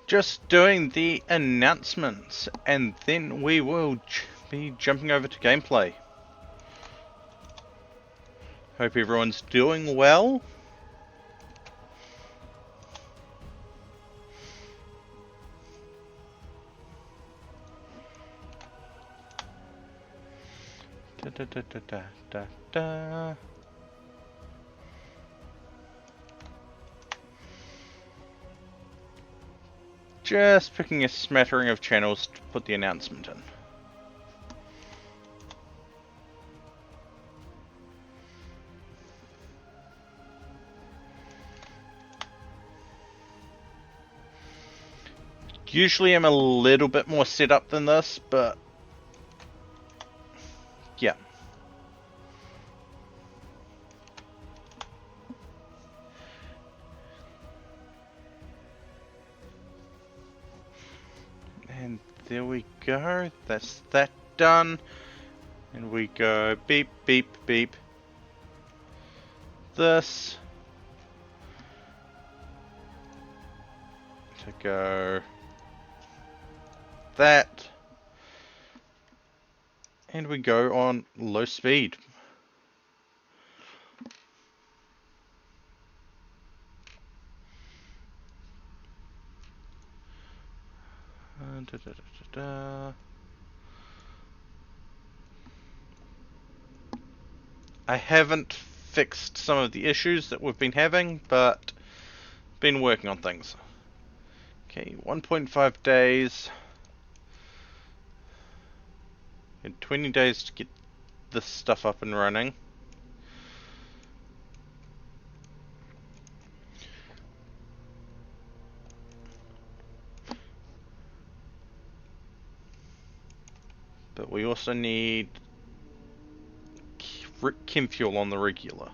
Just doing the announcements, and then we will be jumping over to gameplay. Hope everyone's doing well. Da, da, da, da, da, da, da. Just picking a smattering of channels to put the announcement in. Usually I'm a little bit more set up than this, but yeah. And there we go, that's that done. And we go beep, beep, beep. This. To go that. And we go on low speed. Da, da, da, da. I haven't fixed some of the issues that we've been having, but been working on things. Okay, 1.5 days. And 20 days to get this stuff up and running. But we also need chem fuel on the regular.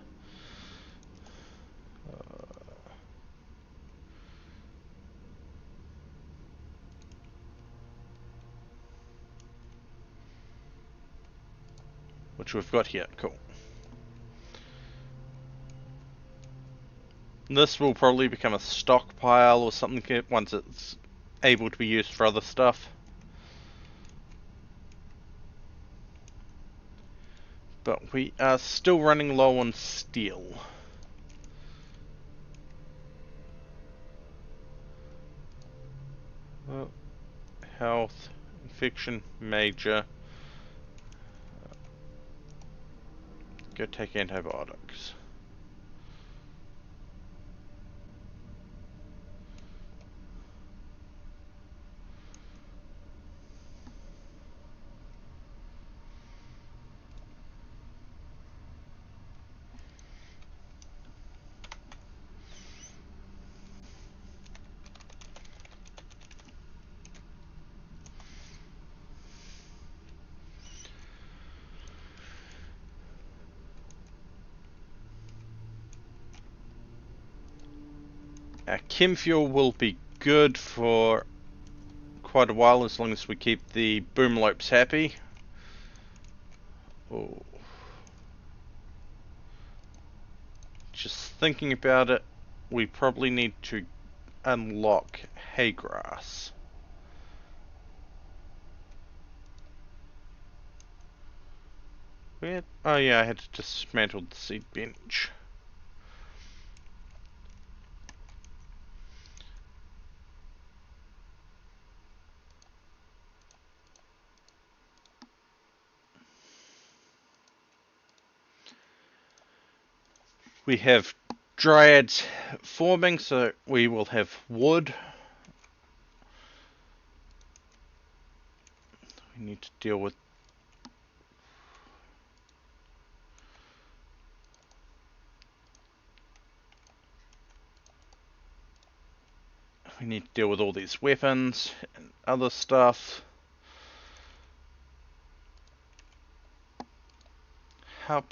Which we've got here, cool. This will probably become a stockpile or something once it's able to be used for other stuff. But we are still running low on steel. Oh, health, infection, major. Go take antibiotics. Our chem fuel will be good for quite a while as long as we keep the boomlopes happy. Oh. Just thinking about it, we probably need to unlock hay grass. Where? Oh yeah, I had to dismantle the seed bench. We have dryads forming, so we will have wood. We need to deal with all these weapons and other stuff. How?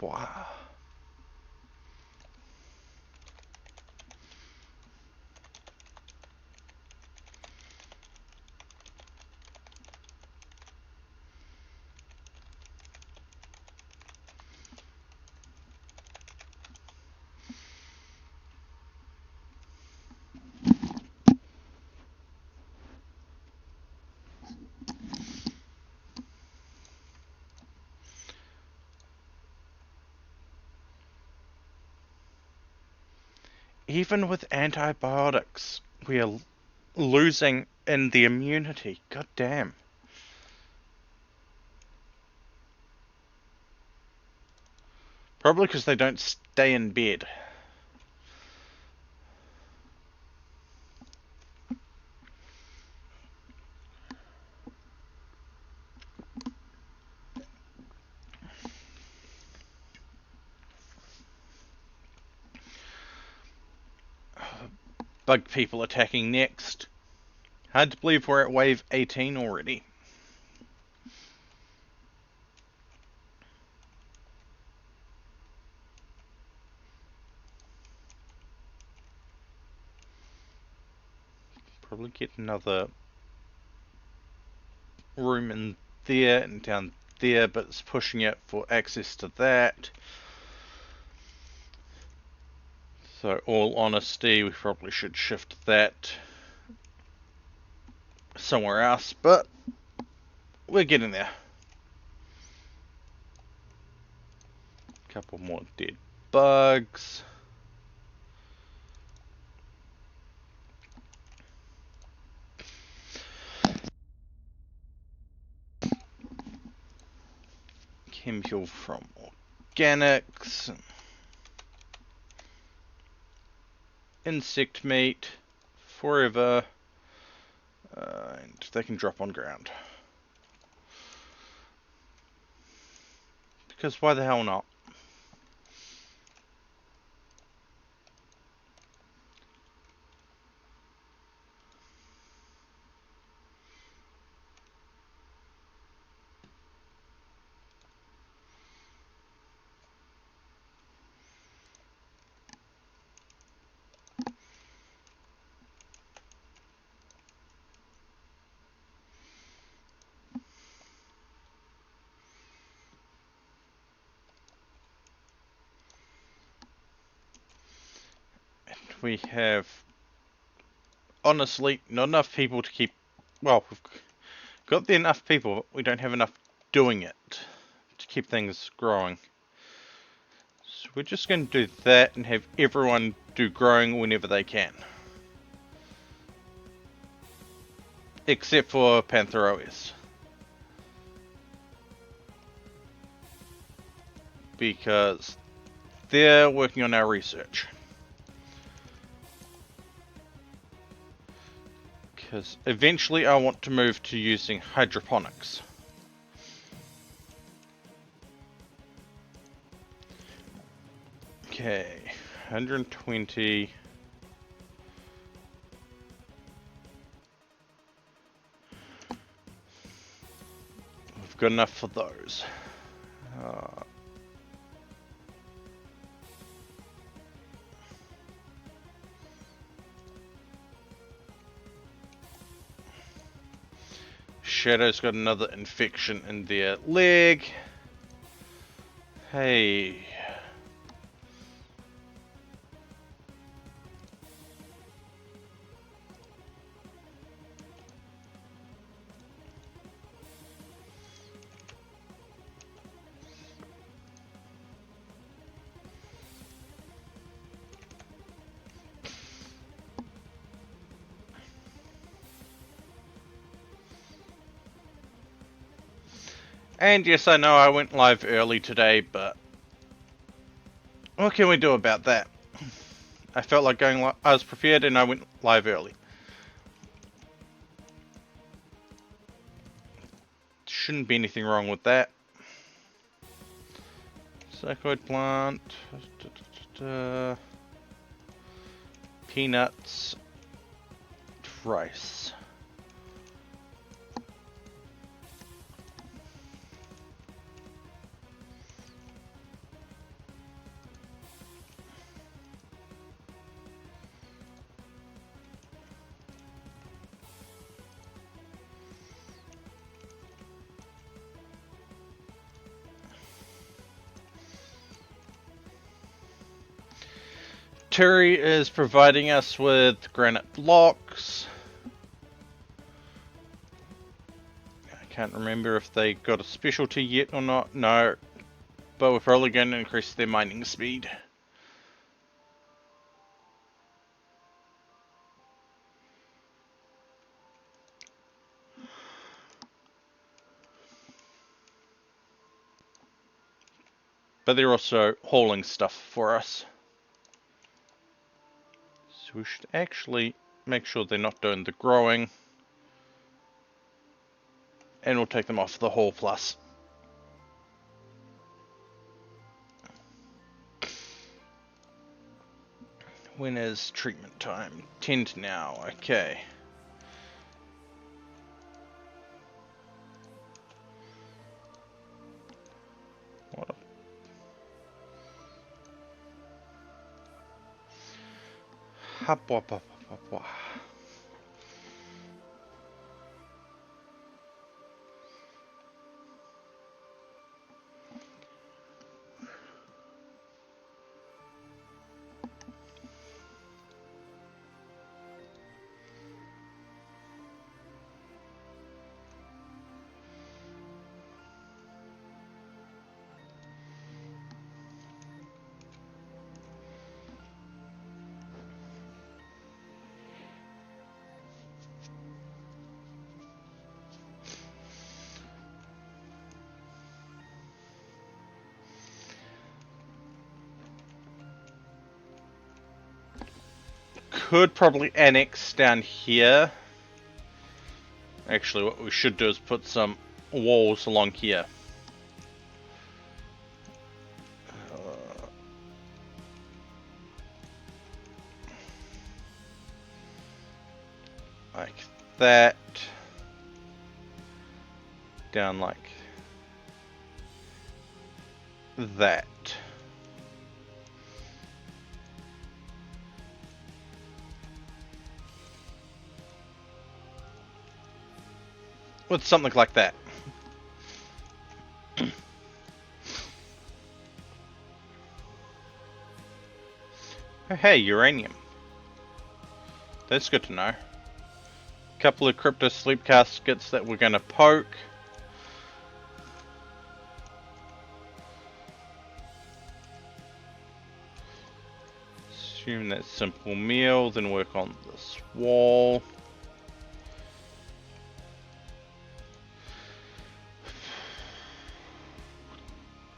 Even with antibiotics, we are losing in the immunity. God damn. Probably because they don't stay in bed. Bug people attacking next. Hard to believe we're at wave 18 already. Probably get another room in there and down there, but it's pushing it for access to that. So, all honesty, we probably should shift that somewhere else, but we're getting there. Couple more dead bugs. Chemical from organics. Insect meat. Forever. And they can drop on ground. Because why the hell not? We have, honestly, not enough people to keep, well, we've got the enough people, but we don't have enough doing it to keep things growing. So we're just going to do that and have everyone do growing whenever they can. Except for Pantherois. Because they're working on our research. Because eventually I want to move to using hydroponics. Okay, 120. We've got enough for those. Shadow's got another infection in their leg. Hey. And yes, I know I went live early today, but what can we do about that? I felt like going live. I was prepared and I went live early. Shouldn't be anything wrong with that. Psychoid plant. Peanuts. Rice. Terry is providing us with granite blocks. I can't remember if they got a specialty yet or not. No. But we're probably going to increase their mining speed. but they're also hauling stuff for us. So we should actually make sure they're not doing the growing, and we'll take them off the haul plus. When is treatment time? 10 to now, okay. What a... Could probably annex down here. Actually, what we should do is put some walls along here. Like that. Down like that. With something like that. Oh, hey, uranium. That's good to know. Couple of crypto sleep caskets that we're going to poke. Assume that's simple meal, then work on this wall.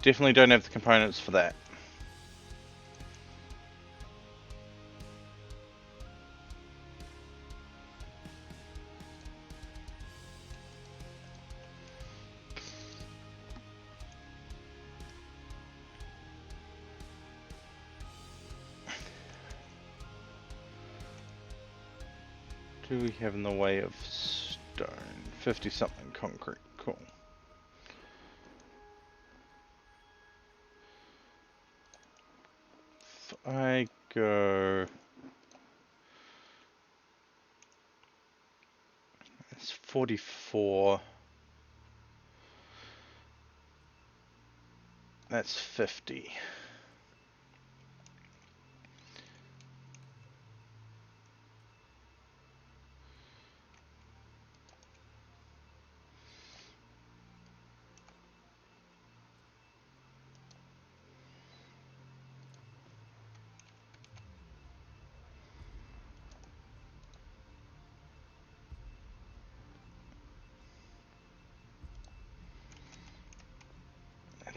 Definitely don't have the components for that. Do we have in the way of stone? 50 something concrete, cool. If I go... It's 44. That's 50.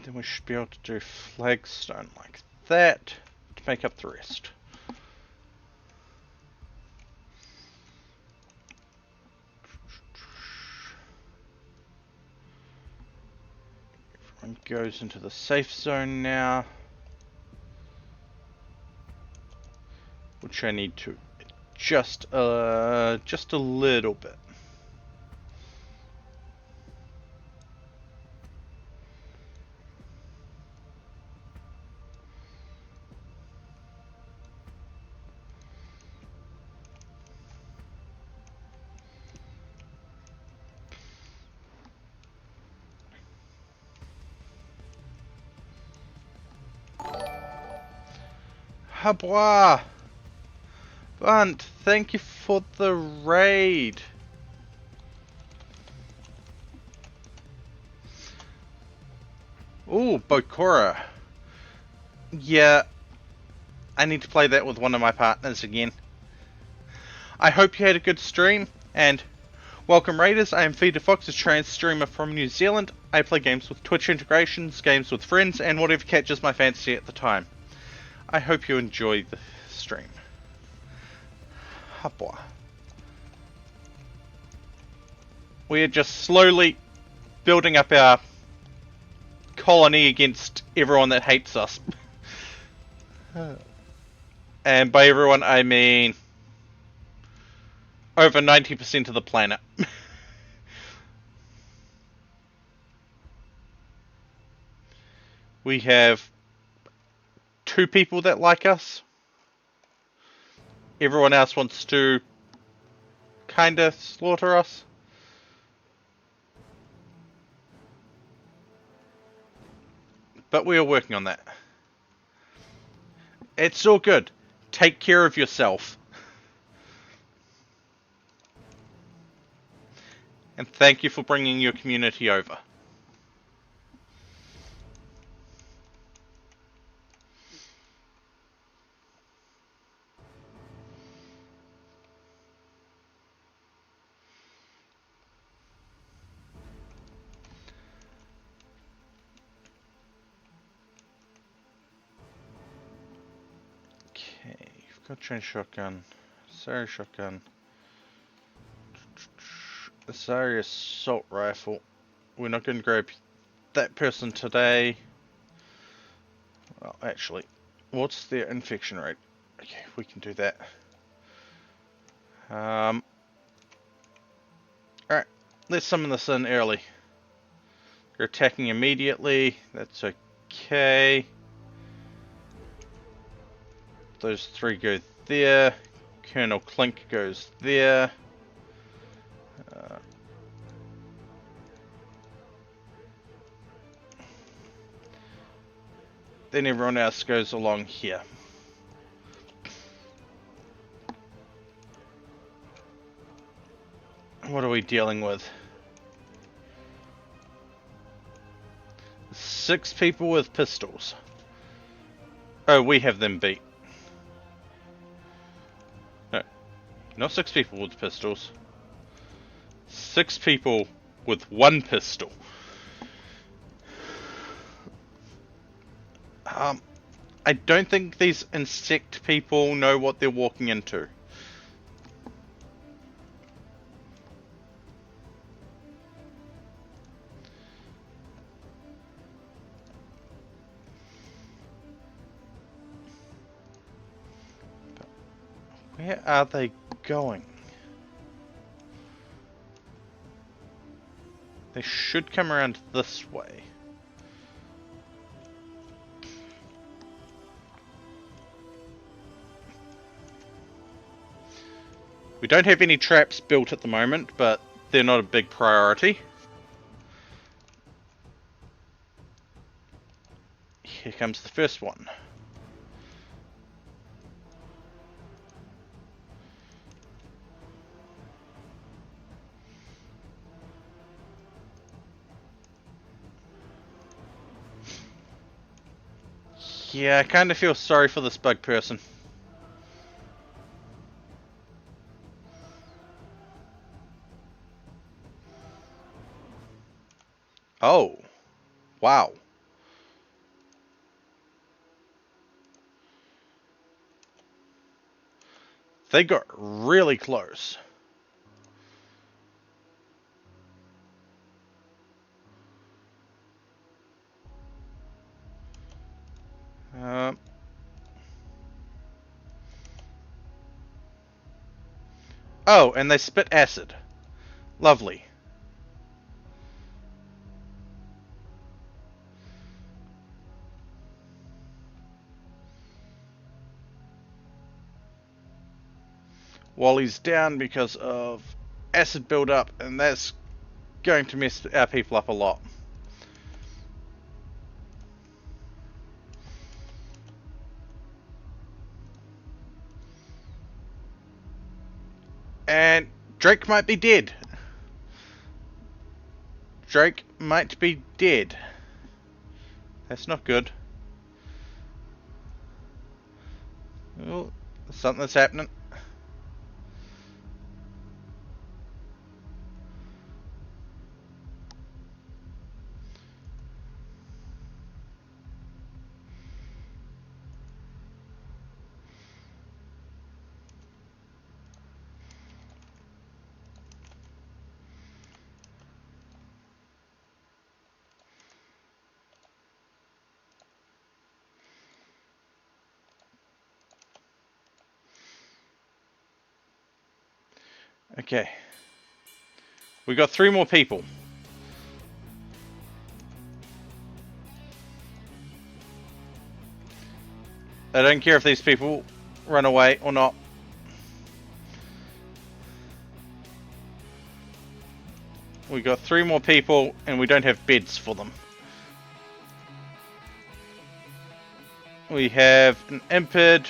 Then we should be able to do flagstone like that to make up the rest. Everyone goes into the safe zone now, which I need to adjust just a little bit. Habwa! Bunt, thank you for the raid. Ooh, Bokora. Yeah, I need to play that with one of my partners again. I hope you had a good stream, and Welcome Raiders, I am Feeder Fox, a trans streamer from New Zealand. I play games with Twitch integrations, games with friends, and whatever catches my fancy at the time. I hope you enjoy the stream. Hapwa. We are just slowly building up our colony against everyone that hates us. And by everyone, I mean over 90% of the planet. We have 2 people that like us. Everyone else wants to kinda slaughter us. But we are working on that. It's all good. Take care of yourself. And thank you for bringing your community over. Okay, you've got chain shotgun, Asari shotgun, Asari assault rifle. We're not going to grab that person today. Well, actually, what's their infection rate? Okay, we can do that. Alright, let's summon this in early. You're attacking immediately, that's okay. Those 3 go there. Colonel Clink goes there. Then everyone else goes along here. What are we dealing with? 6 people with pistols. Oh, we have them beat. No, not 6 people with pistols. 6 people with 1 pistol. I don't think these insect people know what they're walking into. Where are they going? They should come around this way. We don't have any traps built at the moment, but they're not a big priority. Here comes the first one. Yeah, I kind of feel sorry for this bug person. Oh, wow. They got really close. Oh, and they spit acid. Lovely. Wally's down because of acid buildup, and that's going to mess our people up a lot. And Drake might be dead. Drake might be dead. That's not good. Oh, something's happening. Okay. We got 3 more people. I don't care if these people run away or not. We got 3 more people and we don't have beds for them. We have an impid,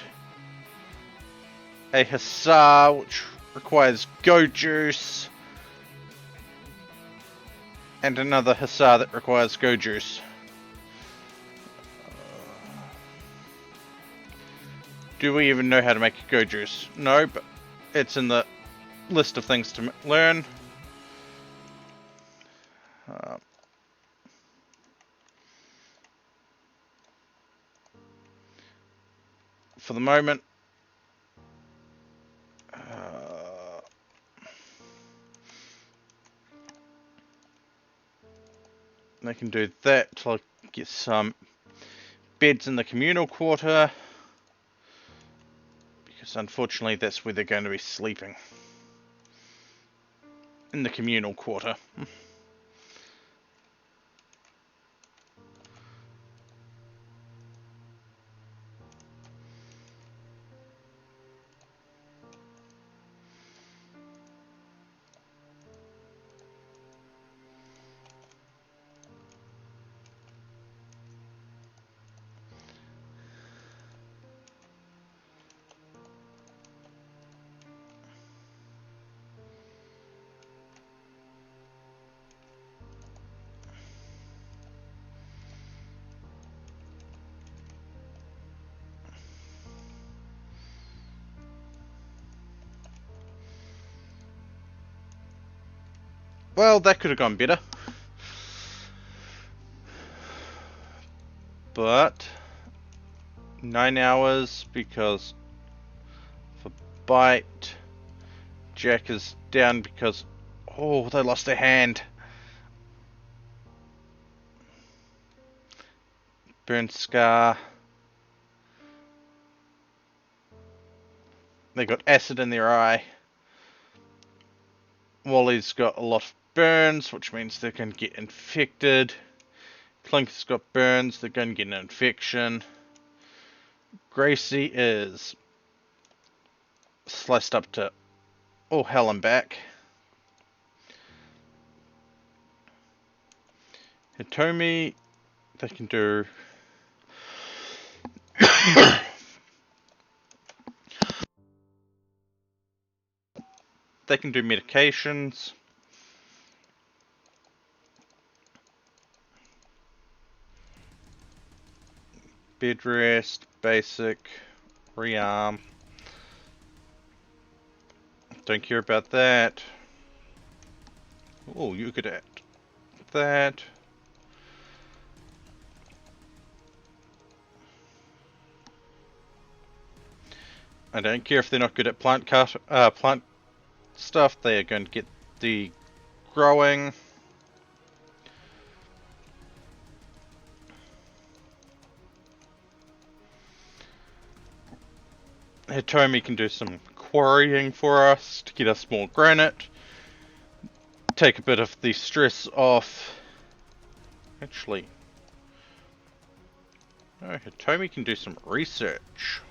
a hussar which requires goat juice, and another hussar that requires goat juice. Do we even know how to make a goat juice? No, but it's in the list of things to learn. For the moment, they can do that till I get some beds in the communal quarter, because unfortunately that's where they're going to be sleeping, in the communal quarter. Well, that could have gone better. But 9 hours because for bite, Jack is down because they lost their hand. Burn scar. They got acid in their eye. Wally's got a lot of burns, which means they can get infected. Plunky's got burns, they're going to get an infection. Gracie is sliced up to all hell and back. Hitomi, they can do they can do medications. Bed rest, basic, rearm. Don't care about that. Oh, you could add that. I don't care if they're not good at plant stuff. They are going to get the growing. Hitomi can do some quarrying for us to get us more granite. Take a bit of the stress off. Actually, no, Hitomi can do some research.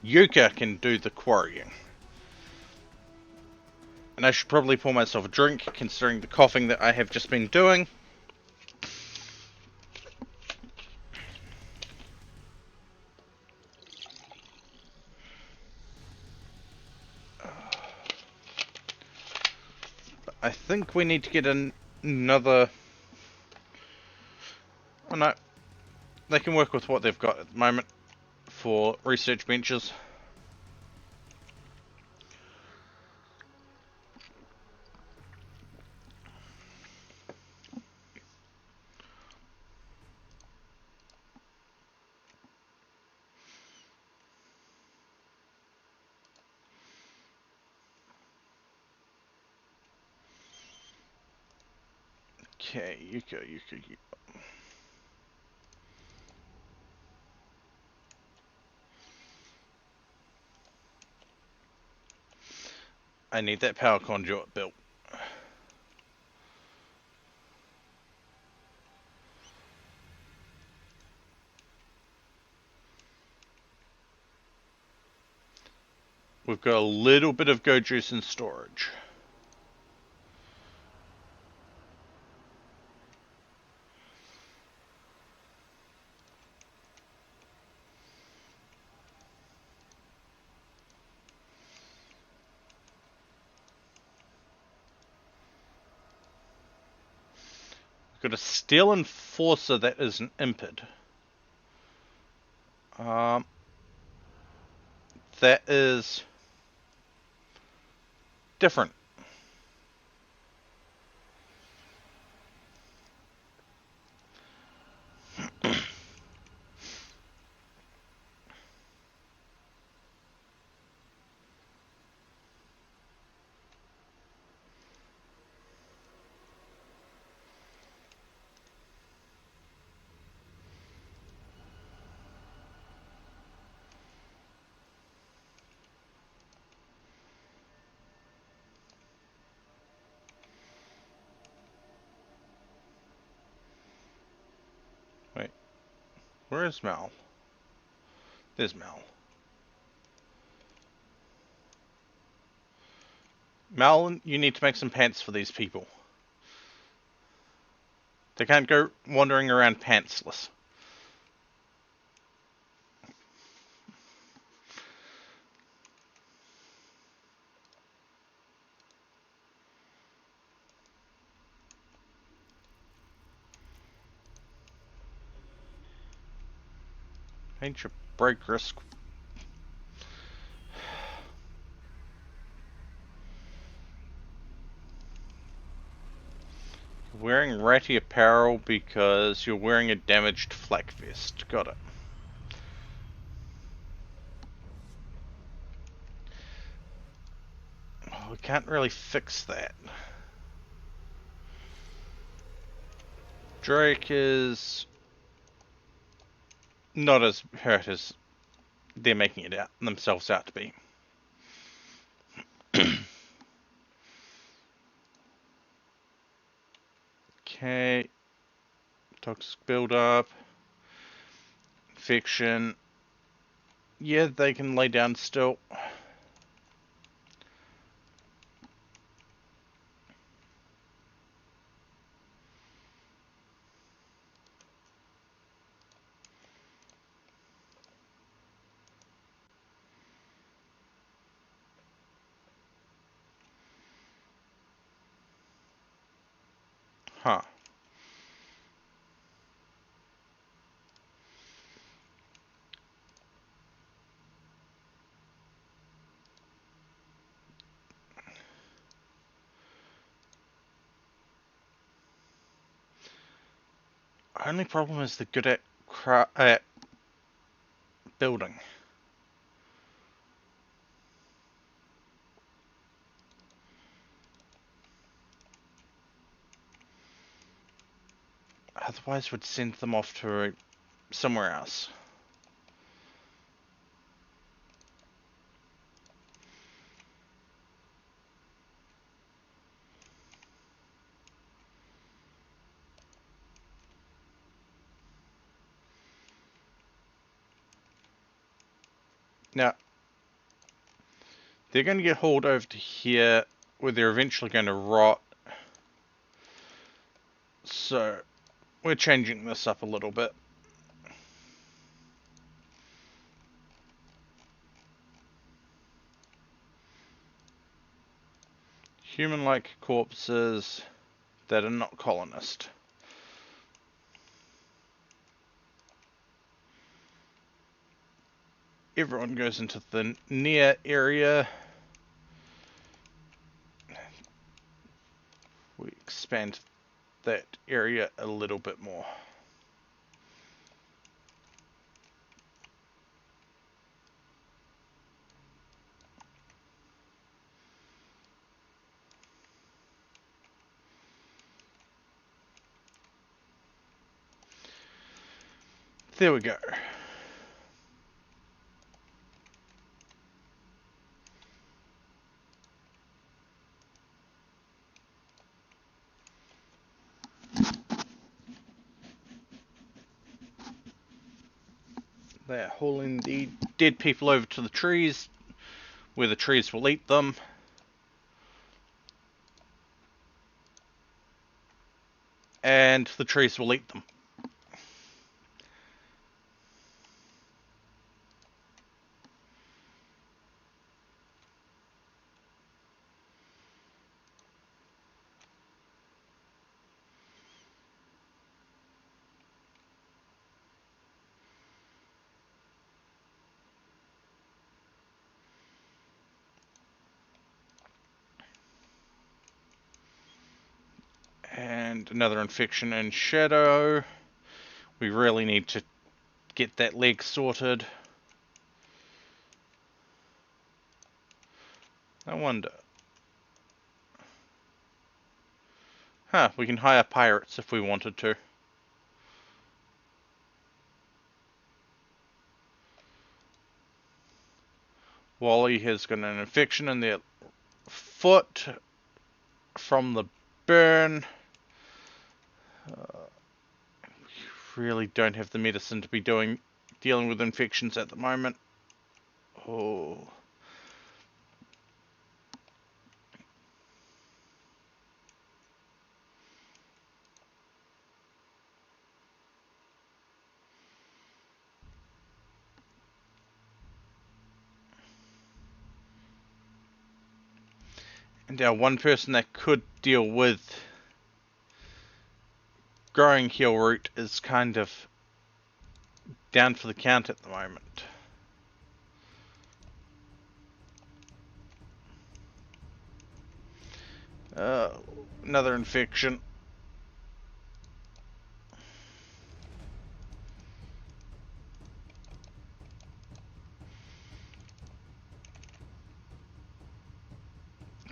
Yuka can do the quarrying. And I should probably pour myself a drink, considering the coughing that I have just been doing. I think we need to get another... Oh no. They can work with what they've got at the moment for research benches. Okay, you go, you go, you go. I need that power conduit built. We've got a little bit of go juice in storage. We've got a steel enforcer that is an impid. That is different. Wait, where is Mal? There's Mal. Mal, you need to make some pants for these people. They can't go wandering around pantsless. Major break risk. Wearing ratty apparel because you're wearing a damaged flak vest. Got it. Oh, we can't really fix that. Drake is not as hurt as they're making it out themselves out to be. Okay. Toxic buildup. Infection. Yeah, they can lay down still. Huh. Only problem is they're good at building. Otherwise, we'd send them off to somewhere else. Now, they're going to get hauled over to here, where they're eventually going to rot. So, we're changing this up a little bit. Human-like corpses that are not colonist. Everyone goes into the near area. We expand that area a little bit more. There we go. They're hauling the dead people over to the trees, where the trees will eat them. And the trees will eat them. And another infection in shadow. We really need to get that leg sorted. I wonder. Huh, we can hire pirates if we wanted to. Wally has got an infection in their foot from the burn. We really don't have the medicine to be dealing with infections at the moment. Oh. And our one person that could deal with growing heal root is kind of down for the count at the moment. Another infection.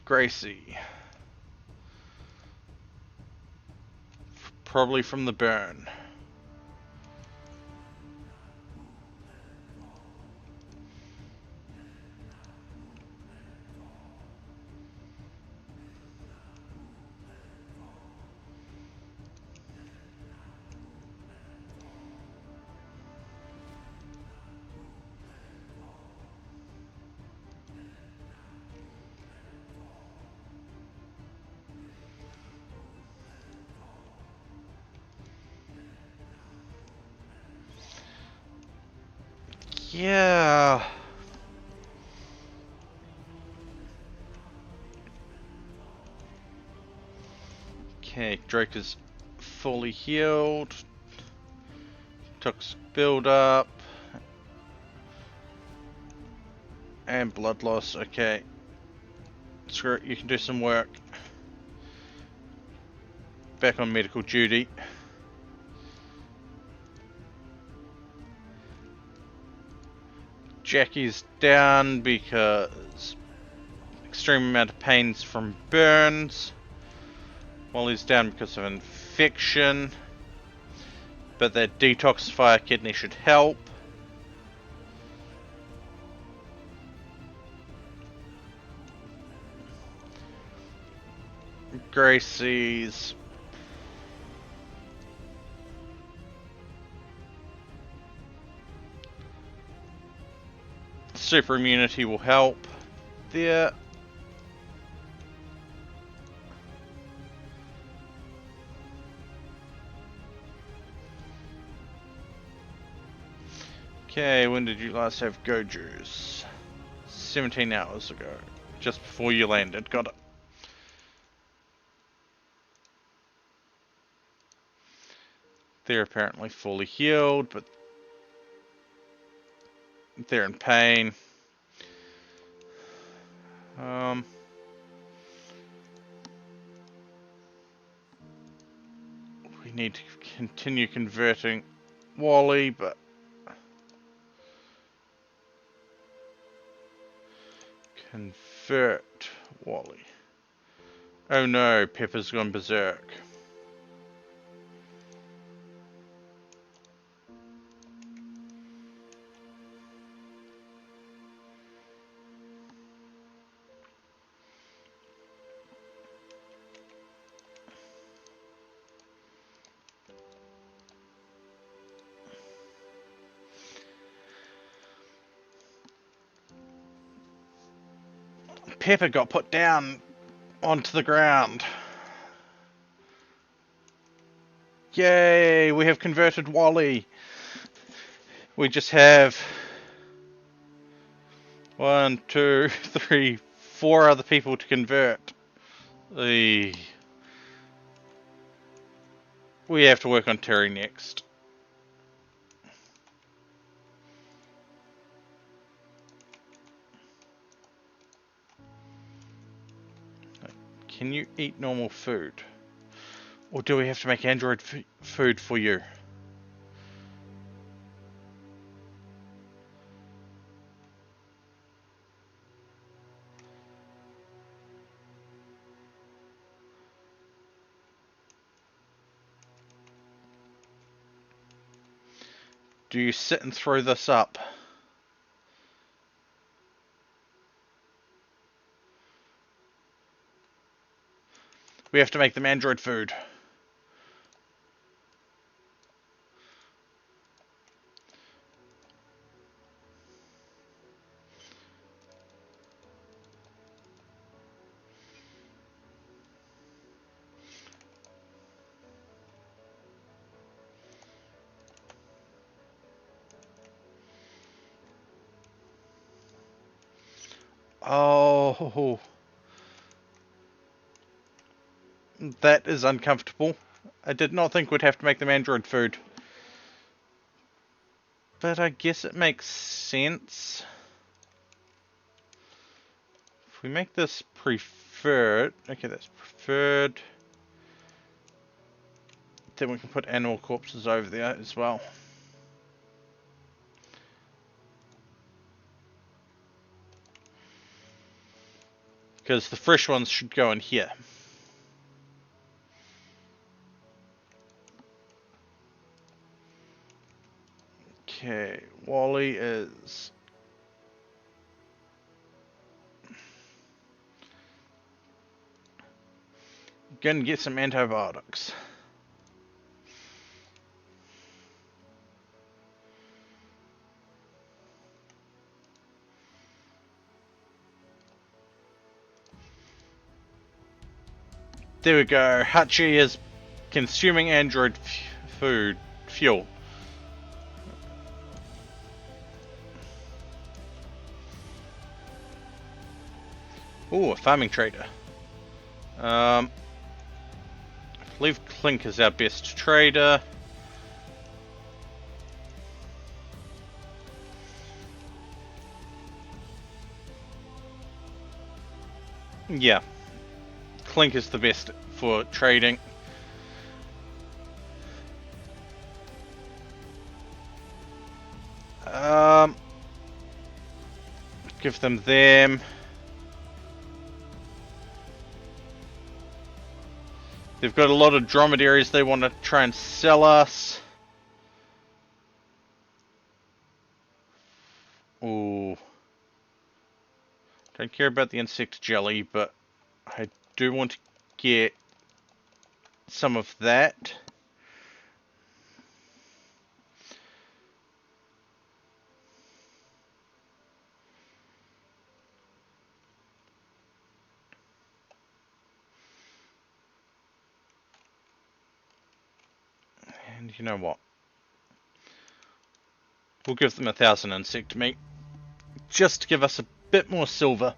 Gracie. Probably from the burn. Yeah. Okay, Drake is fully healed. Toxic build up. And blood loss, okay. Screw it, you can do some work. Back on medical duty. Jackie's down because extreme amount of pains from burns. Wally's down because of infection. But that detoxifier kidney should help. Gracie's super immunity will help there. Okay, when did you last have go juice? 17 hours ago. Just before you landed. Got it. They're apparently fully healed, but they're in pain. We need to continue converting Wally, but convert Wally. Oh no, Pepper's gone berserk. Pepper got put down onto the ground. Yay, we have converted Wally. We just have 1, 2, 3, 4 other people to convert. We have to work on Terry next. Can you eat normal food? Or do we have to make android food for you? Do you sit and throw this up? We have to make them android food. Oh, that is uncomfortable. I did not think we'd have to make them android food. But I guess it makes sense. If we make this preferred, okay, that's preferred. Then we can put animal corpses over there as well. Because the fresh ones should go in here. Okay, Wally is... gonna get some antibiotics. There we go. Hachi is consuming android fuel. Ooh, a farming trader. I believe Clink is our best trader. Yeah. Clink is the best for trading. Give them them. They've got a lot of dromedaries they want to try and sell us. Ooh. Don't care about the insect jelly, but I do want to get some of that. And you know what? We'll give them 1,000 insect meat. Just to give us a bit more silver.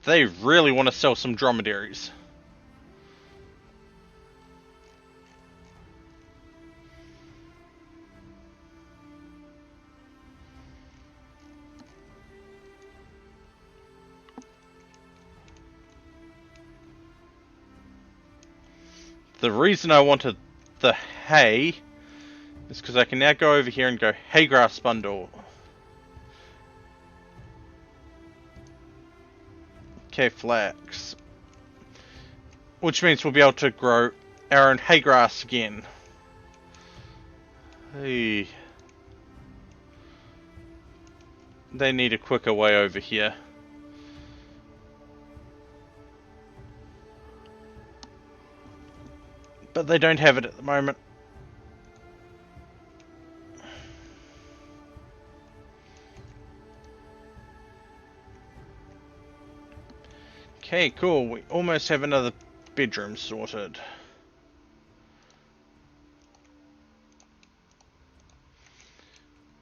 They really want to sell some dromedaries. The reason I wanted the hay is because I can now go over here and go hay grass bundle. Okay, flax. Which means we'll be able to grow our own hay grass again. Hey. They need a quicker way over here. But they don't have it at the moment. Okay, cool. We almost have another bedroom sorted.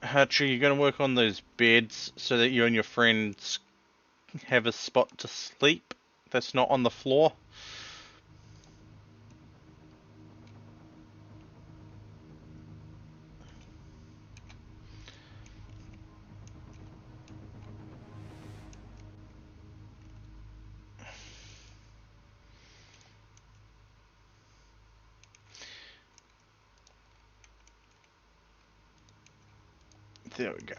Archie, you're going to work on those beds so that you and your friends have a spot to sleep that's not on the floor. There we go.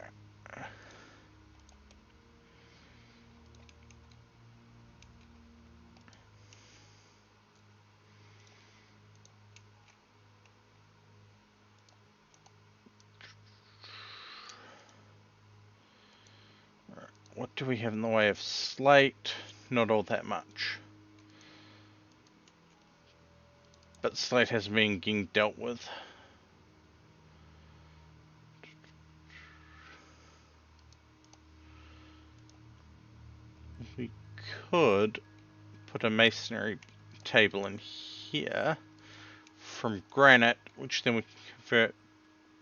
What do we have in the way of slate? Not all that much. But slate has been getting dealt with. We could put a masonry table in here from granite, which then we convert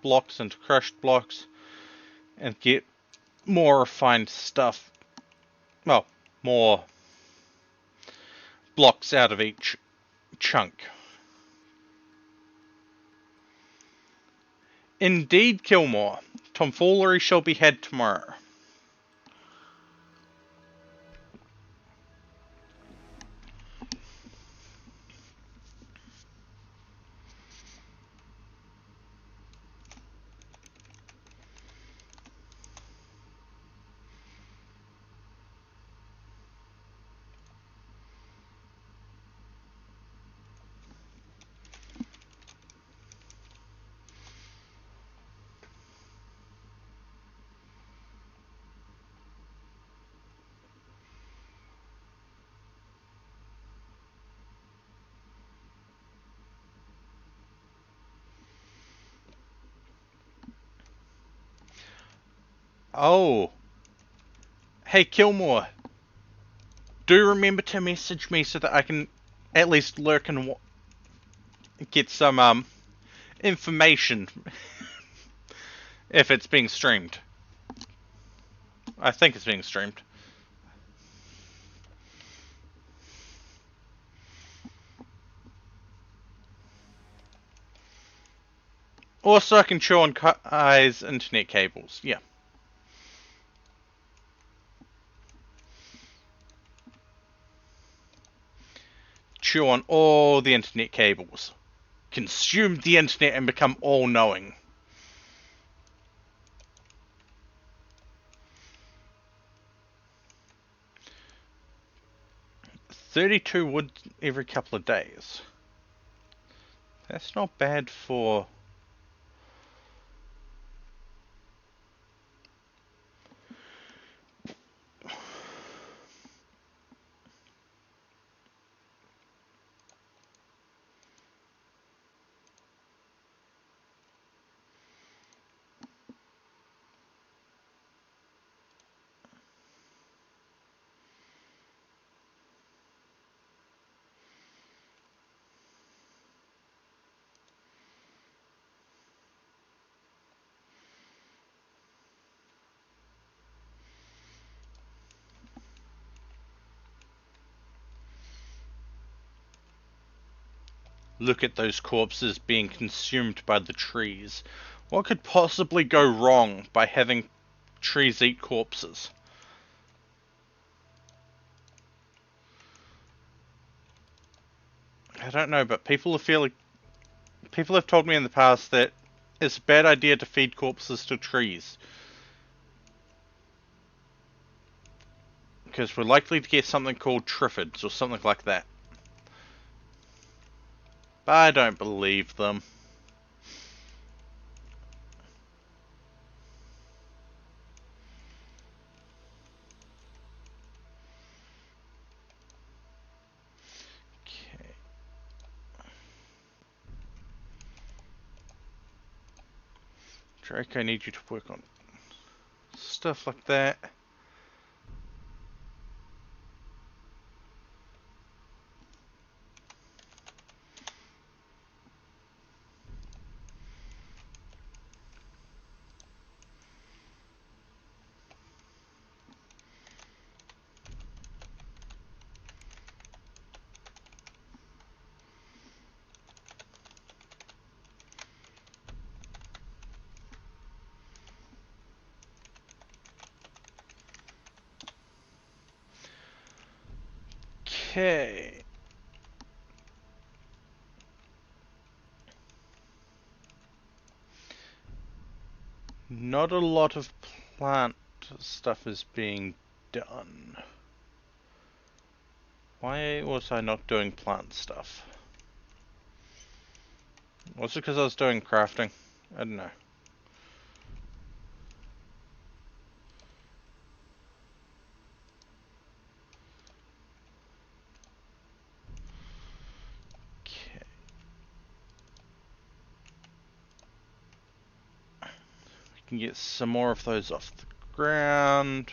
blocks into crushed blocks and get more refined stuff. Well, more blocks out of each chunk. Indeed, Kilmore. Tomfoolery shall be had tomorrow. Oh. Hey, Kilmore. Do remember to message me so that I can at least lurk and get some information if it's being streamed. I think it's being streamed. Also, I can chew on Kai's internet cables. Yeah. Chew on all the internet cables. Consume the internet and become all-knowing. $32 wood every couple of days. That's not bad for... Look at those corpses being consumed by the trees. What could possibly go wrong by having trees eat corpses? I don't know, but people have told me in the past that it's a bad idea to feed corpses to trees. Because we're likely to get something called triffids or something like that. But I don't believe them. Okay. Drake, I need you to work on stuff like that. Okay. Not a lot of plant stuff is being done. Why was I not doing plant stuff? Was it because I was doing crafting? I don't know. Okay. We can get some more of those off the ground.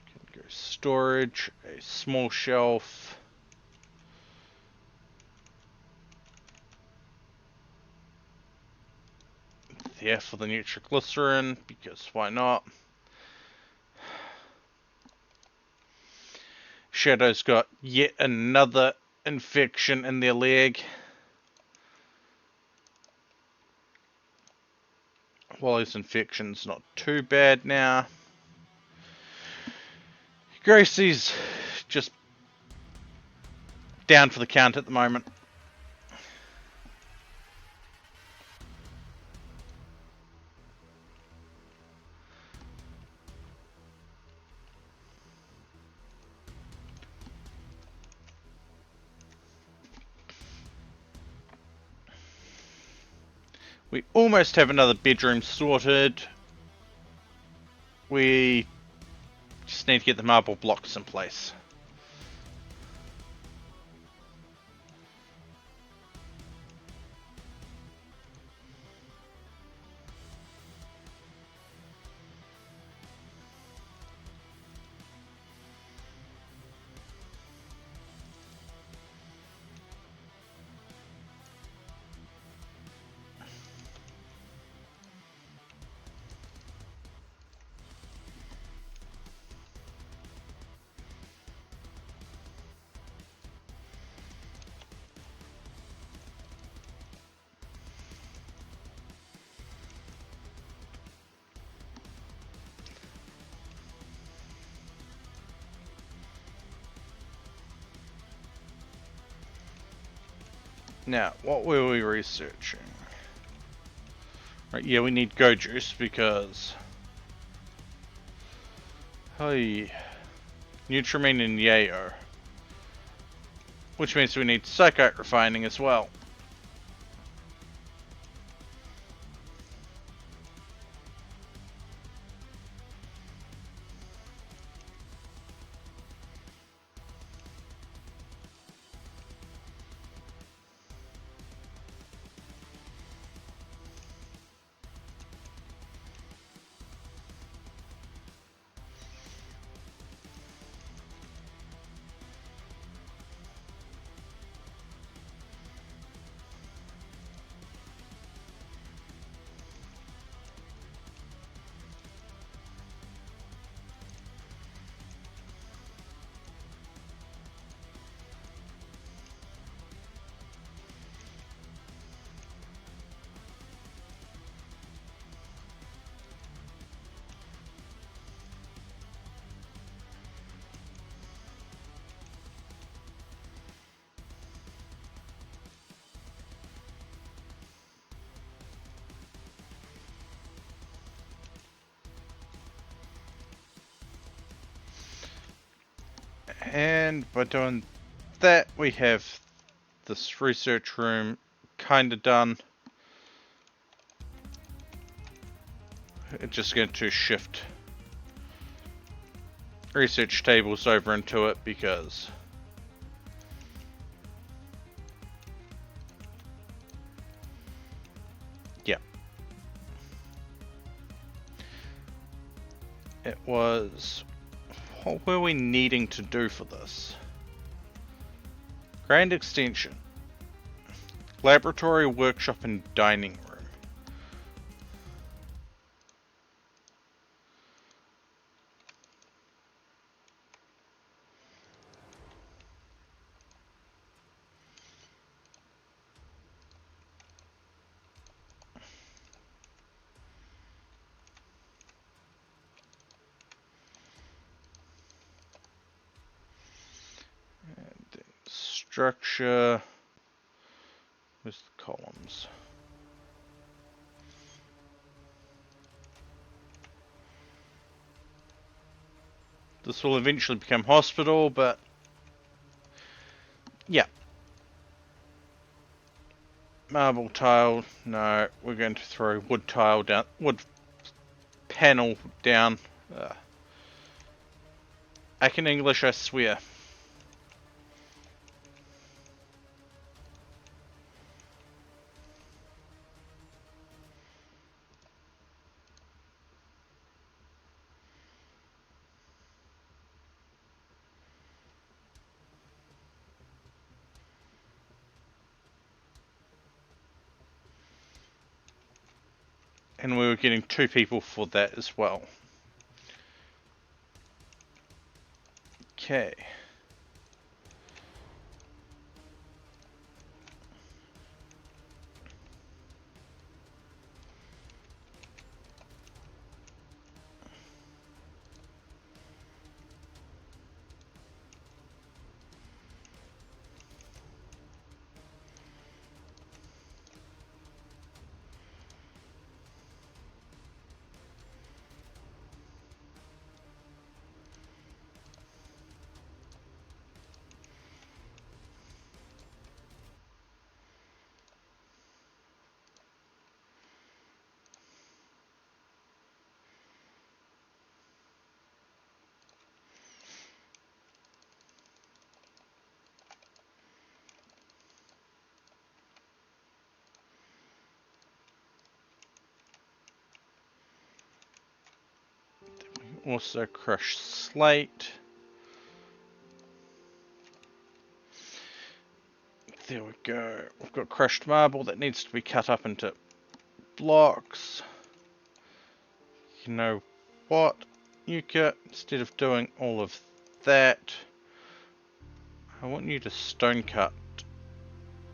Can go storage, a small shelf. There for the nitroglycerin, because why not? Shadow's got yet another infection in their leg. Wally's infection's not too bad now. Gracie's just down for the count at the moment. We almost have another bedroom sorted. We just need to get the marble blocks in place. Now, what were we researching? Right, yeah, we need go juice because... Hey, Nutrimine and Yayo. Which means we need psychite refining as well. And by doing that, we have this research room kind of done. It's just going to shift research tables over into it because yeah, it was. What were we needing to do for this? Grand extension, laboratory, workshop, and dining room. structure. Where's the columns? This will eventually become hospital, but yeah. Marble tile, no, we're going to throw wood tile down, wood panel down. I can English, I swear. And we were getting 2 people for that as well. Okay. Also crush slate. There we go. We've got crushed marble that needs to be cut up into blocks. You know what, Yuka? Instead of doing all of that, I want you to stone cut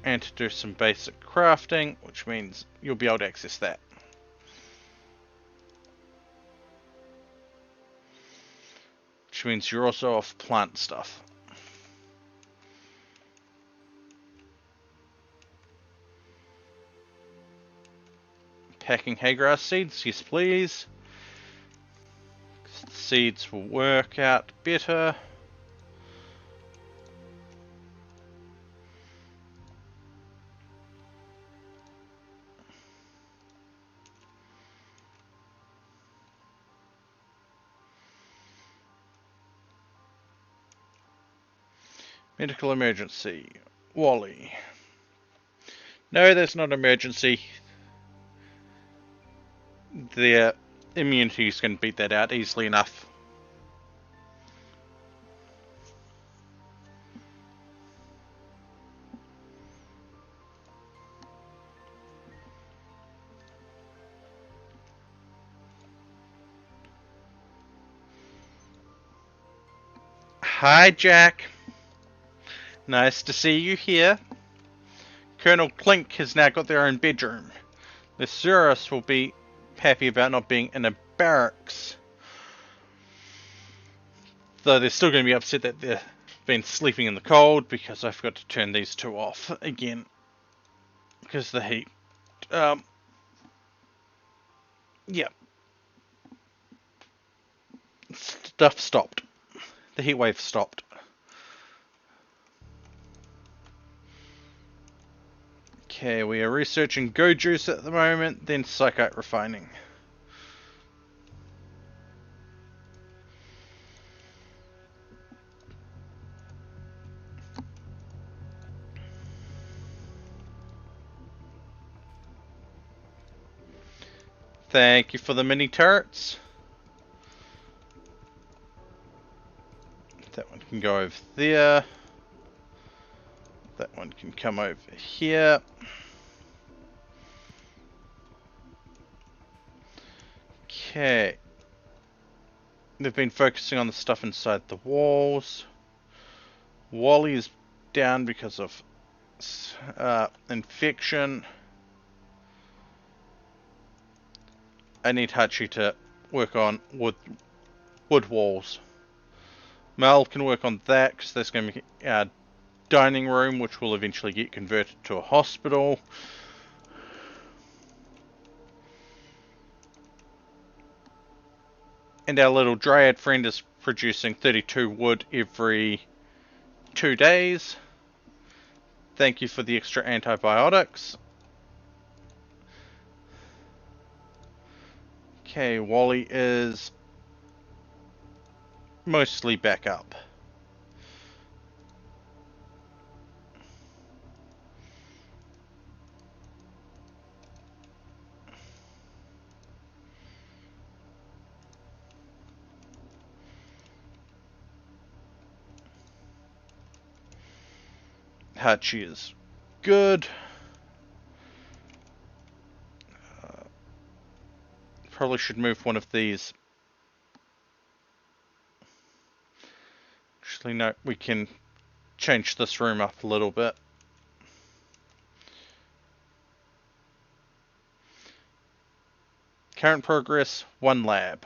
and to do some basic crafting, which means you'll be able to access that. Which means you're also off plant stuff. Packing hay grass seeds, yes please. Seeds will work out better. Medical emergency. Wally. No, that's not an emergency. Their immunities can beat that out easily enough. Hi, Jack. Nice to see you here. Colonel Clink has now got their own bedroom. The Surus will be happy about not being in a barracks. Though they're still going to be upset that they've been sleeping in the cold because I forgot to turn these 2 off again. Because of the heat. Yeah. Stuff stopped. The heat wave stopped. Okay, we are researching Go Juice at the moment, then Psychite Refining. Thank you for the mini turrets. That one can go over there. That one can come over here. Okay. They've been focusing on the stuff inside the walls. Wally is down because of infection. I need Hachi to work on wood walls. Mel can work on that because that's going to be dining room, which will eventually get converted to a hospital. And our little dryad friend is producing 32 wood every 2 days. Thank you for the extra antibiotics. Okay, Wally is mostly back up. Hachi is good. Probably should move one of these. Actually, no, we can change this room up a little bit. Current progress, 1 lab.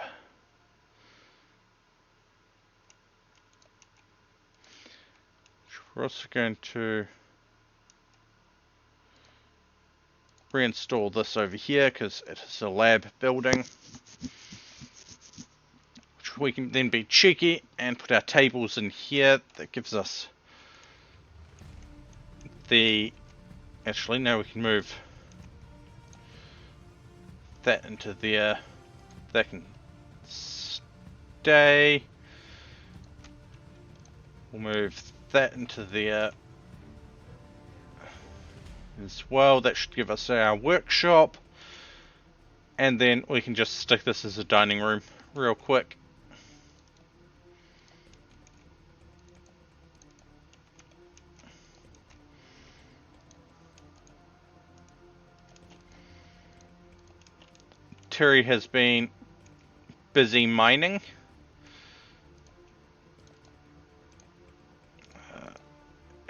We're also going to reinstall this over here because it is a lab building. Which we can then be cheeky and put our tables in here. That gives us the... Actually, now we can move that into there. That can stay. We'll move that into there as well. That should give us our workshop. And then we can just stick this as a dining room real quick. Terry has been busy mining.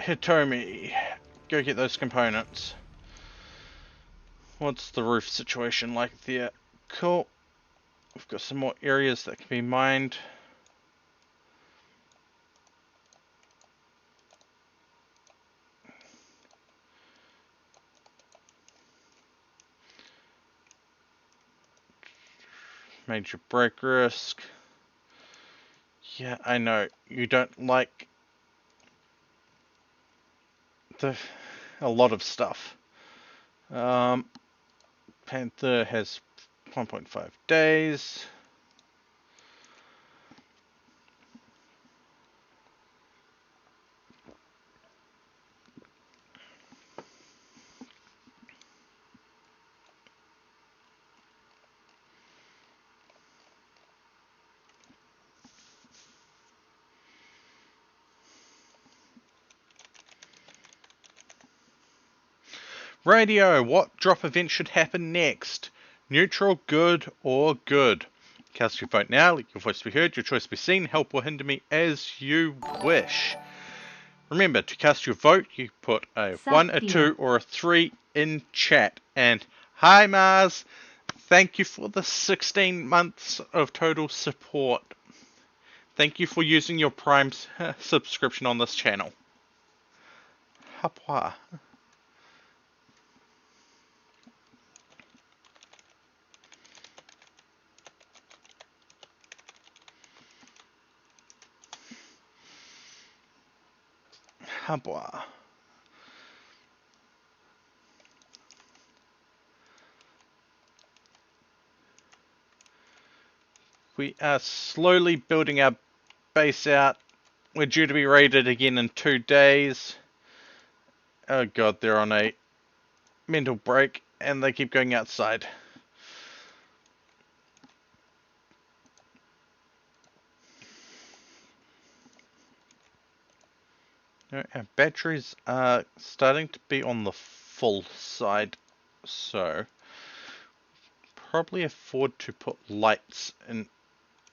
Hitomi, go get those components. What's the roof situation like there? Cool. We've got some more areas that can be mined. Major break risk. Yeah, I know. You don't like a lot of stuff. Panther has 1.5 days. Radio, what drop event should happen next? Neutral, good, or good? Cast your vote now, let your voice be heard, your choice be seen, help or hinder me as you wish. Remember, to cast your vote, you put a 1, a 2, or a 3 in chat. And hi Mars, thank you for the 16 months of total support. Thank you for using your Prime subscription on this channel. Hapwa. Hapwa. We are slowly building our base out. We're due to be raided again in 2 days. Oh god, they're on a mental break and they keep going outside. Our batteries are starting to be on the full side, so probably afford to put lights in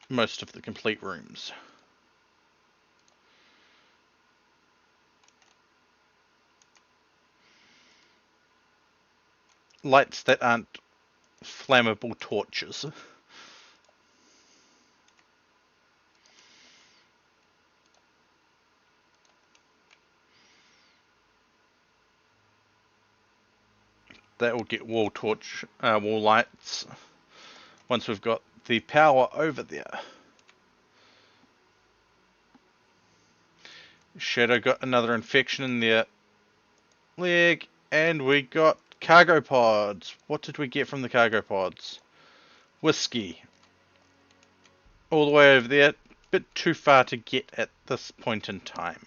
most of the complete rooms. Lights that aren't flammable torches. that will get wall lights once we've got the power over there. Shadow got another infection in their leg, and we got cargo pods. What did we get from the cargo pods? Whiskey. All the way over there. Bit too far to get at this point in time.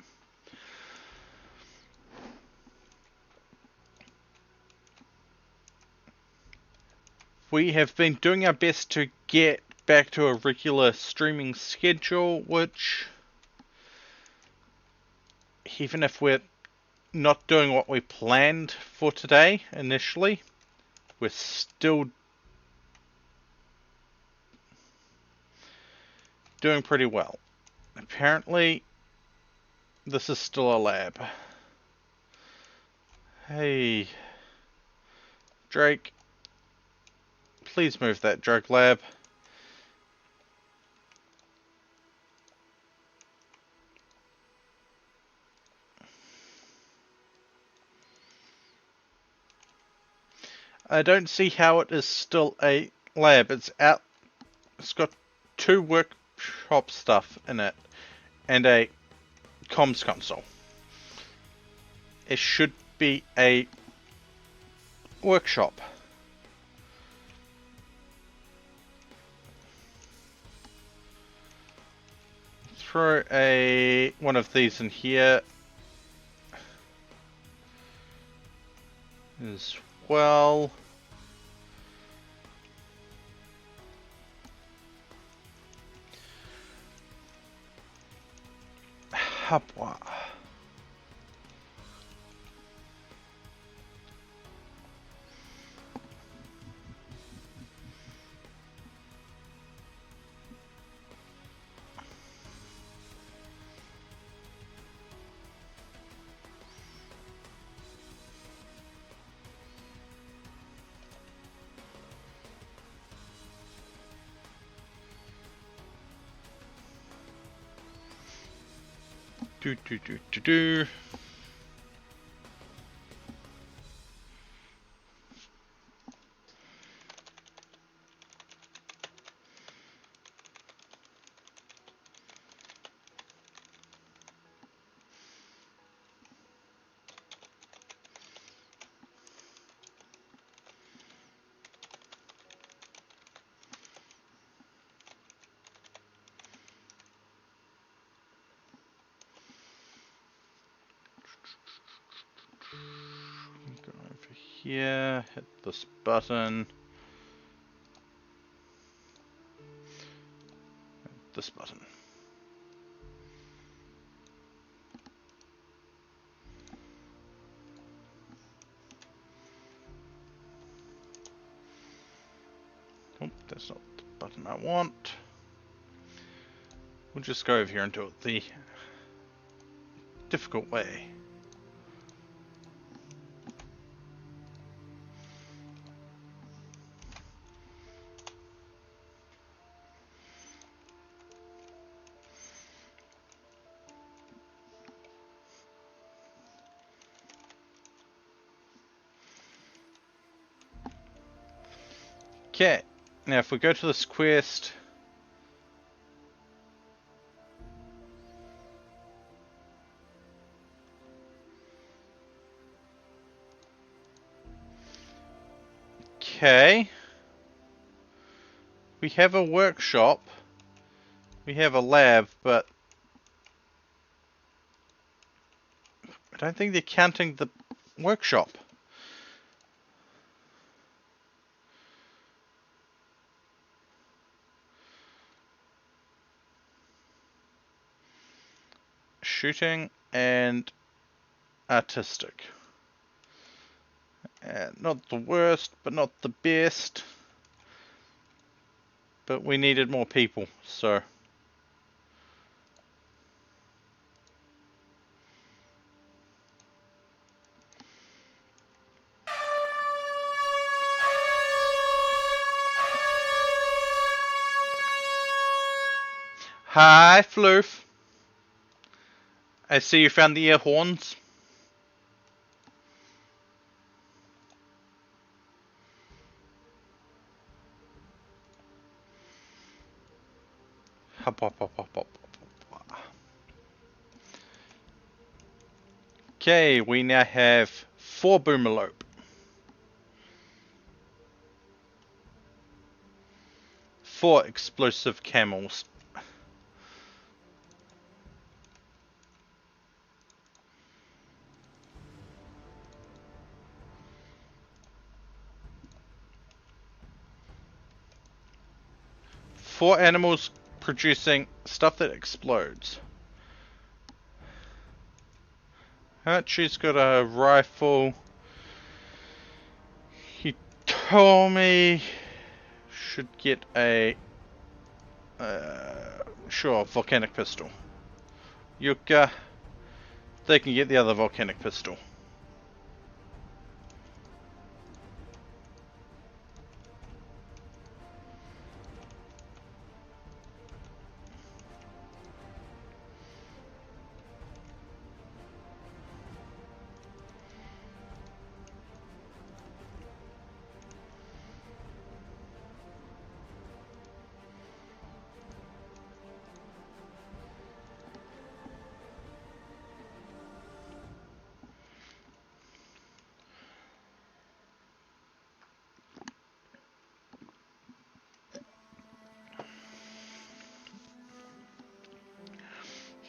We have been doing our best to get back to a regular streaming schedule, which, even if we're not doing what we planned for today initially, we're still doing pretty well. Apparently, this is still a lab. Hey, Drake, please move that drug lab. I don't see how it is still a lab. It's out. It's got 2 workshop stuff in it and a comms console. It should be a workshop. Throw one of these in here as well. Hapwa. Do. Go over here, hit this button. This button. Oh, that's not the button I want. We'll just go over here and do it the difficult way. Okay, now if we go to this quest, okay, we have a workshop, we have a lab, but I don't think they're counting the workshop. Shooting and artistic. Not the worst, but not the best. But we needed more people, so. Hi, Floof. I see you found the air horns. Hop, hop, hop, hop, hop. Okay, we now have 4 Boomerlope. 4 explosive camels. Four animals producing stuff that explodes. Archie's got a rifle. He told me should get a sure, volcanic pistol. Yuka, they can get the other volcanic pistol.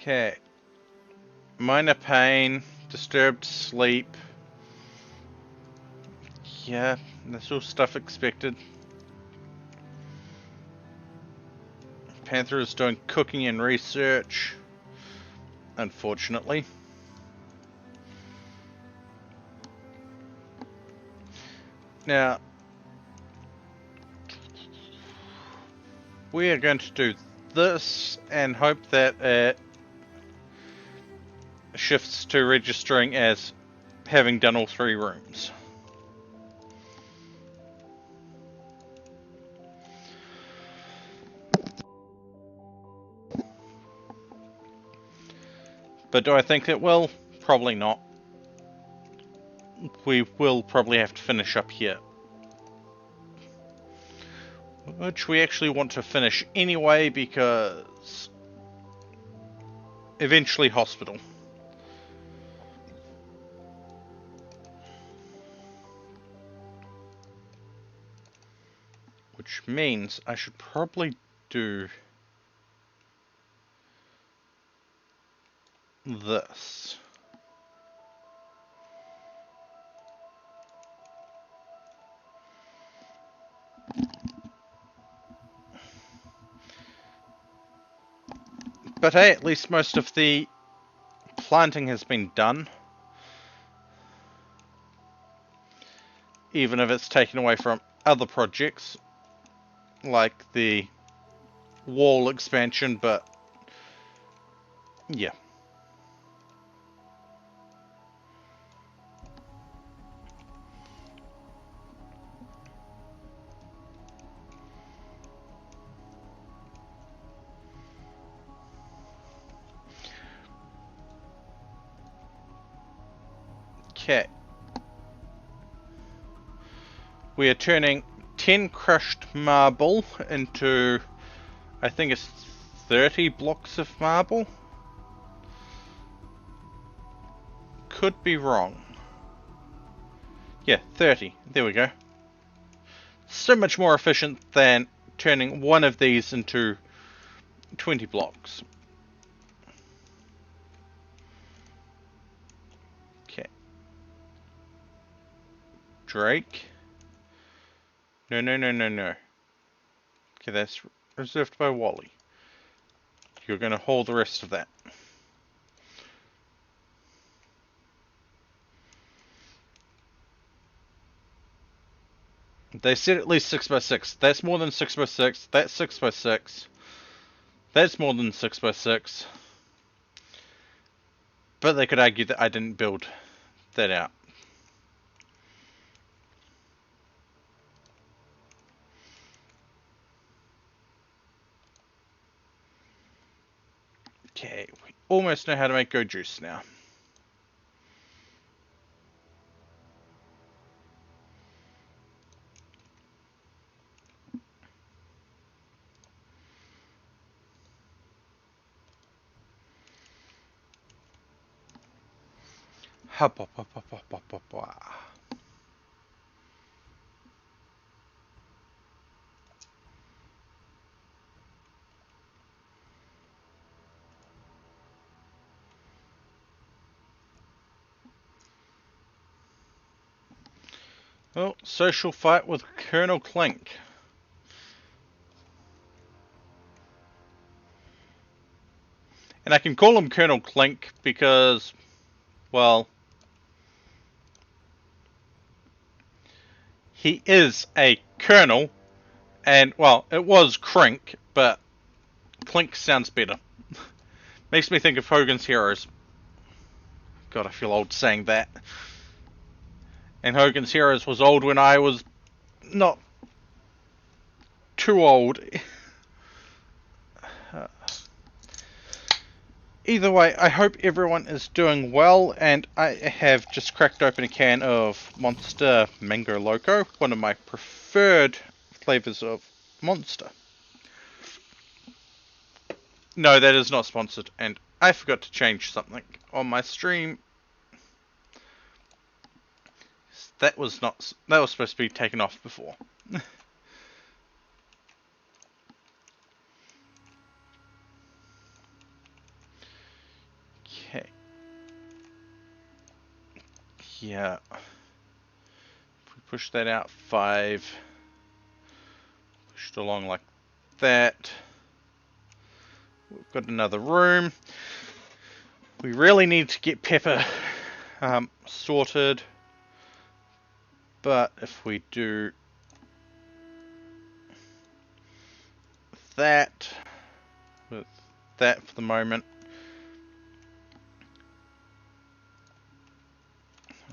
Okay. Minor pain, disturbed sleep. Yeah, that's all stuff expected. Panther is doing cooking and research, unfortunately. Now, we are going to do this and hope that it shifts to registering as having done all 3 rooms. But do I think it will? Probably not. We will probably have to finish up here. Which we actually want to finish anyway because eventually hospital. Which means I should probably do this. But hey, at least most of the planting has been done. Even if it's taken away from other projects, like the wall expansion, but yeah. Okay. We are turning 10 crushed marble into, I think it's 30 blocks of marble. Could be wrong. Yeah, 30. There we go. So much more efficient than turning one of these into 20 blocks. Okay. Drake. No, no, no, no, no. Okay, that's reserved by Wally. You're going to hold the rest of that. They said at least 6x6. That's more than 6x6. That's 6x6. That's more than 6x6. But they could argue that I didn't build that out. Okay, we almost know how to make go juice now. Hop, hop, hop, hop, hop, hop, hop, hop. Well, social fight with Colonel Clink. And I can call him Colonel Clink because, well, he is a colonel, and, well, it was Crink, but Clink sounds better. Makes me think of Hogan's Heroes. God, I feel old saying that. And Hogan's Heroes was old when I was not too old. Either way, I hope everyone is doing well, and I have just cracked open a can of Monster Mango Loco, one of my preferred flavors of Monster. No, that is not sponsored, and I forgot to change something on my stream. That was supposed to be taken off before. Okay. Yeah. If we push that out 5, pushed along like that. We've got another room. We really need to get Pepper sorted. But if we do that with that for the moment,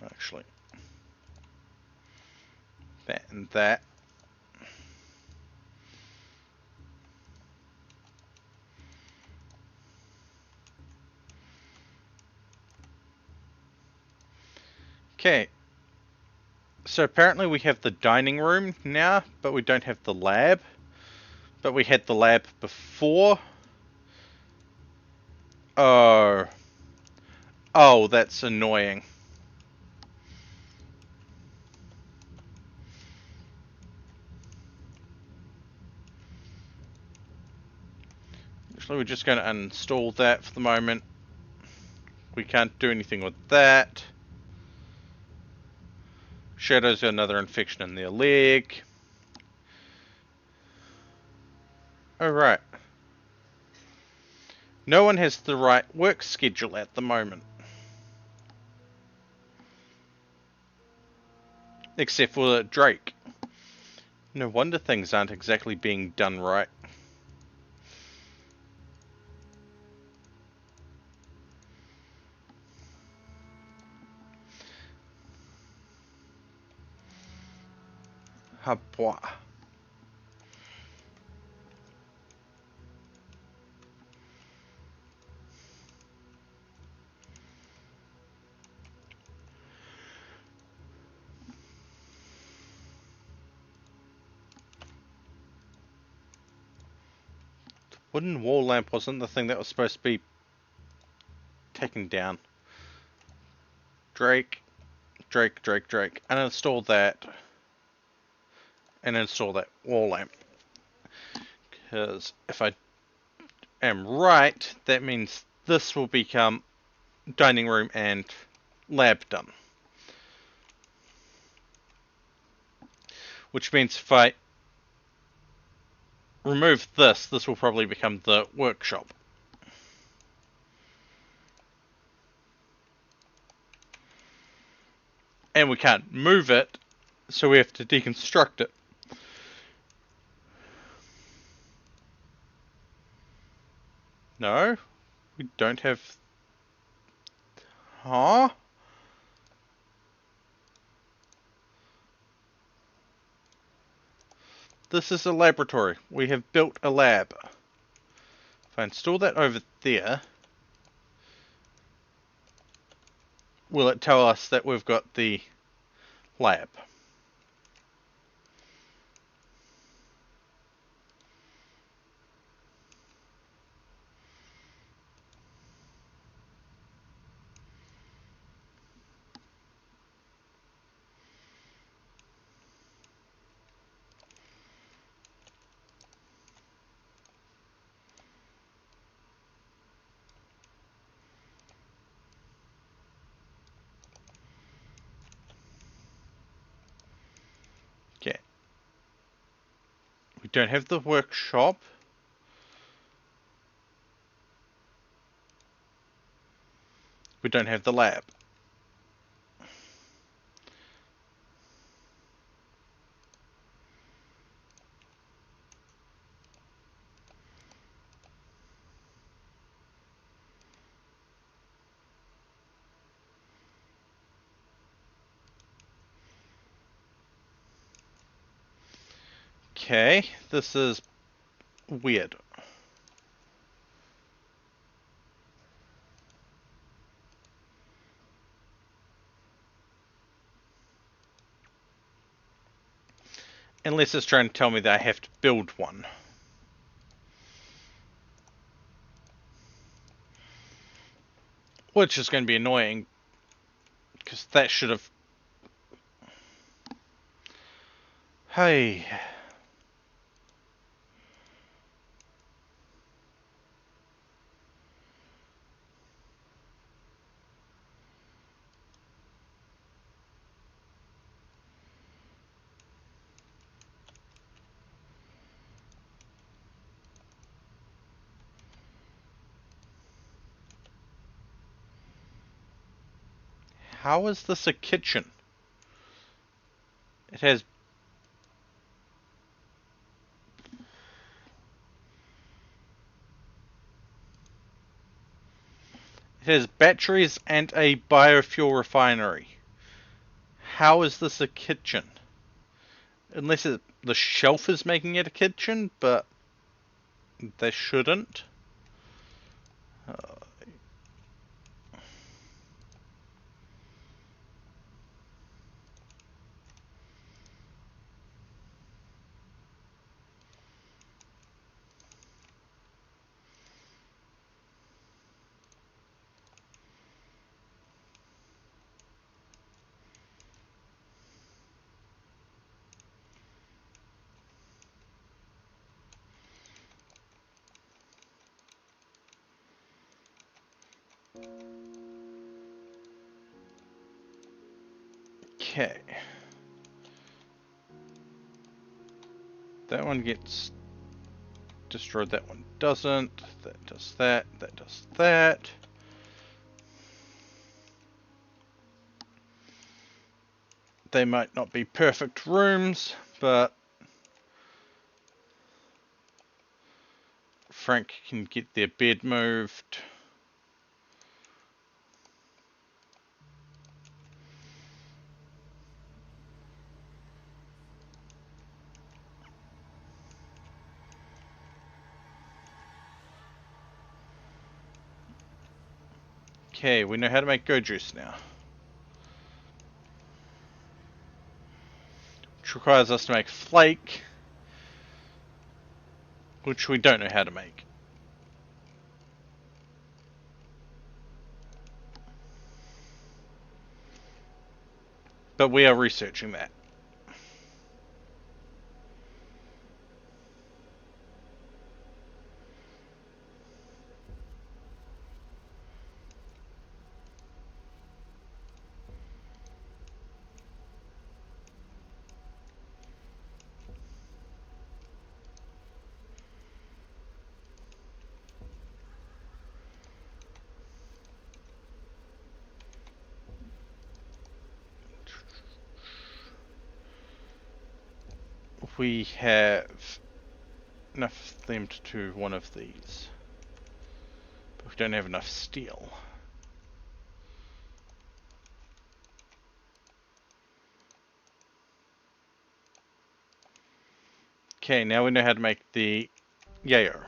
actually, that and that. Okay. So apparently we have the dining room now, but we don't have the lab. But we had the lab before. Oh. Oh, that's annoying. Actually, we're just going to uninstall that for the moment. We can't do anything with that. Shadow's got another infection in their leg. Alright. No one has the right work schedule at the moment. Except for Drake. No wonder things aren't exactly being done right. Habwa. Wooden wall lamp wasn't the thing that was supposed to be taken down. Drake. Uninstall that. And install that wall lamp. Because if I am right, that means this will become dining room and lab done. Which means if I remove this, this will probably become the workshop. And we can't move it, so we have to deconstruct it. No, we don't have... Huh? This is a laboratory. We have built a lab. If I install that over there, will it tell us that we've got the lab? don't have the workshop. We don't have the lab. Okay, this is weird. Unless it's trying to tell me that I have to build one. Which is going to be annoying, because that should have... Hey... How is this a kitchen? It has... It has batteries and a biofuel refinery. How is this a kitchen? Unless the shelf is making it a kitchen, but they shouldn't. Okay. That one gets destroyed, that one doesn't. That does that, that does that. They might not be perfect rooms, but Frank can get their bed moved. Okay, we know how to make go juice now. Which requires us to make flake, which we don't know how to make. But we are researching that. We have enough them to do one of these. But we don't have enough steel. Okay, now we know how to make the yayo.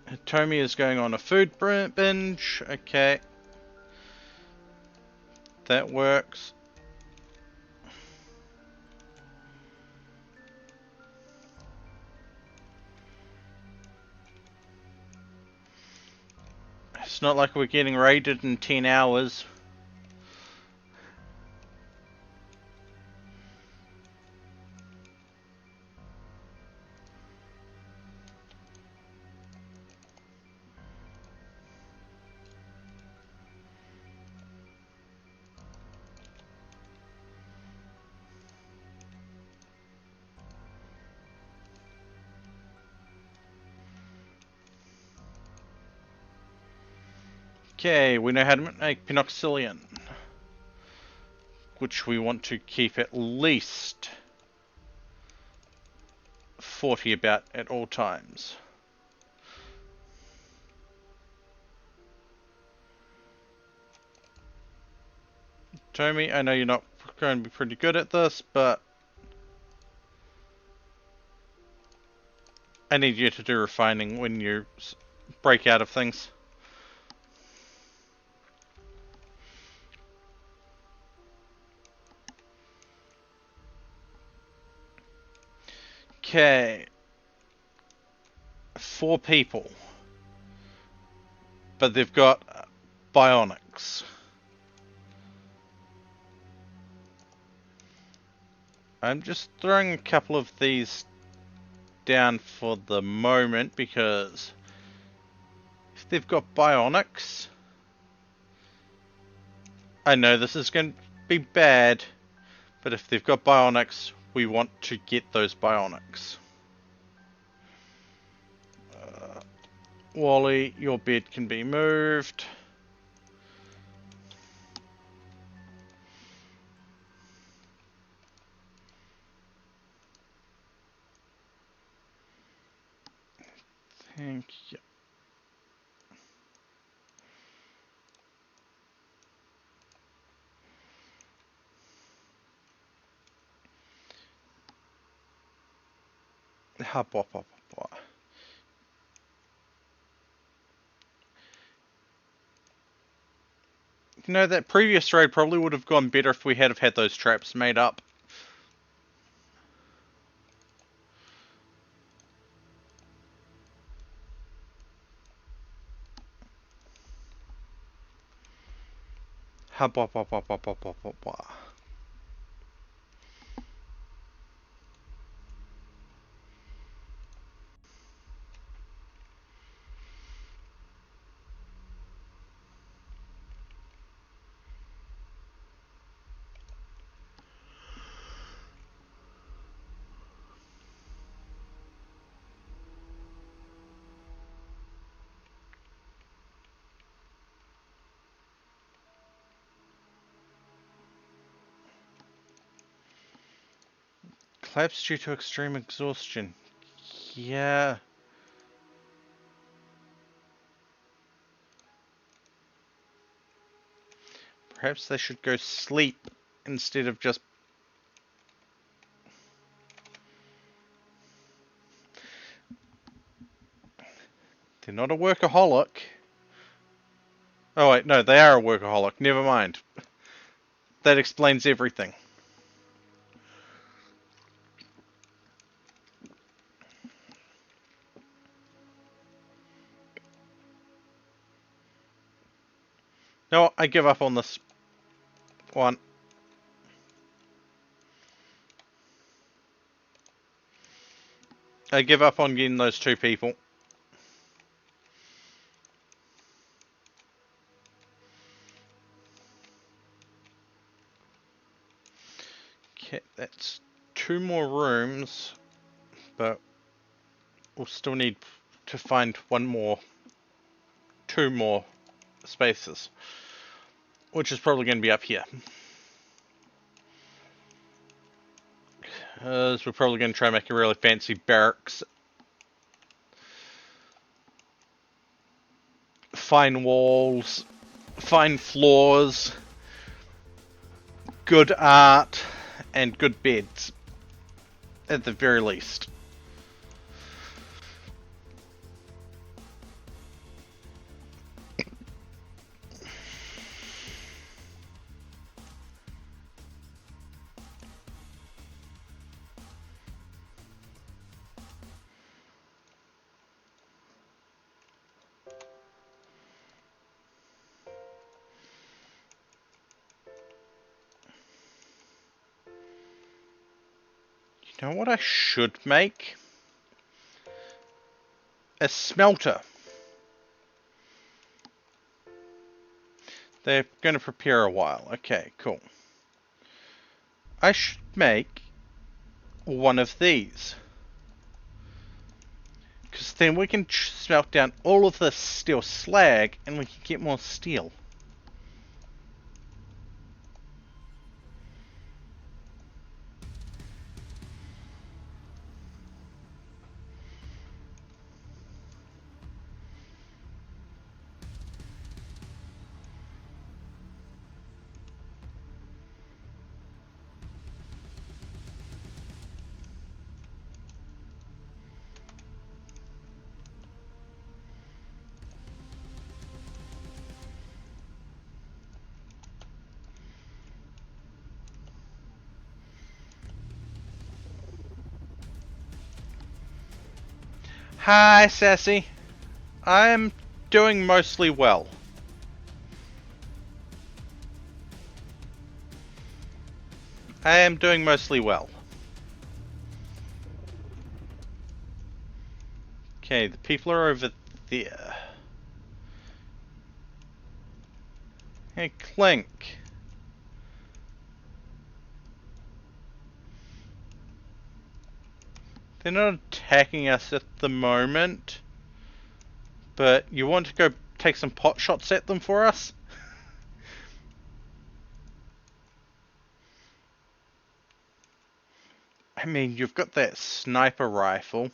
Hitomi is going on a food binge. Okay. That works. It's not like we're getting raided in 10 hours. Okay, we know how to make penoxylium, which we want to keep at least 40 about at all times. Tommy, I know you're not going to be pretty good at this, but I need you to do refining when you break out of things. Okay. 4 people. But they've got bionics. I'm just throwing a couple of these down for the moment because if they've got bionics, I know this is going to be bad, but if they've got bionics, we want to get those bionics. Wally, your bed can be moved. Thank you. Hop, hop, hop, hop. You know, that previous raid probably would have gone better if we had have had those traps made up. Hop, hop, hop, hop, hop, hop, hop, hop, hop. Collapse due to extreme exhaustion. Yeah. Perhaps they should go sleep instead of just... They're not a workaholic. Oh wait, no, they are a workaholic. Never mind. That explains everything. No, I give up on this one. I give up on getting those 2 people. Okay, that's 2 more rooms, but we'll still need to find 2 more spaces, which is probably going to be up here. So we're probably going to try and make a really fancy barracks. Fine walls, fine floors, good art, and good beds, at the very least. Now what I should make? A smelter. They're going to prepare a while. Okay, cool. I should make one of these. Because then we can smelt down all of this steel slag and we can get more steel. Hi, Sassy. I'm doing mostly well. I am doing mostly well. Okay, the people are over there. Hey, Clink. They're not attacking us at the moment. But you want to go take some pot shots at them for us? I mean, you've got that sniper rifle.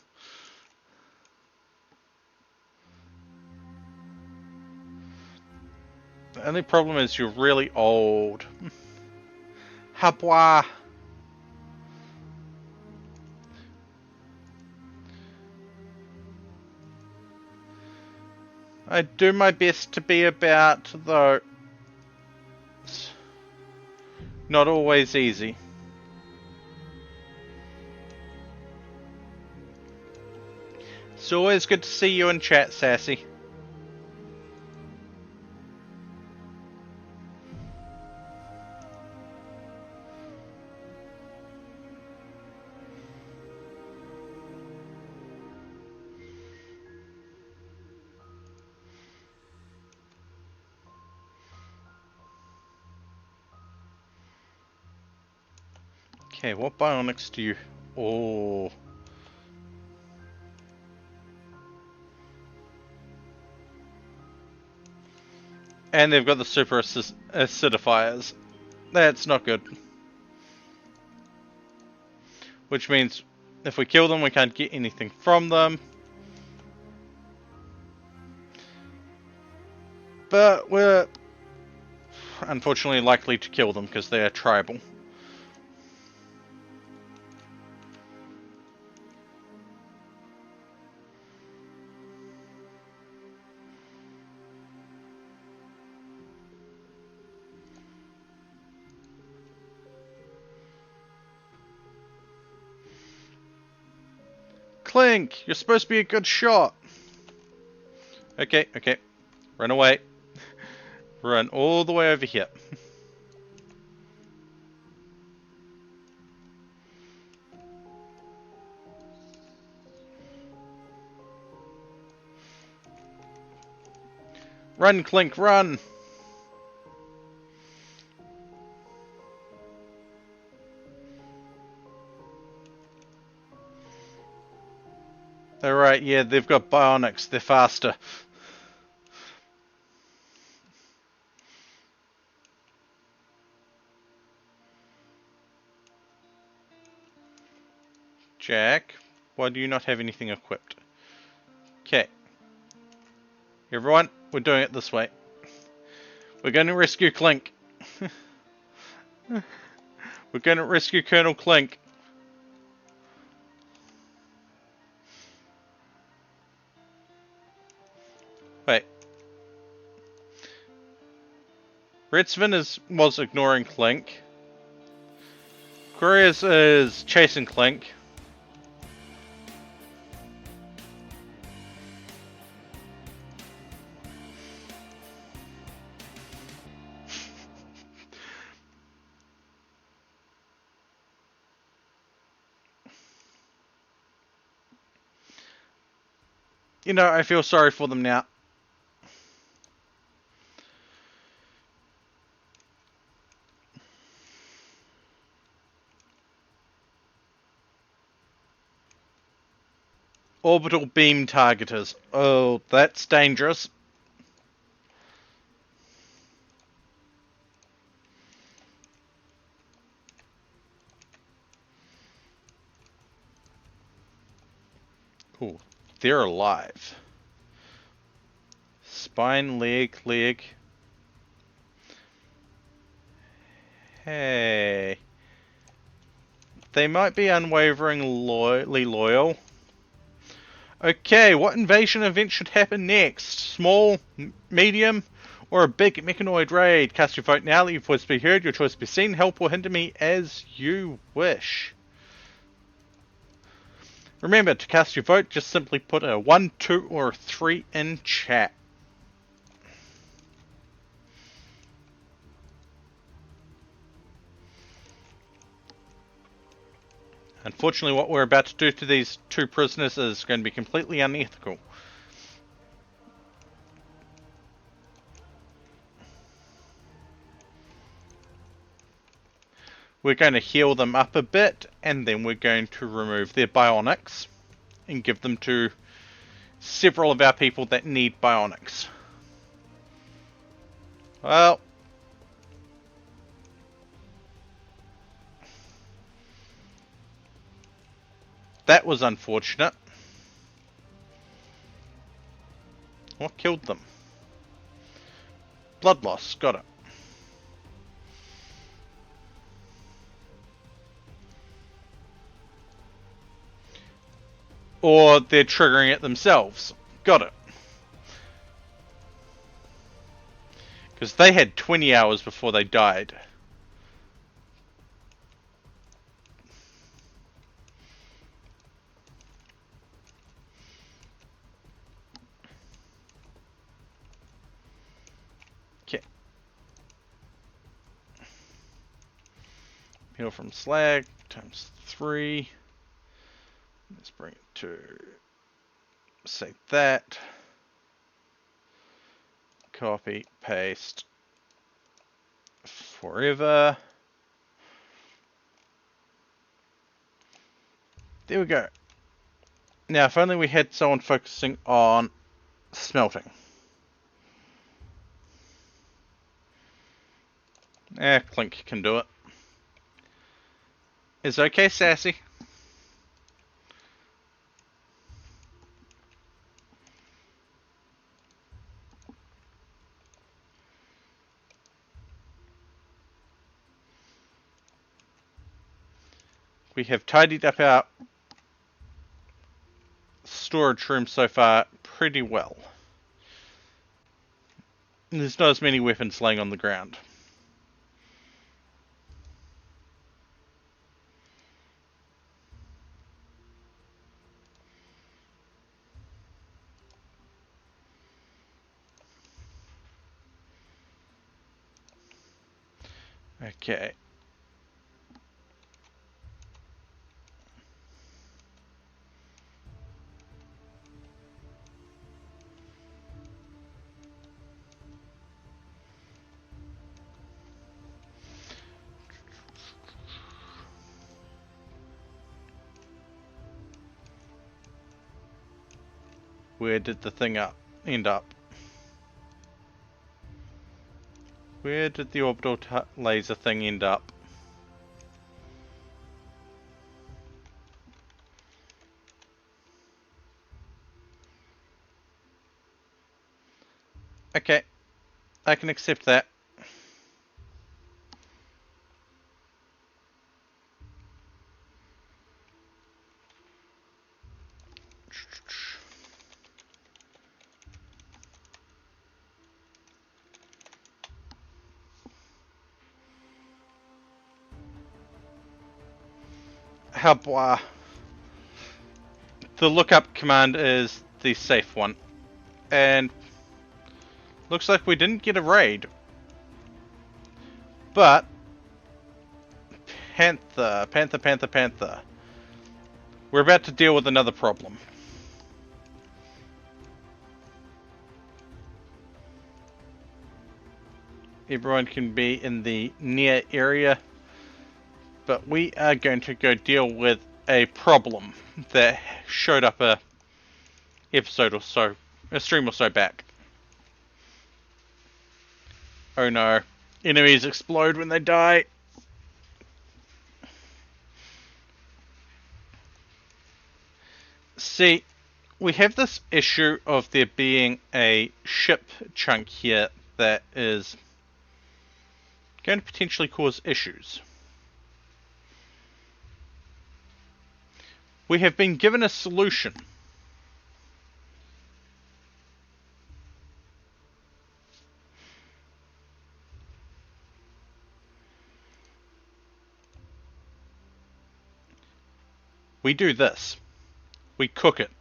The only problem is you're really old. Habwa. I do my best to be about, though. It's not always easy. It's always good to see you in chat, Sassy. Okay, what bionics do you... Oh... And they've got the super acidifiers. That's not good. Which means if we kill them, we can't get anything from them. But we're unfortunately likely to kill them because they are tribal. Clink, you're supposed to be a good shot. Okay, okay. Run away. Run all the way over here. Run, Clink, run! Alright, yeah, they've got bionics. They're faster. Jack, why do you not have anything equipped? Okay. Everyone, we're doing it this way. We're going to rescue Clink. We're going to rescue Colonel Clink. Wait. Redsvin was ignoring Clink. Couriers is chasing Clink. You know, I feel sorry for them now. Orbital beam targeters. Oh, that's dangerous. Cool. They're alive. Spine, leg. Hey. They might be unwaveringly loyal. Okay, what invasion event should happen next? Small, medium, or a big mechanoid raid? Cast your vote now, let your voice be heard, your choice be seen. Help or hinder me as you wish. Remember, to cast your vote, just simply put a 1, 2, or 3 in chat. Unfortunately, what we're about to do to these two prisoners is going to be completely unethical. We're going to heal them up a bit, and then we're going to remove their bionics and give them to several of our people that need bionics. Well, that was unfortunate. What killed them? Blood loss, got it. Or they're triggering it themselves. Got it. Because they had 20 hours before they died. Okay. Heal from slag times 3. Let's bring it to, say that. Copy, paste, forever. There we go. Now, if only we had someone focusing on smelting. Clink can do it. It's okay, Sassy. We have tidied up our storage room so far pretty well. There's not as many weapons laying on the ground. Okay. Where did the thing end up? Where did the orbital laser thing end up? Okay, I can accept that. The lookup command is the safe one. And looks like we didn't get a raid. But Panther. We're about to deal with another problem. everyone can be in the near area. But we are going to go deal with a problem that showed up a episode or so, a stream or so back. Oh no, enemies explode when they die. See, we have this issue of there being a ship chunk here that is going to potentially cause issues. We have been given a solution. We do this. We cook it.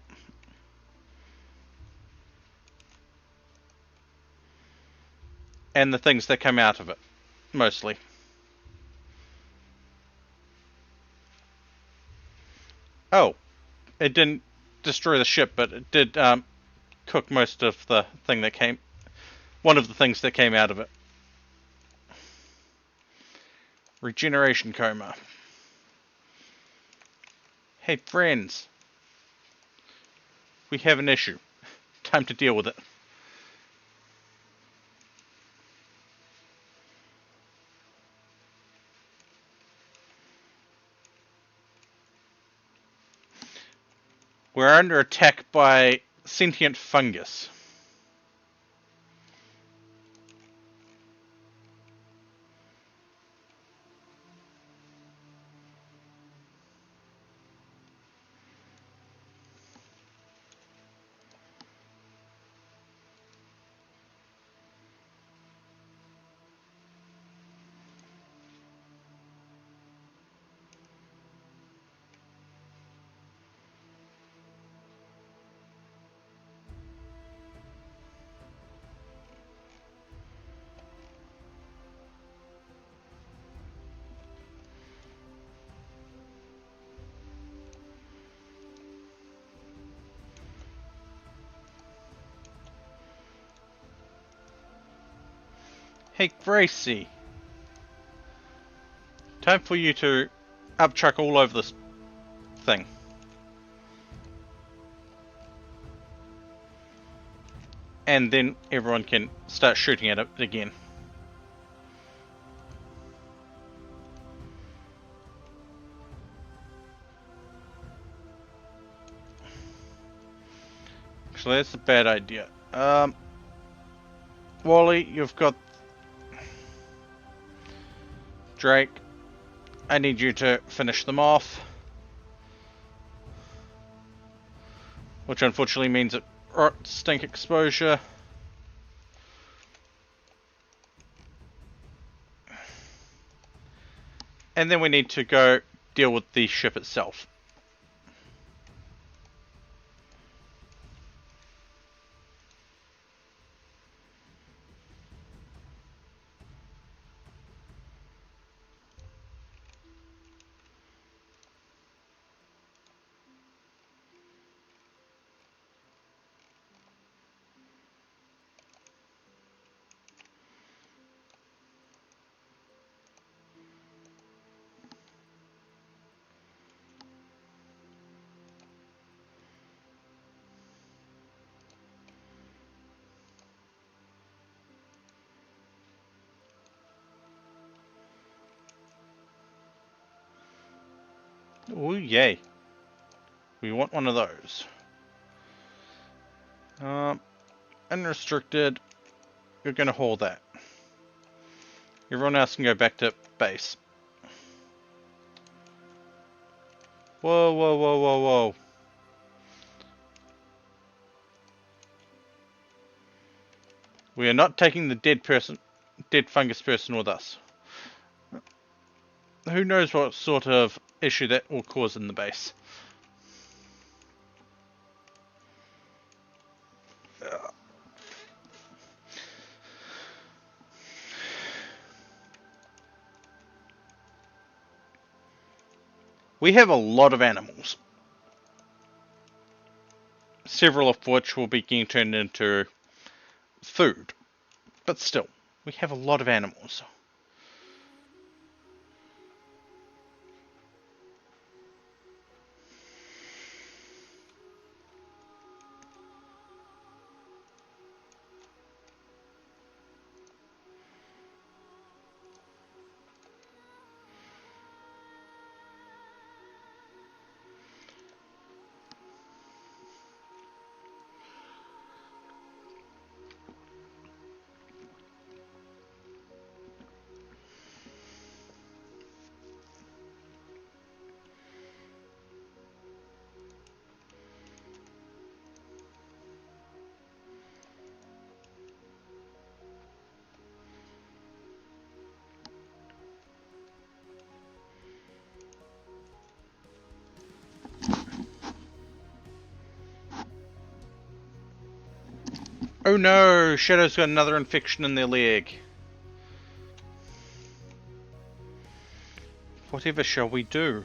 And the things that come out of it, mostly. Oh, it didn't destroy the ship, but it did cook most of the thing that came, one of the things that came out of it. Regeneration coma. Hey friends, we have an issue. Time to deal with it. We're under attack by sentient fungus. Hey Gracie, time for you to upchuck all over this thing. And then everyone can start shooting at it again. Actually, that's a bad idea. Wally, you've got Drake. I need you to finish them off. Which unfortunately means it stink exposure. And then we need to go deal with the ship itself. Oh yay. We want one of those. Unrestricted. You're going to haul that. Everyone else can go back to base. Whoa, whoa, whoa, whoa, whoa. We are not taking the dead fungus person with us. Who knows what sort of issue that will cause in the base. We have a lot of animals. Several of which will be getting turned into food. But still, We have a lot of animals. Oh no! Shadow's got another infection in their leg. Whatever shall we do?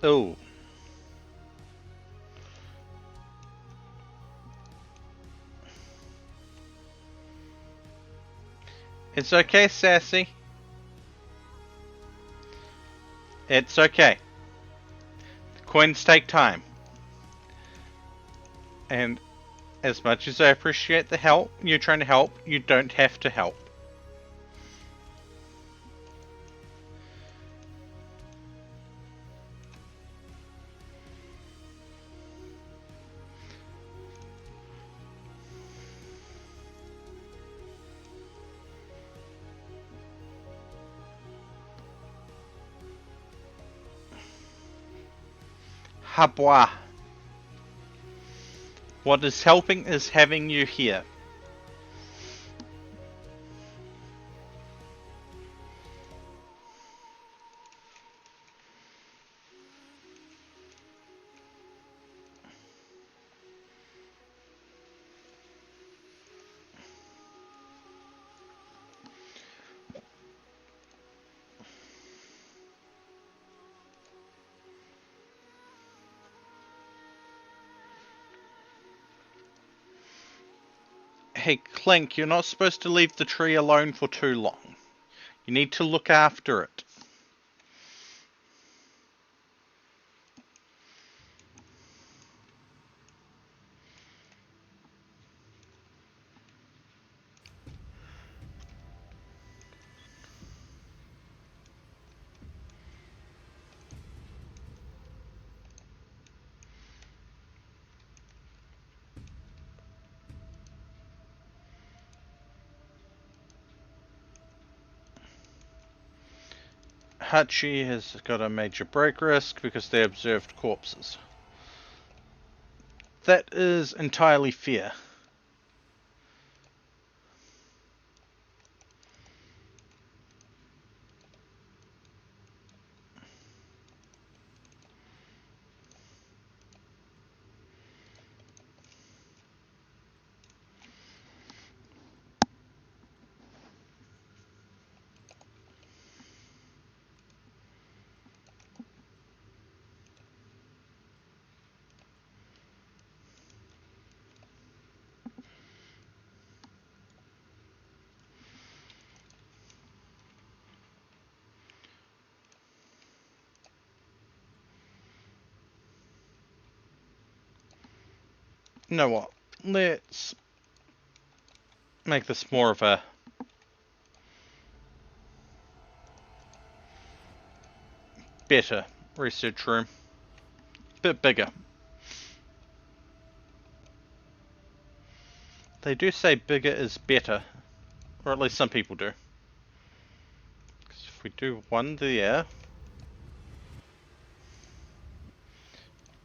Oh. It's okay, Sassy. It's okay. Coins take time. And as much as I appreciate the help, you're trying to help, you don't have to help. Habwa. What is helping is having you here. Hey, Clink, you're not supposed to leave the tree alone for too long. You need to look after it. Hachi has got a major break risk because they observed corpses. That is entirely fair. You know what? Let's make this more of a better research room. Bit bigger. They do say bigger is better. Or at least some people do. Because if we do one there,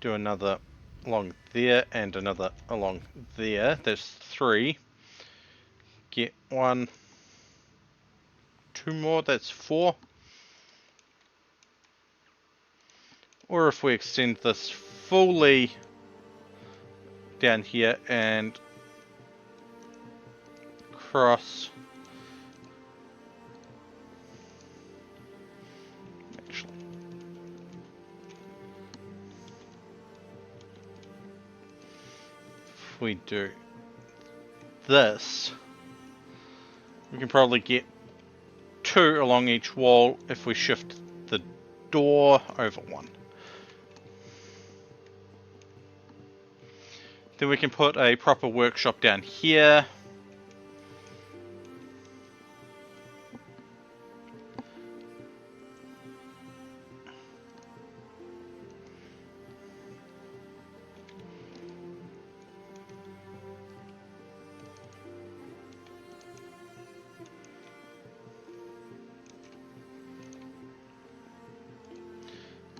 do another along there, and another along there, there's 3. Get 1, 2 more, that's 4. Or if we extend this fully down here and across. Actually, if we do this, we can probably get 2 along each wall if we shift the door over 1. Then we can put a proper workshop down here.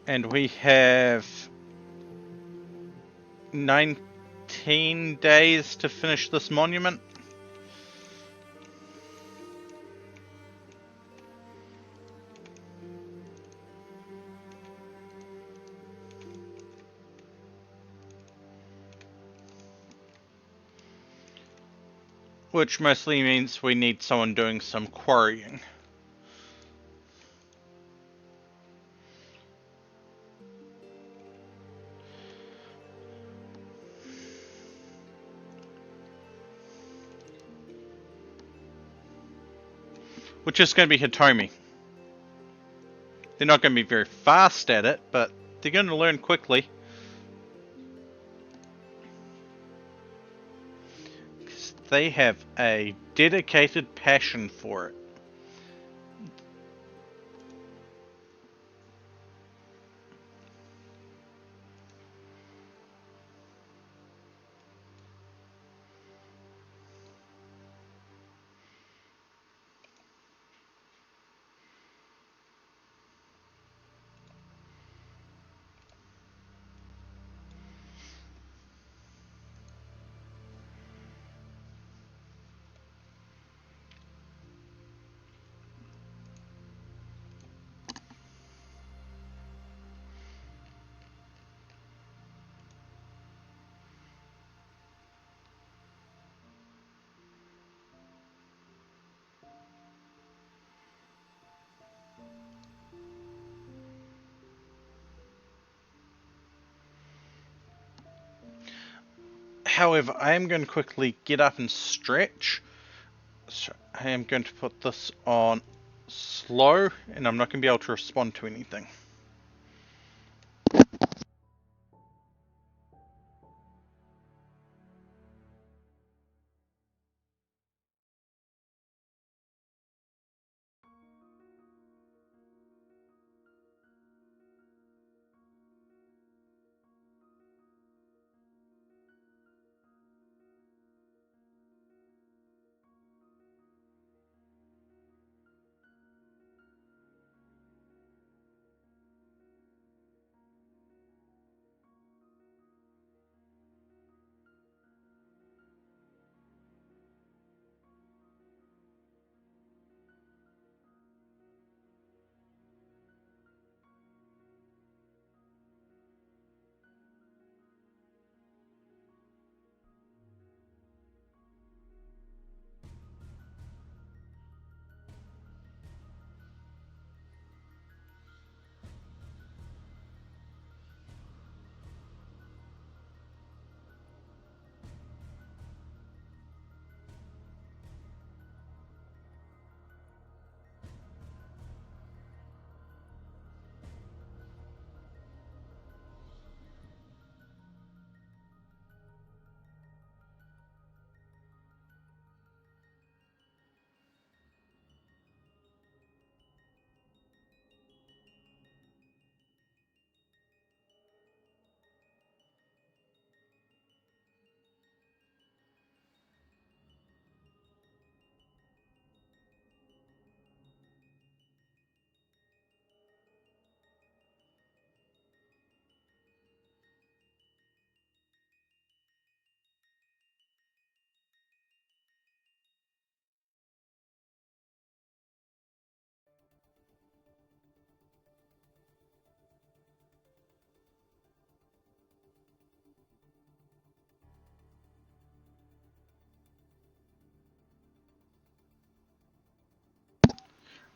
And we have 19 days to finish this monument. Which mostly means we need someone doing some quarrying. Which is going to be Hitomi. They're not going to be very fast at it, but they're going to learn quickly. Because they have a dedicated passion for it. However, I am going to quickly get up and stretch. So I am going to put this on slow, and I'm not going to be able to respond to anything.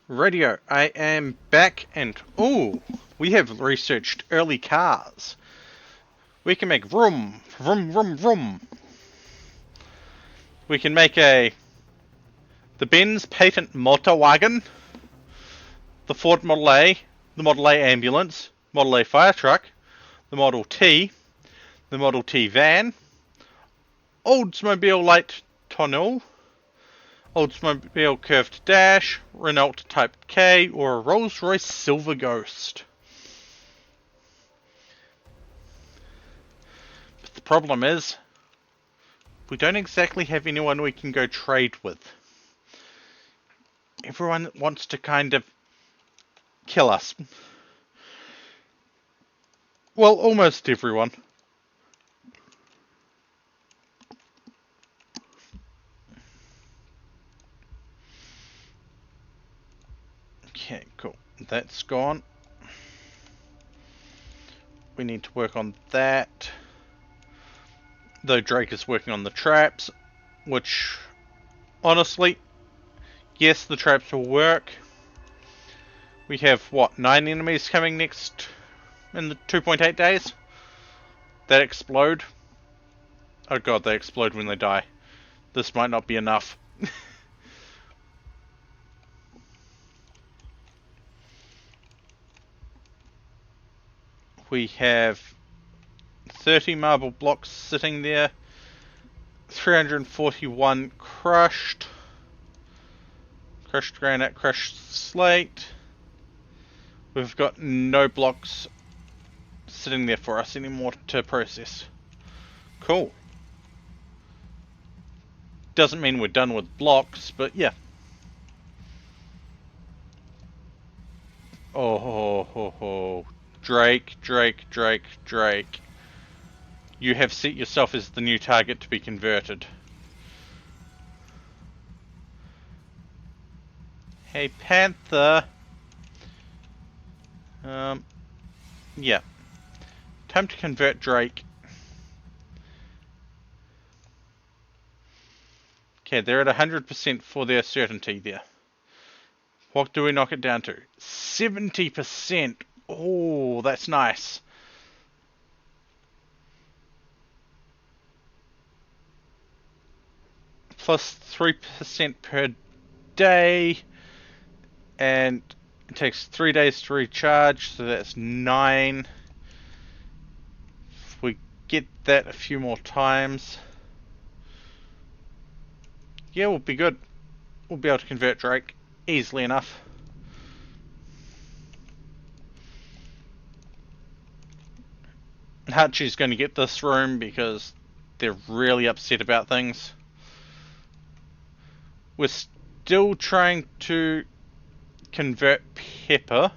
Radio, I am back and ooh, we have researched early cars. We can make vroom, vroom, vroom, vroom. We can make the Benz patent motor wagon, the Ford Model A, the Model A ambulance, Model A fire truck, the Model T, the Model T van, Oldsmobile light tonneau, Oldsmobile curved dash, Renault Type K, or a Rolls-Royce Silver Ghost. But the problem is, we don't exactly have anyone we can go trade with. Everyone wants to kind of kill us. Well, almost everyone. Okay, cool. That's gone. We need to work on that. Though Drake is working on the traps, which, honestly, yes, the traps will work. We have, what, 9 enemies coming next in the 2.8 days? That explode. Oh god, they explode when they die. This might not be enough. We have 30 marble blocks sitting there. 341 crushed. Crushed granite, crushed slate. We've got no blocks sitting there for us anymore to process. Cool. Doesn't mean we're done with blocks, but yeah. Oh, ho, ho, ho. Drake, Drake, Drake, Drake. You have set yourself as the new target to be converted. Hey, Panther. Yeah. Time to convert Drake. Okay, they're at 100% for their certainty there. What do we knock it down to? 70%. Oh, that's nice. Plus 3% per day. And it takes 3 days to recharge, so that's 9. If we get that a few more times, yeah, we'll be good. We'll be able to convert Drake easily enough. Hachi's going to get this room because they're really upset about things. We're still trying to convert Pepper.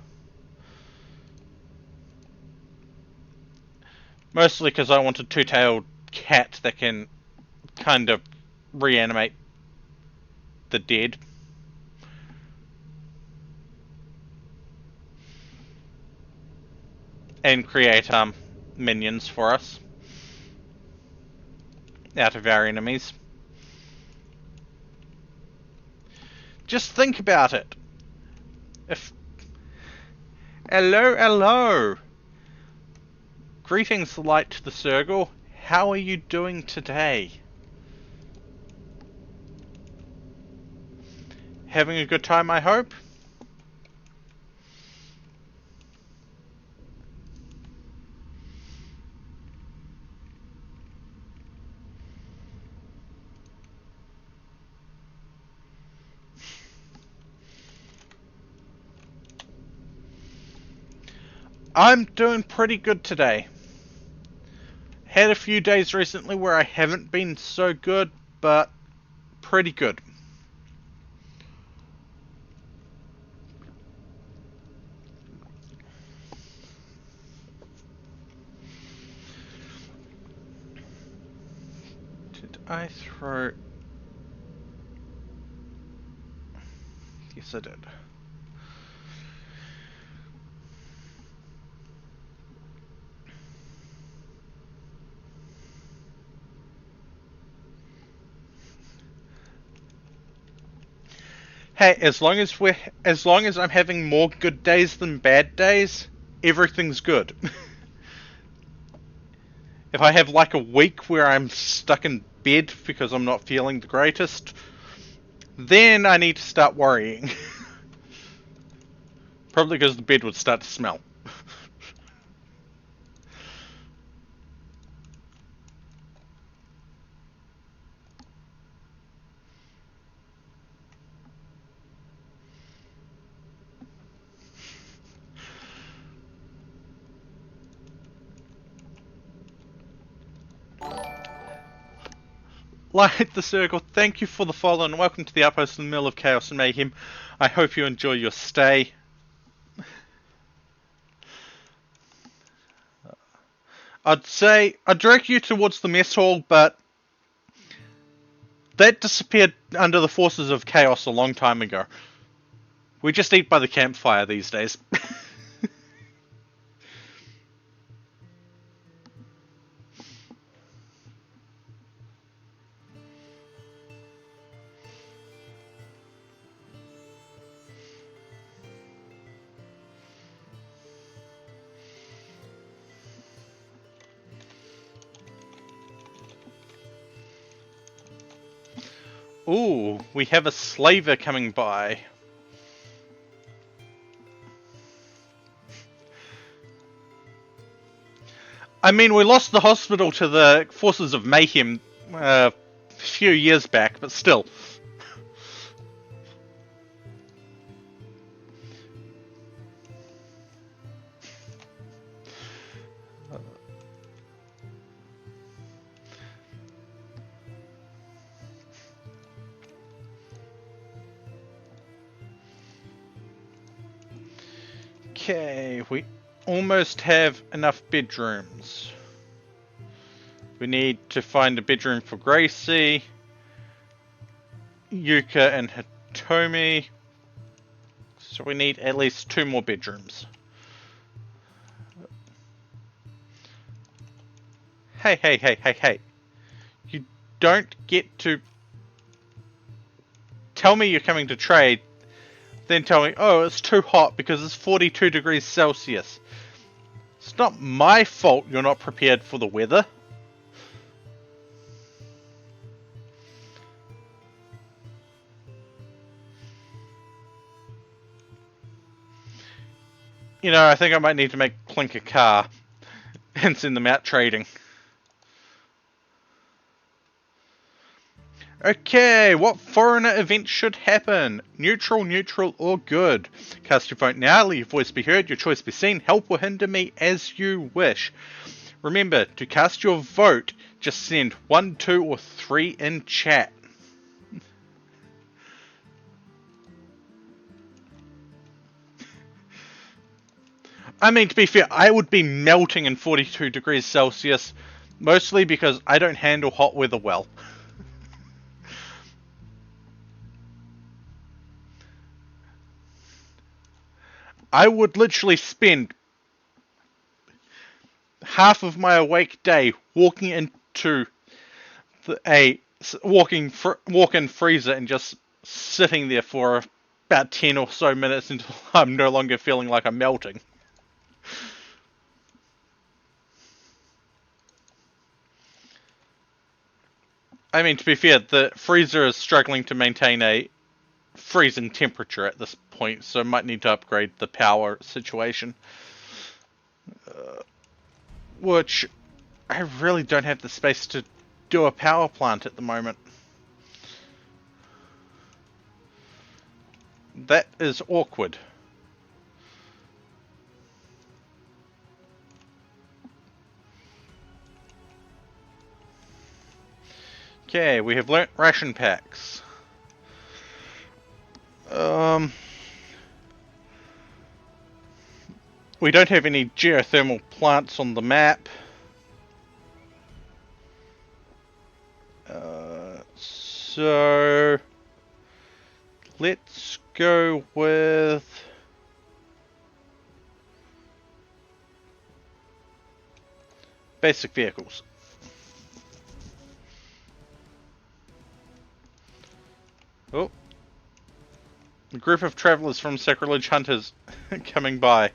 Mostly because I want a two-tailed cat that can kind of reanimate the dead. And create minions for us out of our enemies. Just think about it. If hello. Greetings, light to the circle. How are you doing today? Having a good time, I hope? I'm doing pretty good today. Had a few days recently where I haven't been so good, but pretty good. Did I throw... Yes, I did. Hey, as long as I'm having more good days than bad days, everything's good. If I have like a week where I'm stuck in bed because I'm not feeling the greatest, then I need to start worrying. Probably because the bed would start to smell. Light the circle, thank you for the follow and welcome to the Outpost in the middle of chaos and mayhem. I hope you enjoy your stay. I'd direct you towards the mess hall, but that disappeared under the forces of chaos a long time ago. We just eat by the campfire these days. Ooh, we have a slaver coming by. I mean, we lost the hospital to the forces of mayhem a few years back, but still. Okay, we almost have enough bedrooms. We need to find a bedroom for Gracie, Yuka, and Hitomi. So we need at least 2 more bedrooms. Hey. You don't get to tell me you're coming to trade, then tell me, oh, it's too hot because it's 42 degrees Celsius. It's not my fault you're not prepared for the weather. You know, I think I might need to make Clink a car and send them out trading. Okay, what foreigner event should happen? Neutral, or good? Cast your vote now, let your voice be heard, your choice be seen, help or hinder me as you wish. Remember, to cast your vote, just send 1, 2, or 3 in chat. I mean, to be fair, I would be melting in 42 degrees Celsius, mostly because I don't handle hot weather well. I would literally spend half of my awake day walking into a walk-in freezer and just sitting there for about 10 or so minutes until I'm no longer feeling like I'm melting. I mean, to be fair, the freezer is struggling to maintain a freezing temperature at this point, so might need to upgrade the power situation. Which I really don't have the space to do a power plant at the moment. That is awkward. Okay, we have learnt ration packs. We don't have any geothermal plants on the map. So let's go with basic vehicles. Oh. A group of travelers from sacrilege hunters coming by.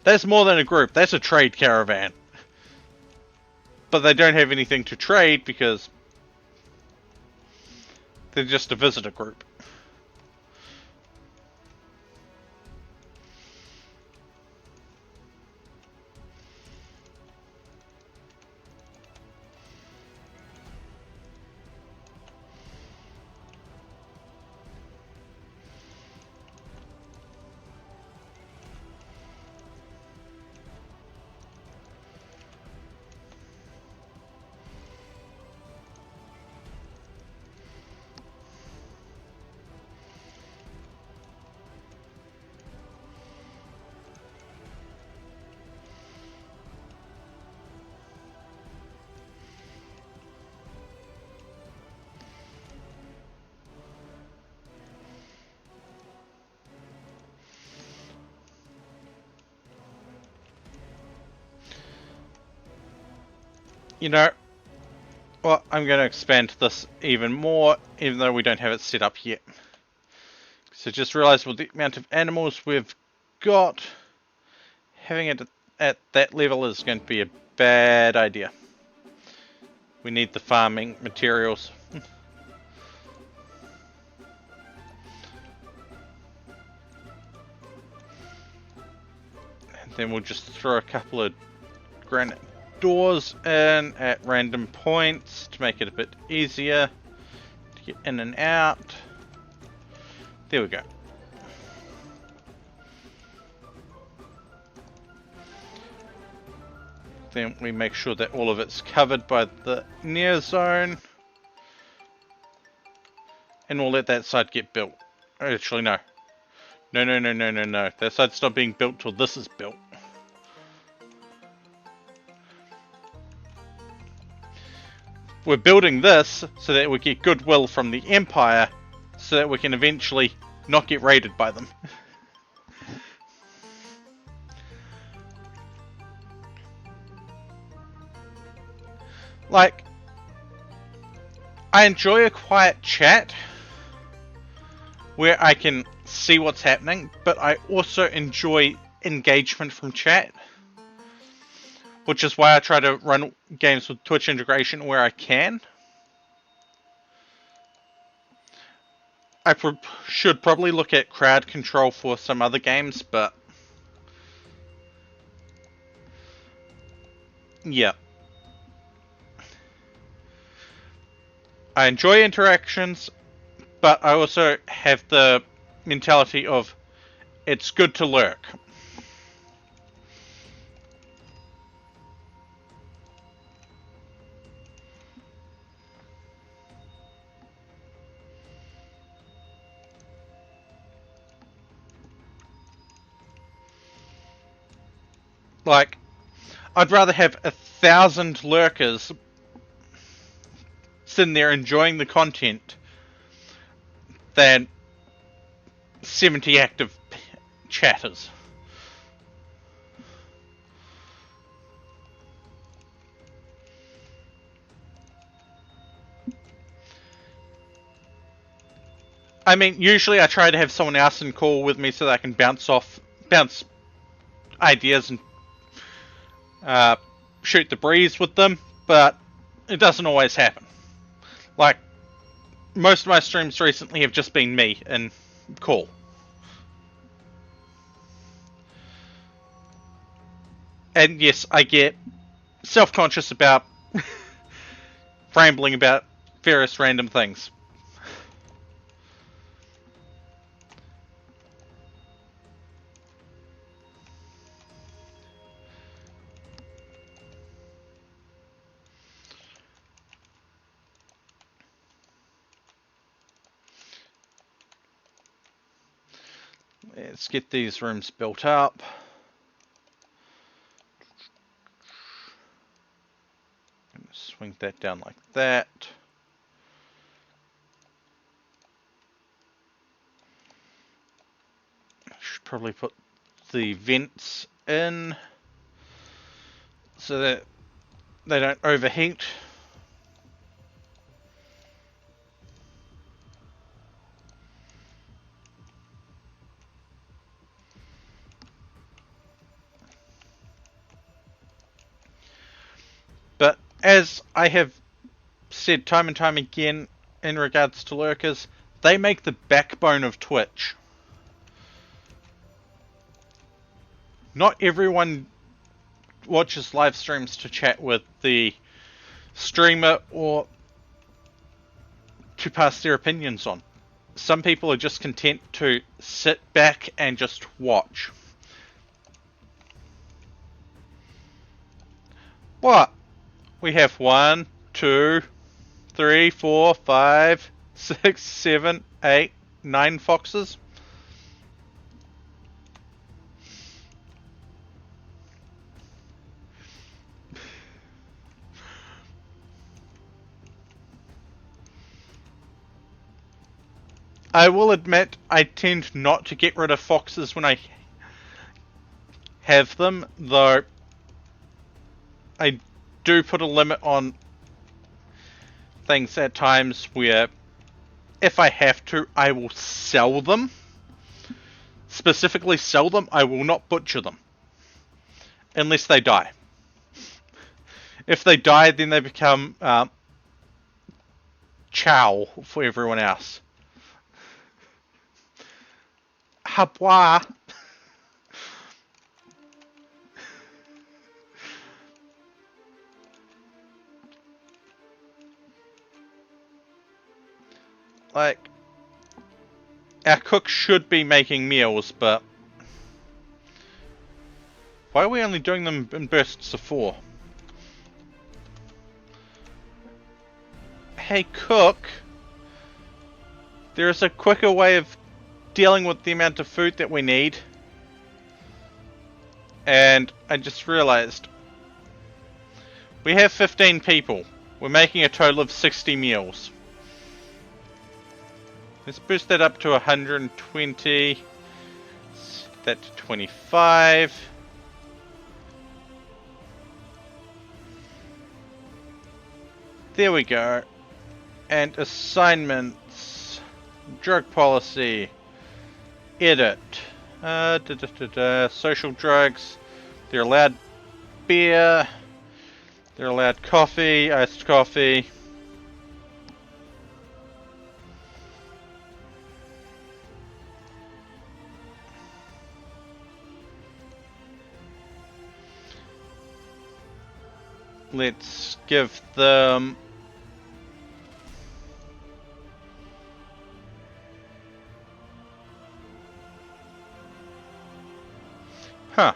That's more than a group, that's a trade caravan. But they don't have anything to trade because they're just a visitor group. You know, well, I'm going to expand this even more, even though we don't have it set up yet. So just realize with the amount of animals we've got, having it at that level is going to be a bad idea. We need the farming materials. And then we'll just throw a couple of granite doors in at random points to make it a bit easier to get in and out. There we go. Then we make sure that all of it's covered by the near zone. And we'll let that side get built. Actually, no. No. That side's not being built till this is built. We're building this so that we get goodwill from the Empire, so that we can eventually not get raided by them. Like, I enjoy a quiet chat where I can see what's happening, but I also enjoy engagement from chat. Which is why I try to run games with Twitch integration where I can. I should probably look at crowd control for some other games, but yeah. I enjoy interactions, but I also have the mentality of it's good to lurk. Like, I'd rather have 1,000 lurkers sitting there enjoying the content than 70 active chatters. I mean, usually I try to have someone else in call with me so that I can bounce ideas and shoot the breeze with them, but it doesn't always happen. Like, most of my streams recently have just been me and call. And yes, I get self-conscious about rambling about various random things. Let's get these rooms built up. Swing that down like that. Should probably put the vents in so that they don't overheat. as I have said time and time again in regards to lurkers, they make the backbone of Twitch. Not everyone watches live streams to chat with the streamer or to pass their opinions on. Some people are just content to sit back and just watch. What? We have 1, 2, 3, 4, 5, 6, 7, 8, 9 foxes. I will admit I tend not to get rid of foxes when I have them, though I do put a limit on things at times where if I have to, I will sell them. Specifically sell them, I will not butcher them. Unless they die. If they die, then they become chow for everyone else. Habwa. Like, our cook should be making meals, but why are we only doing them in bursts of 4? Hey cook, there is a quicker way of dealing with the amount of food that we need. And I just realized we have 15 people. We're making a total of 60 meals. Let's boost that up to 120. Set that to 25. There we go. And assignments. Drug policy. Edit. Social drugs. They're allowed beer. They're allowed coffee, iced coffee. Let's give them... Huh.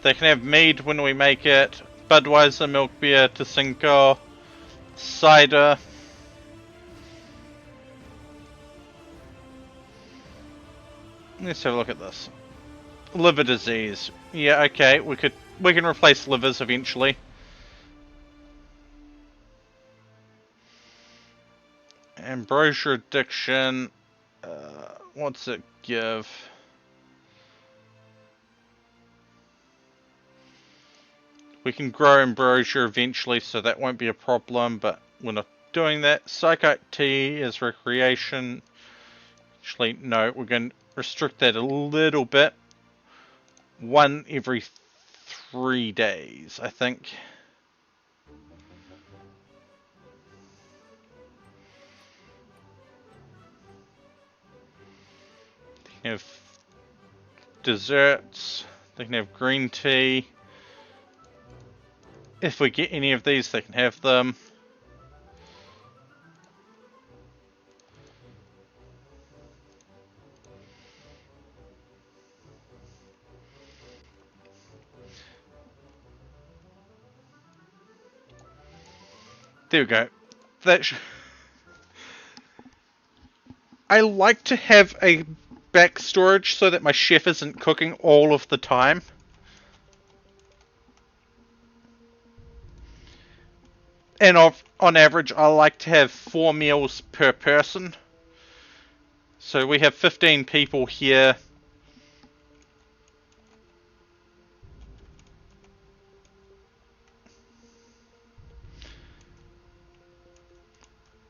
They can have mead when we make it. Budweiser, milk beer, to Cinco. Cider. Let's have a look at this. Liver disease. Yeah, okay, we can replace livers eventually. Ambrosia addiction. What's it give? We can grow ambrosia eventually, so that won't be a problem, but we're not doing that. Psychite tea is recreation. Actually, no, we're going to restrict that a little bit. 1 every 3 days, I think. They can have desserts. They can have green tea. If we get any of these, they can have them. There we go. I like to have a back storage so that my chef isn't cooking all of the time. And on average, I like to have 4 meals per person. So we have 15 people here.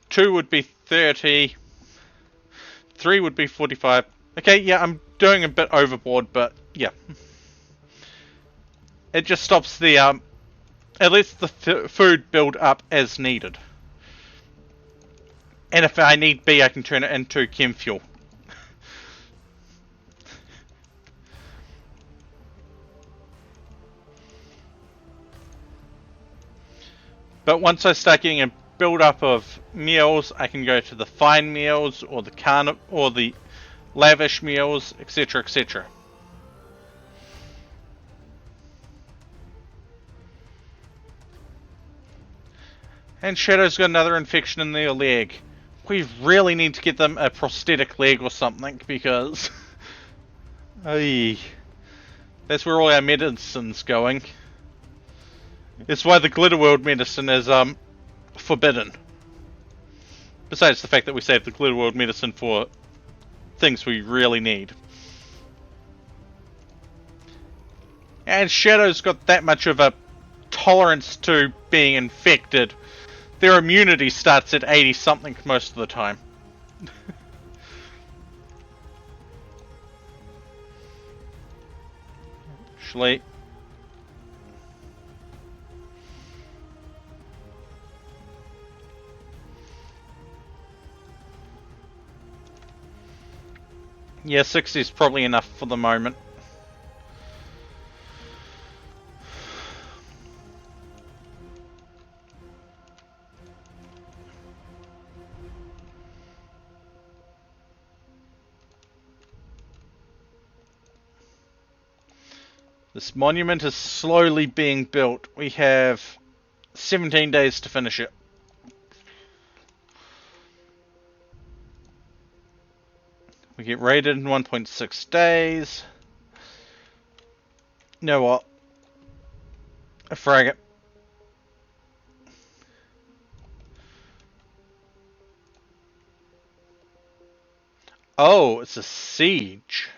Two would be 30. 3 would be 45. Okay, yeah, I'm doing a bit overboard, but yeah. It just stops the It lets the food build up as needed. And if I need B, I can turn it into chem fuel. But once I start getting a build up of meals, I can go to the fine meals or the lavish meals, etc., etc. And Shadow's got another infection in their leg. We really need to get them a prosthetic leg or something because ay, that's where all our medicine's going. It's why the Glitter World medicine is forbidden. Besides the fact that we save the Glitter World medicine for things we really need. And Shadow's got that much of a tolerance to being infected. Their immunity starts at 80 something most of the time. Actually, yeah, 60 is probably enough for the moment. This monument is slowly being built. We have 17 days to finish it. We get raided in 1.6 days. You know what? A fragate. Oh, it's a siege.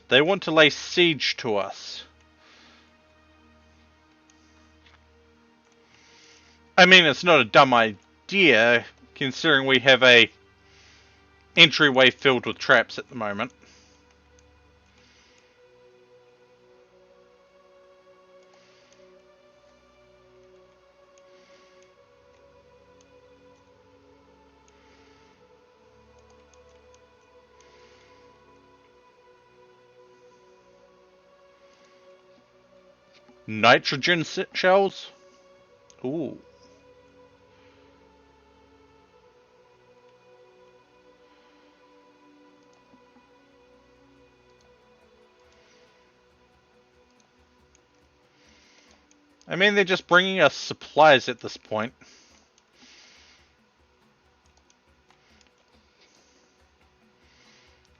They want to lay siege to us. I mean, it's not a dumb idea, considering we have a entryway filled with traps at the moment. Nitrogen shells? Ooh. I mean, they're just bringing us supplies at this point.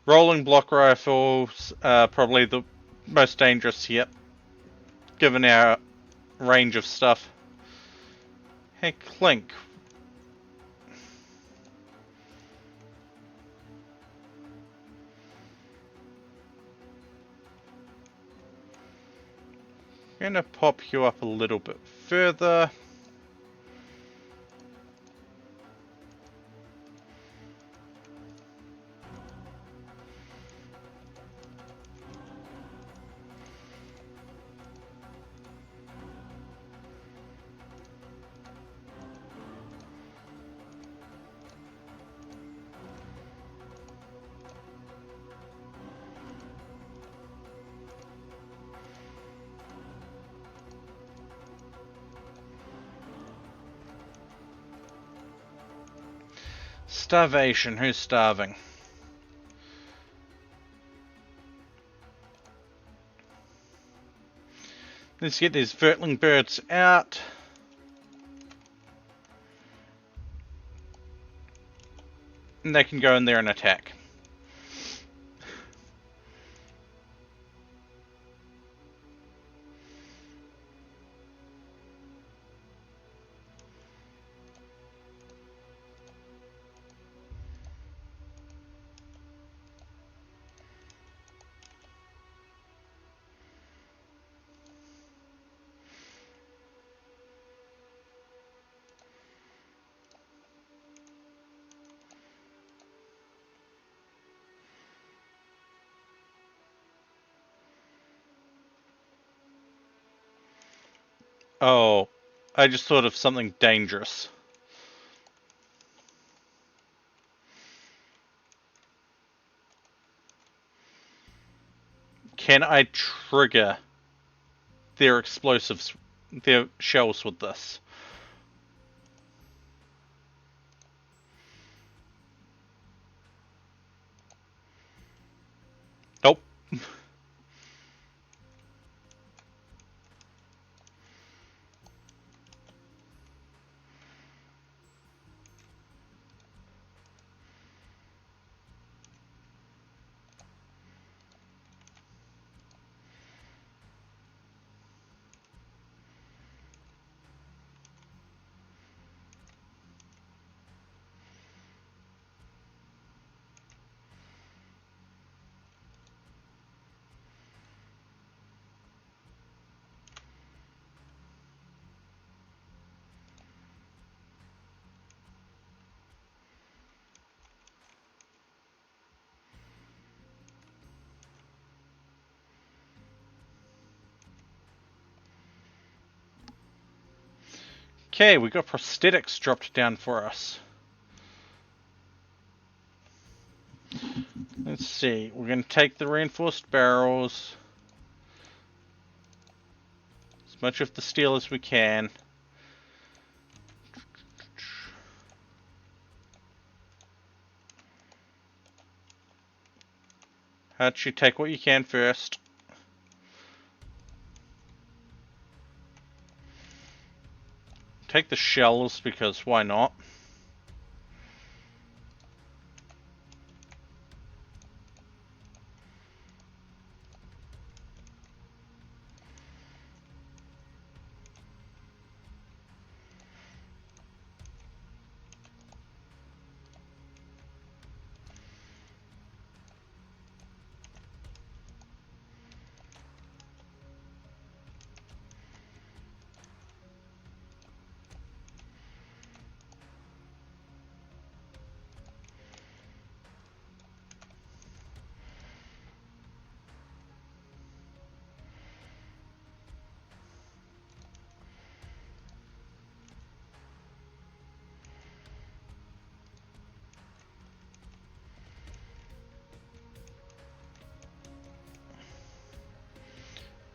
Rolling block rifles are probably the most dangerous here, given our range of stuff. Hey, Clink. I'm gonna pop you up a little bit further. Starvation. Who's starving? Let's get these Vertling birds out. And they can go in there and attack. Oh, I just thought of something dangerous. Can I trigger their explosives, their shells with this? Nope. Okay, we got prosthetics dropped down for us. Let's see, we're going to take the reinforced barrels, as much of the steel as we can. How'd you take what you can first? Take the shells, because why not?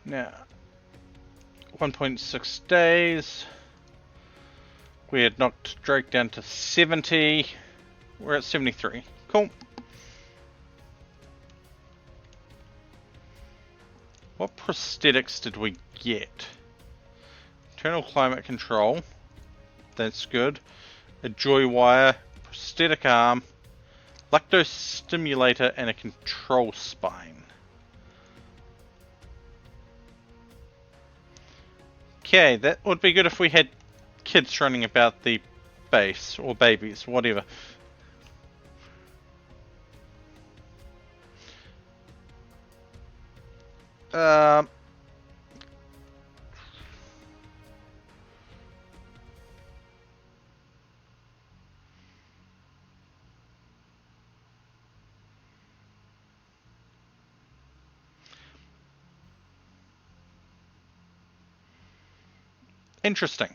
Now, 1.6 days. We had knocked Drake down to 70. We're at 73. Cool. What prosthetics did we get? Internal climate control. That's good. A joy wire, prosthetic arm, lactose stimulator, and a control spine. Okay, that would be good if we had kids running about the base, or babies, whatever. Um, Interesting.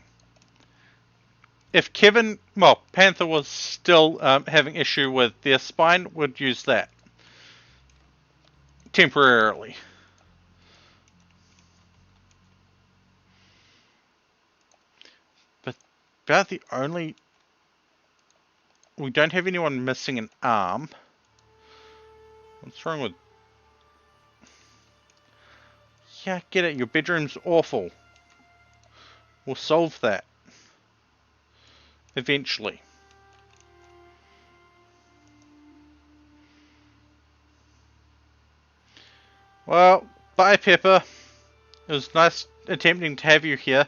If Panther was still having issue with their spine, would use that temporarily. But about the only... We don't have anyone missing an arm. What's wrong with... Yeah, get it. Your bedroom's awful. We'll solve that. Eventually. Well, bye, Pepper. It was nice attempting to have you here.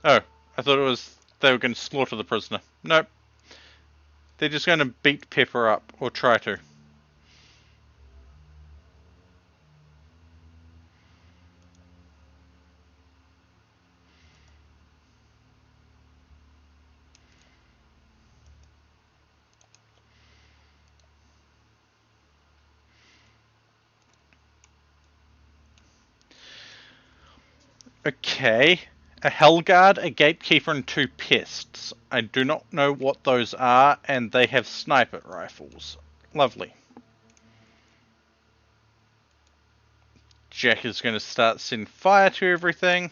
Oh, I thought it was they were going to slaughter the prisoner. Nope. They're just going to beat Pepper up, or try to. Okay. A Hellguard, a Gatekeeper, and 2 Pests. I do not know what those are, and they have sniper rifles. Lovely. Jack is going to start setting fire to everything.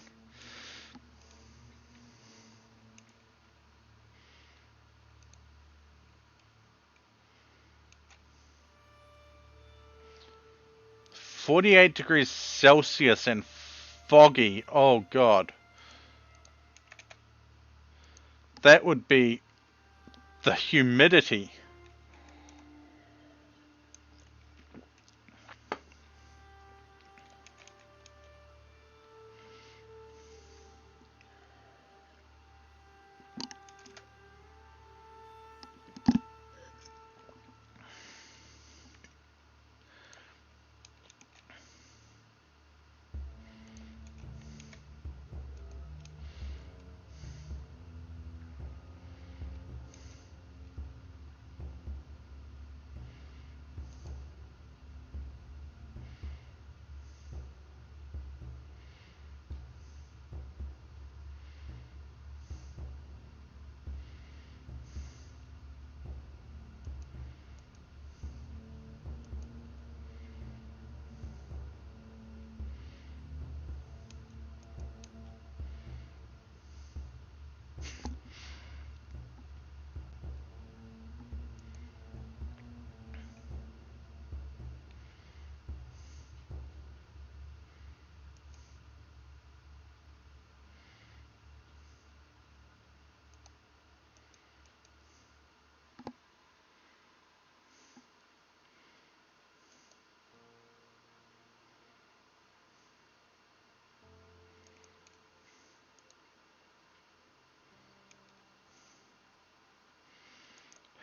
-48 degrees Celsius and foggy. Oh god. That would be the humidity.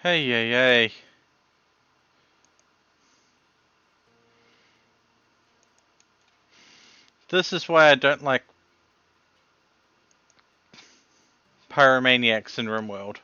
Hey, hey, hey. This is why I don't like pyromaniacs in RimWorld.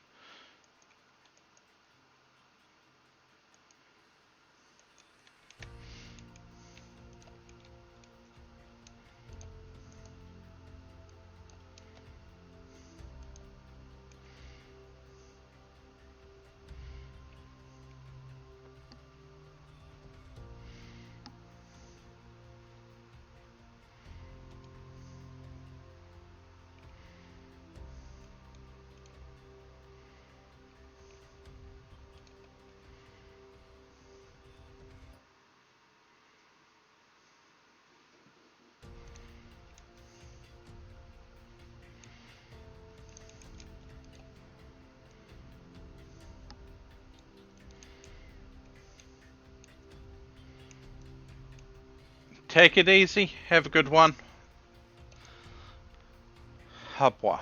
Take it easy. Have a good one. Habwa.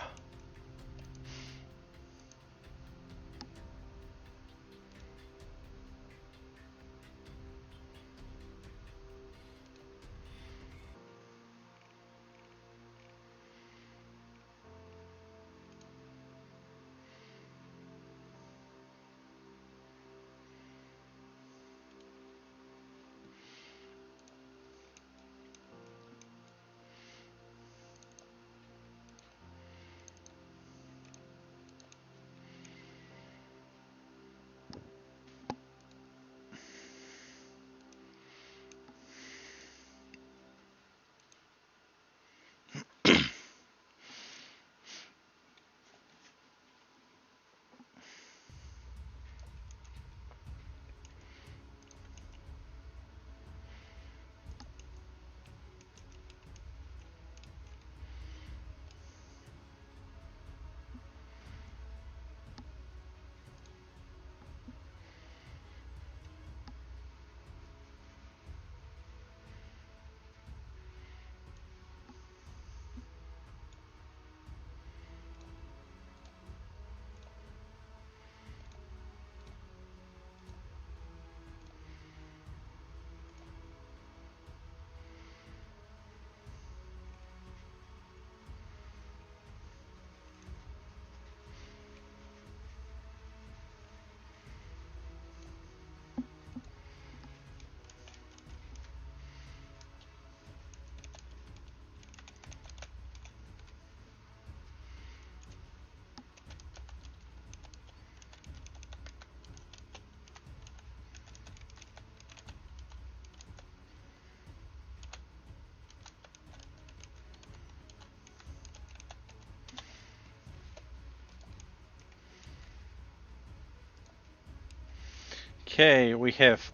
Okay, we have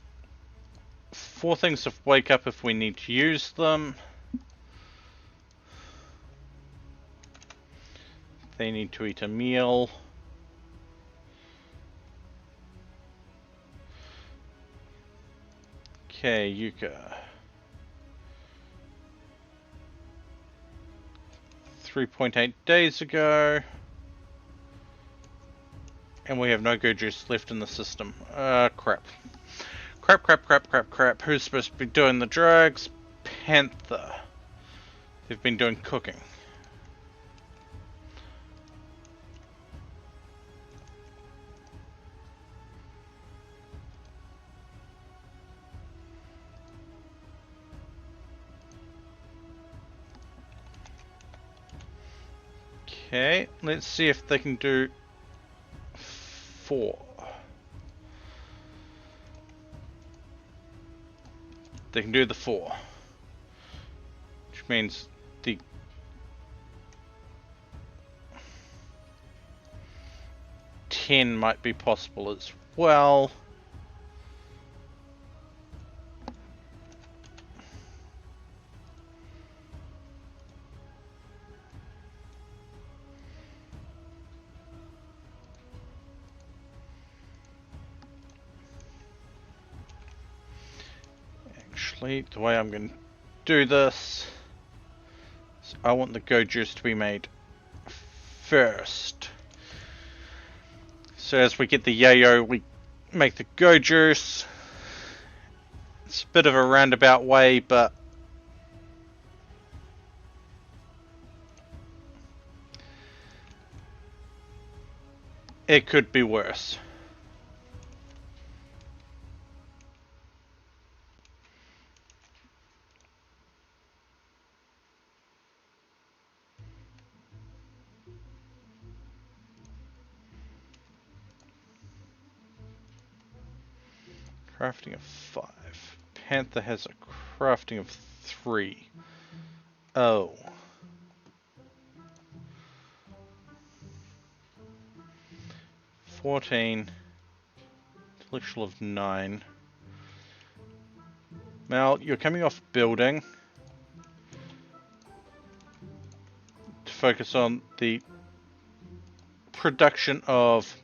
4 things to wake up if we need to use them. They need to eat a meal. Okay, Yuka. 3.8 days ago. And we have no go juice left in the system. Crap. Crap. Who's supposed to be doing the drugs? Panther. They've been doing cooking. Okay, let's see if they can do 4. They can do the 4. Which means the 10 might be possible as well. Actually, the way I'm going to do this is I want the go juice to be made first. So as we get the yayo, we make the go juice. It's a bit of a roundabout way, but it could be worse. Crafting of 5. Panther has a crafting of 3. Oh. $14. Intellectual of 9. Now, you're coming off building to focus on the production of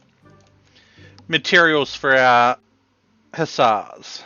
materials for our hussars.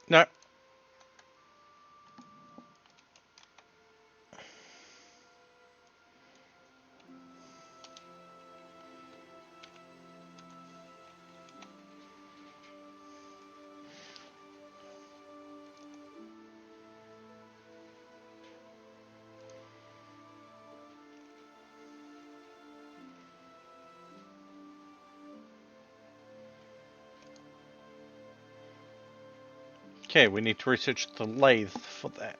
No. Okay, we need to research the lathe for that.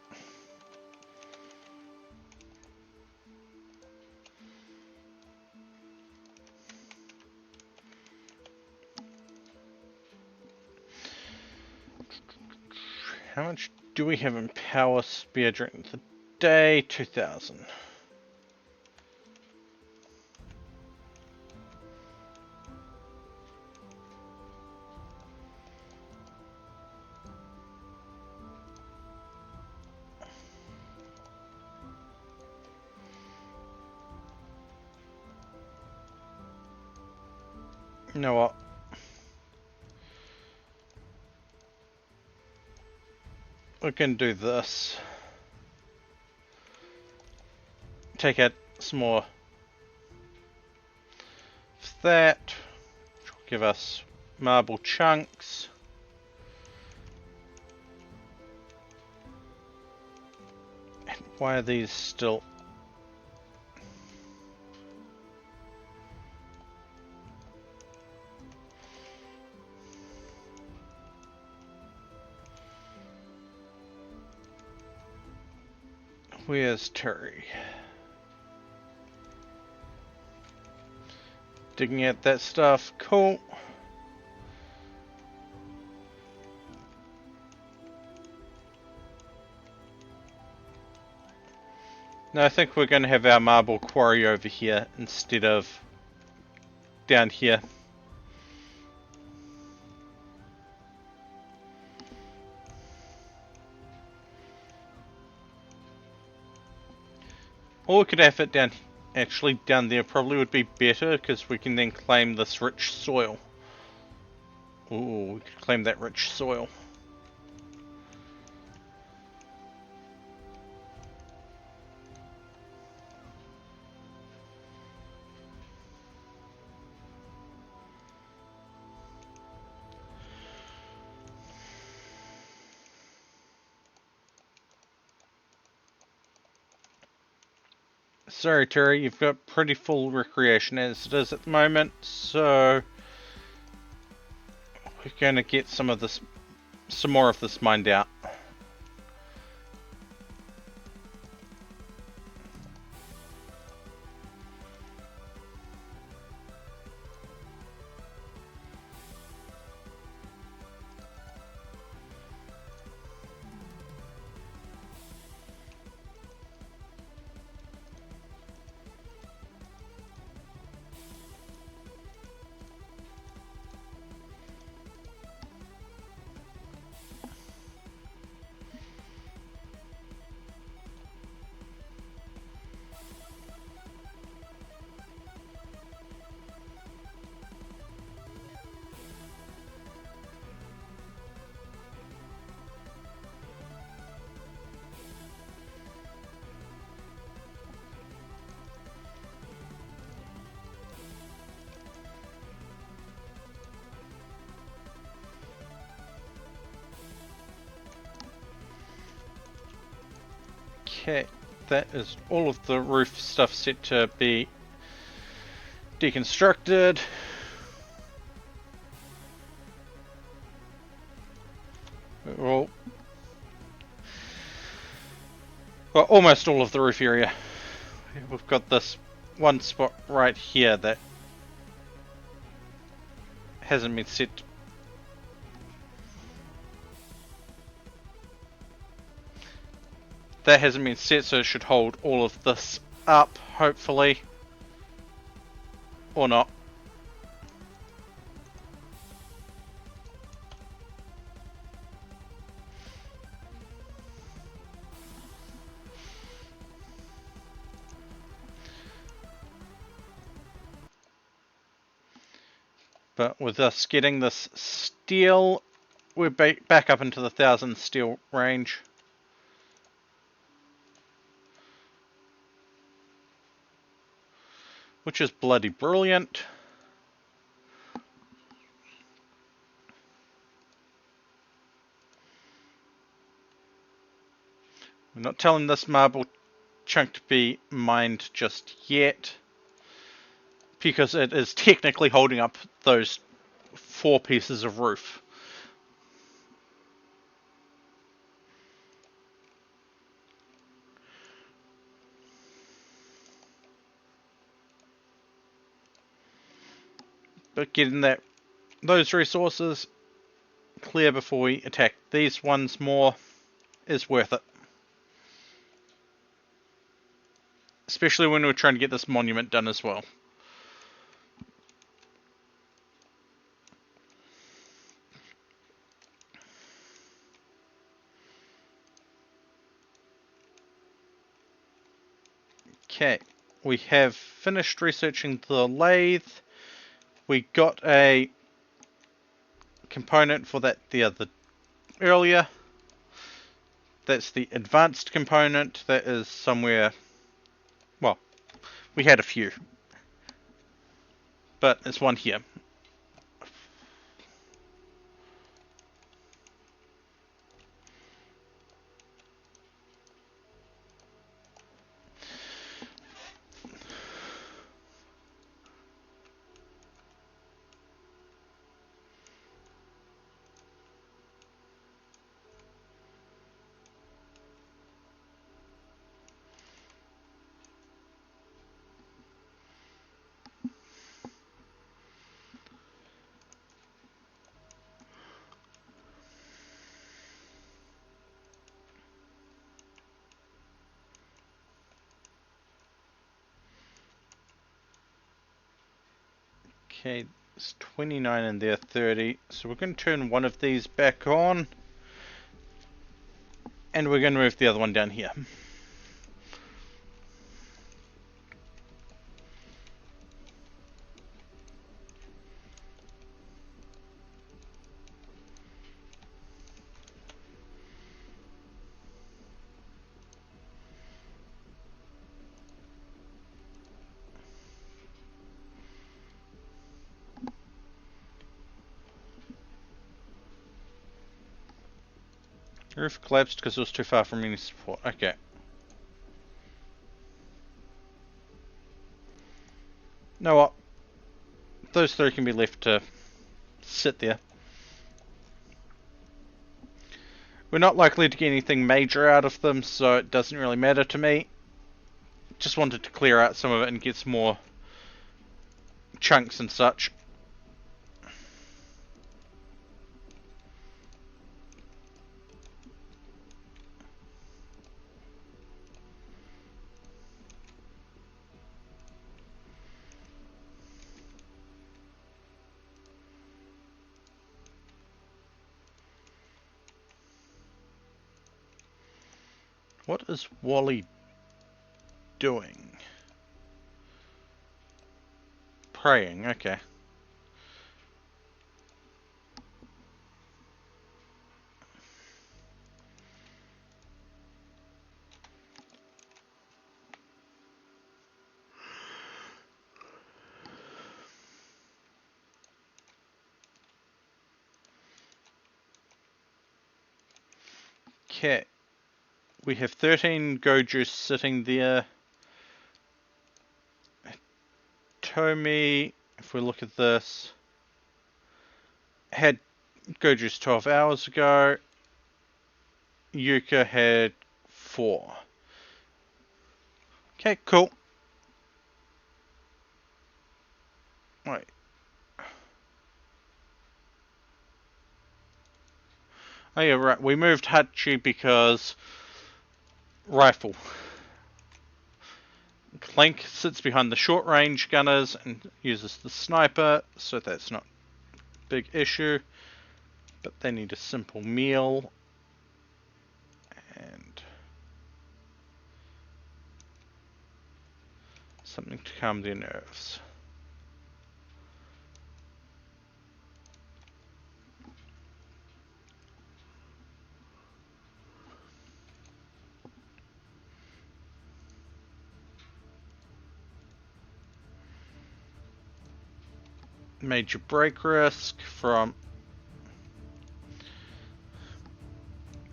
How much do we have in power spare during the day? 2,000. You know what? We can do this. Take out some more of that. Which will give us marble chunks. And why are these still... Where's Terry? Digging at that stuff. Cool. Now I think we're going to have our marble quarry over here instead of down here. Or we could have it down, actually down there probably would be better, because we can then claim this rich soil. Ooh, we could claim that rich soil. Sorry Terry, you've got pretty full recreation as it is at the moment, so we're going to get some more of this mined out. Okay, that is all of the roof stuff set to be deconstructed. Well, almost all of the roof area. We've got this one spot right here that hasn't been set. That hasn't been set, so it should hold all of this up, hopefully. Or not. But with us getting this steel, we're back up into the 1,000 steel range. Which is bloody brilliant. We're not telling this marble chunk to be mined just yet, because it is technically holding up those 4 pieces of roof. But getting those resources clear before we attack these ones more is worth it. Especially when we're trying to get this monument done as well. Okay, we have finished researching the lathe. We got a component for that earlier. That's the advanced component. That is somewhere, well, we had a few, but it's one here. Okay, it's 29 and there 30. So we're going to turn one of these back on. And we're going to move the other one down here. The roof collapsed because it was too far from any support. Okay. Know what? Those three can be left to sit there. We're not likely to get anything major out of them, so it doesn't really matter to me. Just wanted to clear out some of it and get some more chunks and such. What is Wally doing? Praying, okay. Okay. We have 13 go juice sitting there. Tomi, if we look at this, had go juice 12 hours ago. Yuka had 4. Okay, cool. Wait. Oh yeah, right. We moved Hachi because rifle. Clank sits behind the short range gunners and uses the sniper, so that's not a big issue. But they need a simple meal and something to calm their nerves. Major break risk from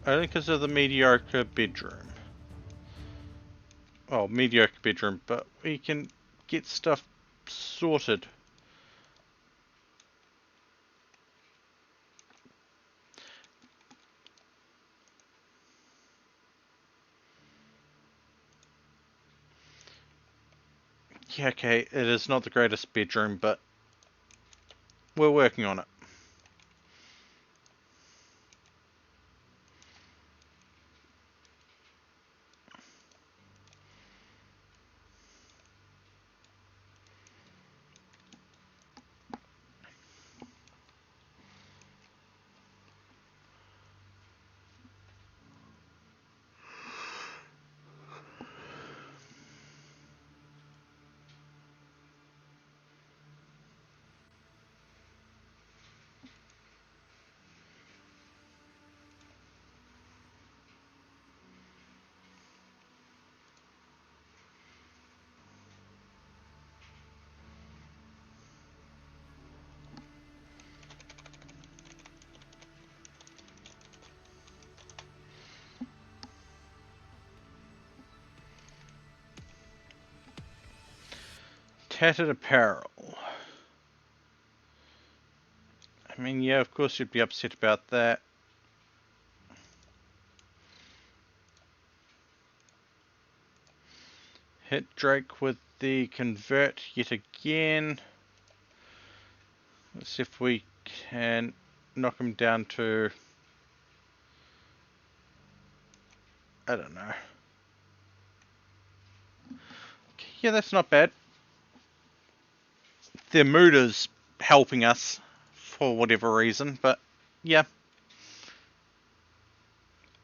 only because of the mediocre bedroom. Oh, mediocre bedroom, but we can get stuff sorted. Yeah, okay, it is not the greatest bedroom, but we're working on it. Tattered apparel. I mean, yeah, of course you'd be upset about that. Hit Drake with the convert yet again. Let's see if we can knock him down to, I don't know. Yeah, that's not bad. Their mood is helping us for whatever reason, but yeah.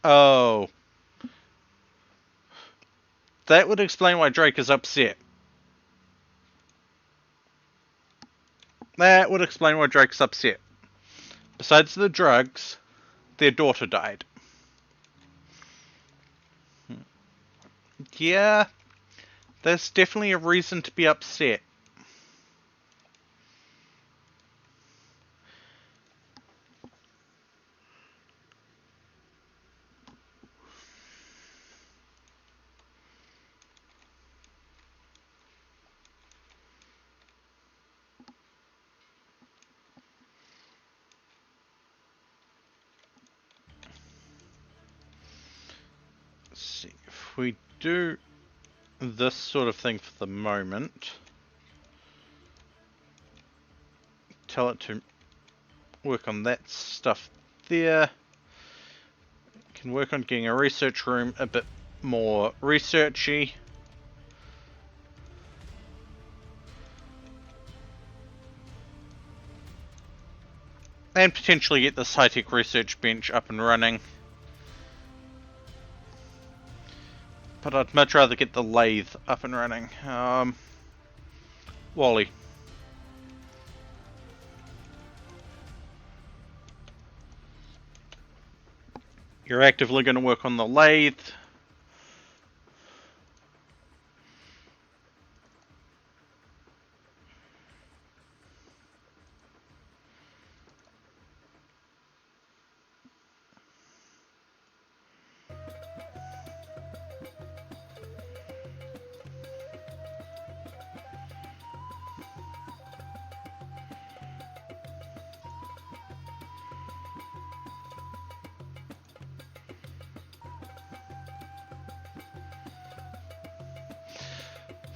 Oh. That would explain why Drake is upset. That would explain why Drake's upset. Besides the drugs, their daughter died. Yeah, there's definitely a reason to be upset. Let's see, if we do this sort of thing for the moment, tell it to work on that stuff there. Can work on getting a research room a bit more researchy. And potentially get this high-tech research bench up and running. But I'd much rather get the lathe up and running. Wally. You're actively going to work on the lathe.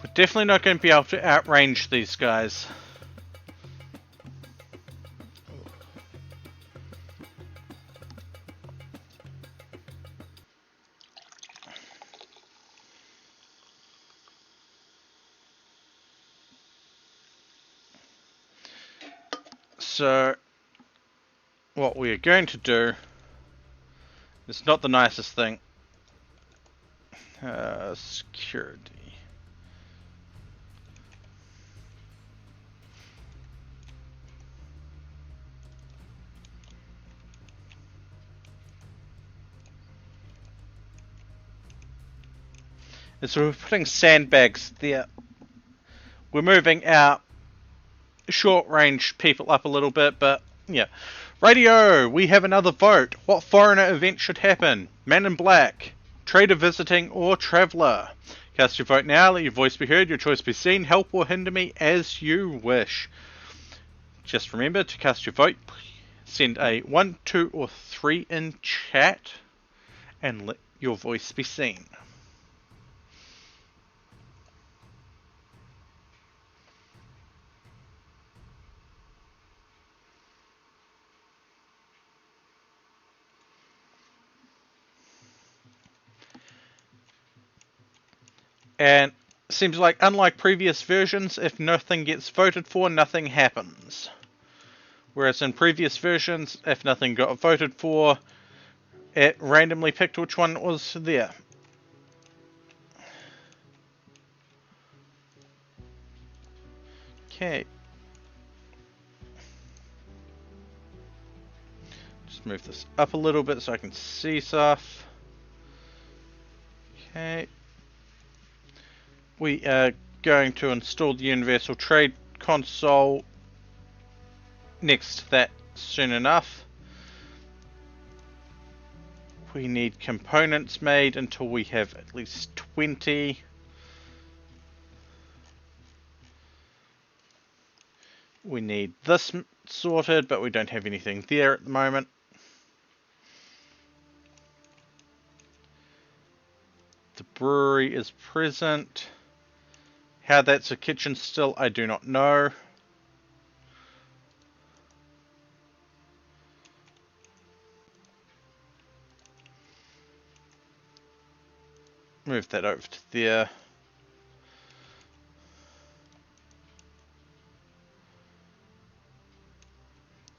We're definitely not going to be able to outrange these guys. So, what we are going to do, it's not the nicest thing. Security. And so we're putting sandbags there. We're moving our short-range people up a little bit, but yeah. Radio, we have another vote. What foreigner event should happen? Man in Black, trader visiting, or traveller? Cast your vote now, let your voice be heard, your choice be seen. Help or hinder me as you wish. Just remember to cast your vote. Send a 1, 2, or 3 in chat, and let your voice be seen. And seems like, unlike previous versions, if nothing gets voted for, nothing happens. Whereas in previous versions, if nothing got voted for, it randomly picked which one was there. Okay. Just move this up a little bit so I can see stuff. Okay. We are going to install the Universal Trade Console next to that soon enough. We need components made until we have at least 20. We need this sorted, but we don't have anything there at the moment. The brewery is present. How that's a kitchen still, I do not know. Move that over to there.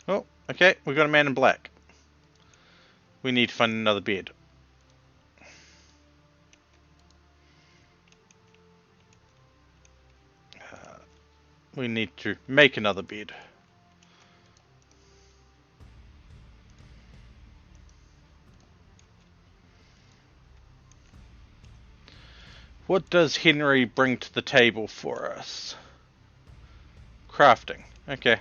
Oh, okay, we got a man in black. We need to find another bed. We need to make another bed. What does Henry bring to the table for us? Crafting. Okay.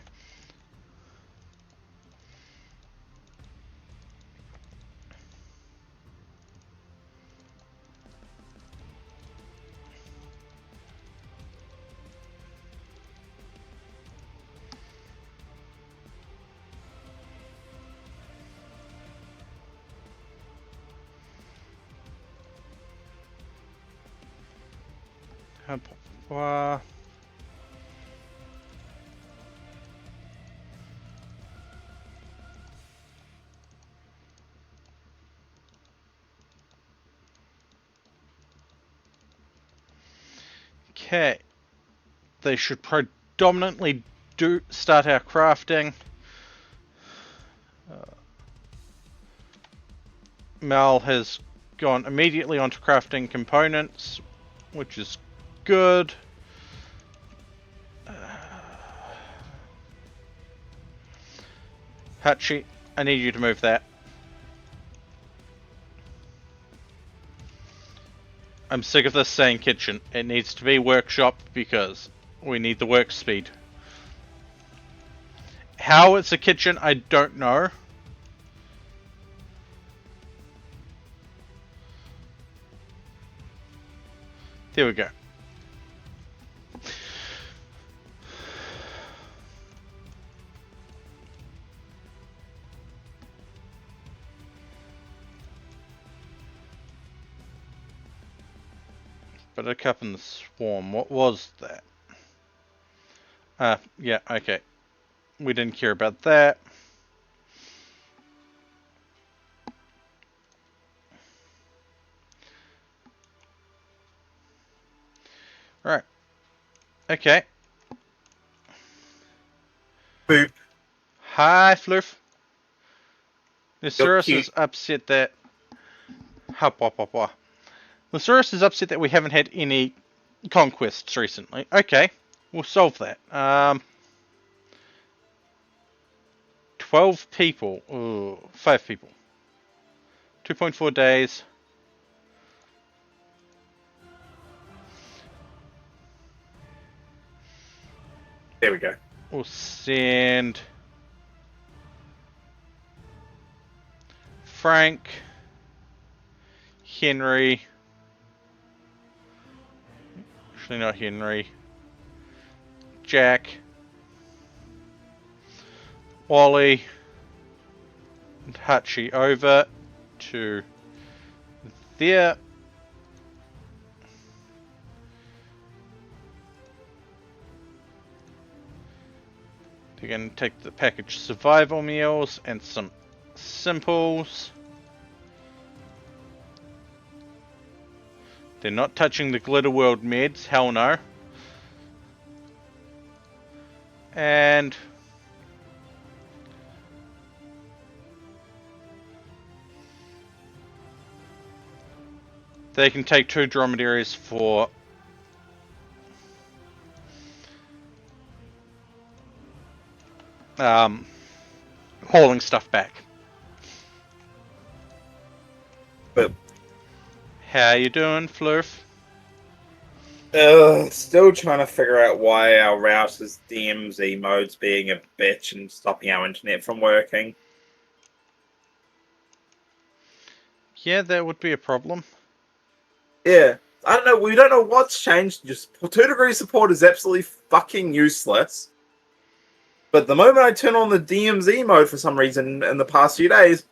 Okay. They should predominantly start our crafting. Mal has gone immediately onto crafting components, which is good. Hachi, I need you to move that. I'm sick of this saying kitchen. It needs to be workshop because we need the work speed. How it's a kitchen, I don't know. There we go. Buttercup and the Swarm, what was that? Yeah, okay. We didn't care about that. Right. Okay. Boop. Hi, Floof. Lysurus is upset that... Lysurus is upset that we haven't had any conquests recently. Okay, we'll solve that. 12 people. Ooh, 5 people. 2.4 days. There we go. We'll send Frank, Henry, actually not Henry, Jack, Wally, and Hachi over to there. They're going to take the packaged survival meals and some simples. They're not touching the Glitter World meds, hell no. And they can take 2 dromedaries for hauling stuff back. But How you doing, Flurf? still trying to figure out why our router's DMZ mode's being a bitch and stopping our internet from working. Yeah, that would be a problem. Yeah, I don't know. We don't know what's changed. Just 2-degree support is absolutely fucking useless. But the moment I turn on the DMZ mode for some reason in the past few days,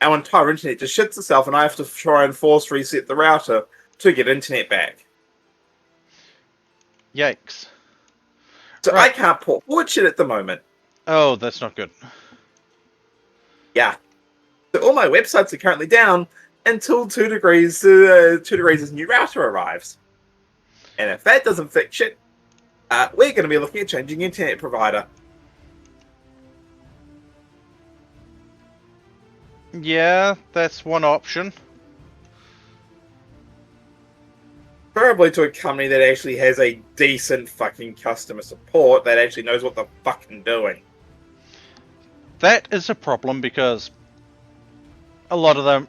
our entire internet just shits itself, and I have to try and force reset the router to get internet back. Yikes. So Right. I can't port forward shit at the moment. Oh, that's not good. Yeah. So all my websites are currently down until 2 degrees' new router arrives. And if that doesn't fix shit, we're going to be looking at changing internet provider. Yeah, that's one option. Preferably to a company that actually has a decent fucking customer support that actually knows what they're fucking doing. That is a problem because a lot of them,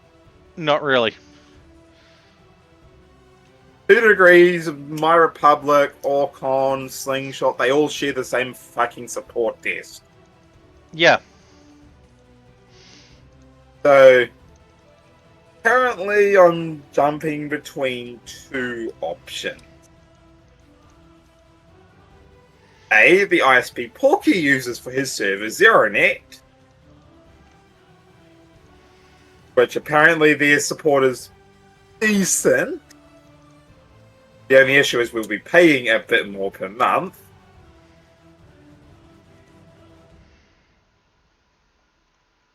not really. 2 degrees, My Republic, Orcon, Slingshot, they all share the same fucking support desk. Yeah. So, currently I'm jumping between 2 options. A, the ISP Porky uses for his server, ZeroNet, which apparently their support is decent. The only issue is we'll be paying a bit more per month.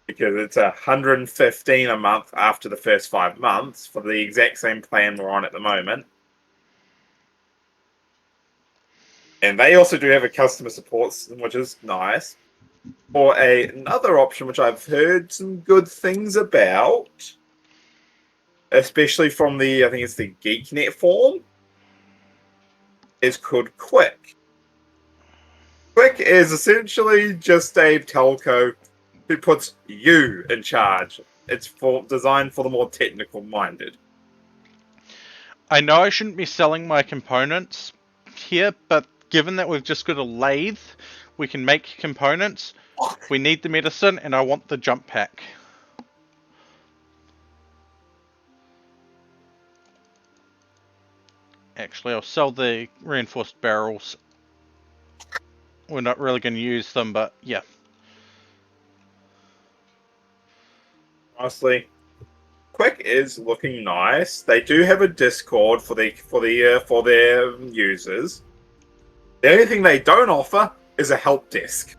Because it's $115 a month after the first 5 months for the exact same plan we're on at the moment. And they also do have a customer support system, which is nice. Or another option, which I've heard some good things about, especially from I think it's the GeekNet forum, is called Quick. Quick is essentially just a telco who puts you in charge. It's designed for the more technical minded. I know I shouldn't be selling my components here, but given that we've just got a lathe, we can make components. We need the medicine, and I want the jump pack. Actually, I'll sell the reinforced barrels. We're not really going to use them, but yeah. Honestly, Quick is looking nice. They do have a Discord for their users. The only thing they don't offer is a help desk.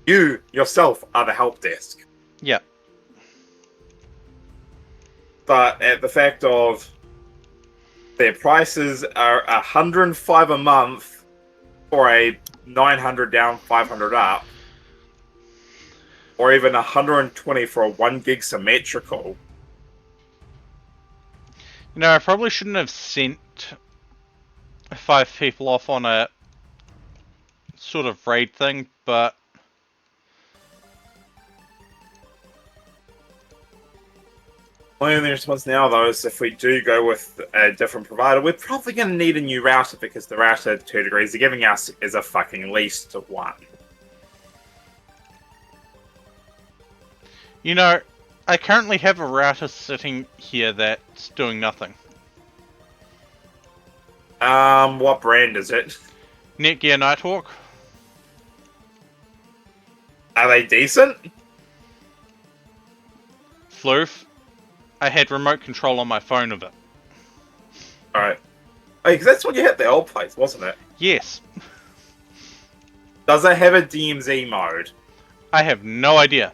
You yourself are the help desk. Yeah. But at the fact of their prices are $105 a month for a 900 down, 500 up, or even 120 for a 1 gig symmetrical. You know, I probably shouldn't have sent 5 people off on a sort of raid thing, but My only response now, though, is if we do go with a different provider, we're probably going to need a new router because the router at 2 degrees they're giving us is a fucking lease to 1. you know, I currently have a router sitting here that's doing nothing. What brand is it? Netgear Nighthawk. Are they decent? Floof. I had remote control on my phone of it. Alright. Because that's when you hit the old place, wasn't it? Yes. Does it have a DMZ mode? I have no idea.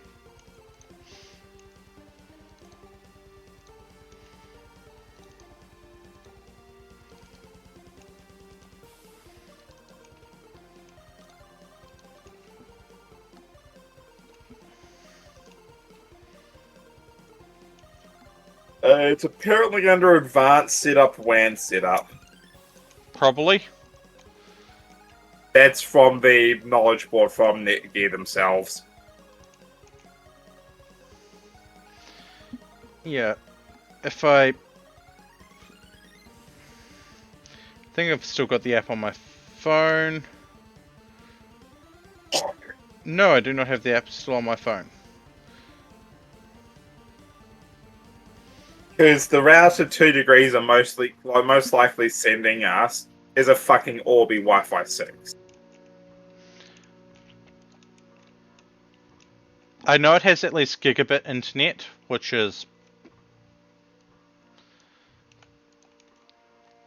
It's apparently under advanced setup, WAN setup. Probably. That's from the knowledge board from Netgear themselves. Yeah. If I think I've still got the app on my phone. No, I do not have the app still on my phone. Because the router 2 degrees are most likely sending us is a fucking Orbi Wi-Fi 6. I know it has at least gigabit internet, which is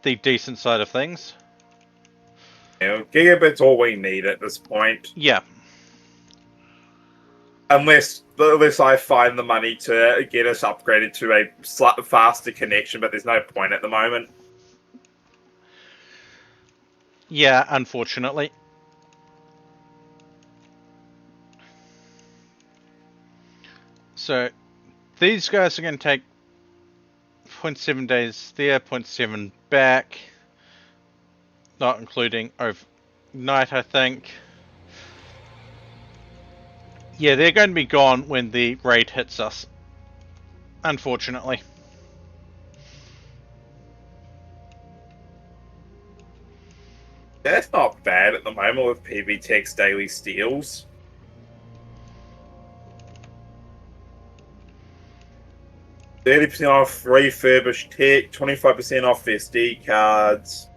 the decent side of things. You know, gigabit's all we need at this point. Yeah. Unless I find the money to get us upgraded to a faster connection, but there's no point at the moment. Yeah, unfortunately. So, these guys are going to take 0.7 days there, 0.7 back. Not including overnight, I think. Yeah, they're going to be gone when the raid hits us. Unfortunately. That's not bad at the moment with PB Tech's daily steals. 30% off refurbished tech, 25% off SD cards.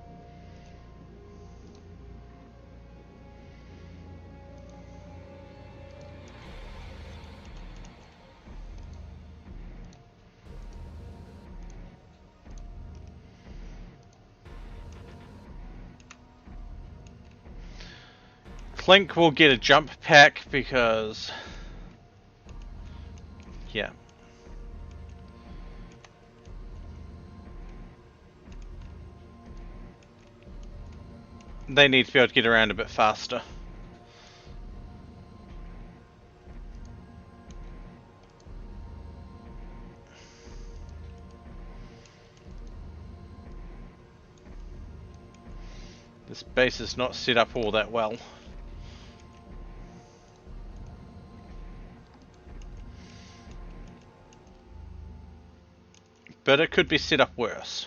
Clink will get a jump pack because... yeah. They need to be able to get around a bit faster. This base is not set up all that well. But it could be set up worse.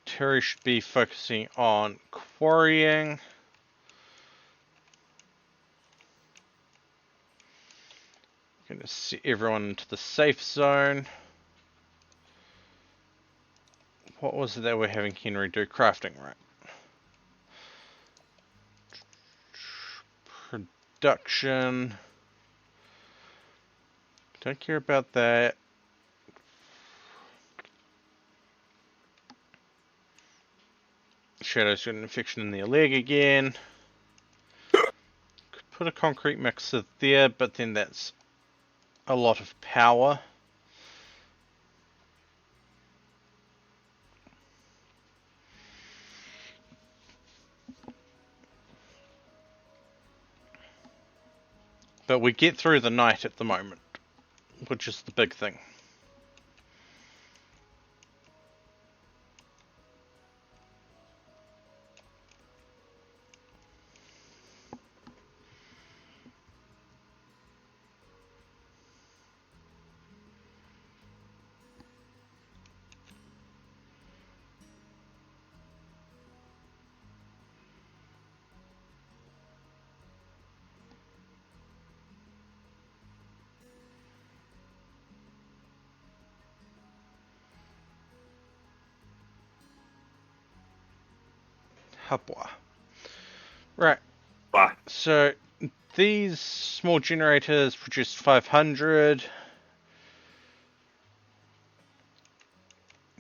Terry should be focusing on quarrying. Gonna set everyone into the safe zone. What was it that we're having Henry do? Crafting, right? Production. Don't care about that. Shadow's got an infection in their leg again. Could put a concrete mixer there, but then that's a lot of power. But we get through the night at the moment, which is the big thing. Hapwa. Right. But So these small generators produce 500.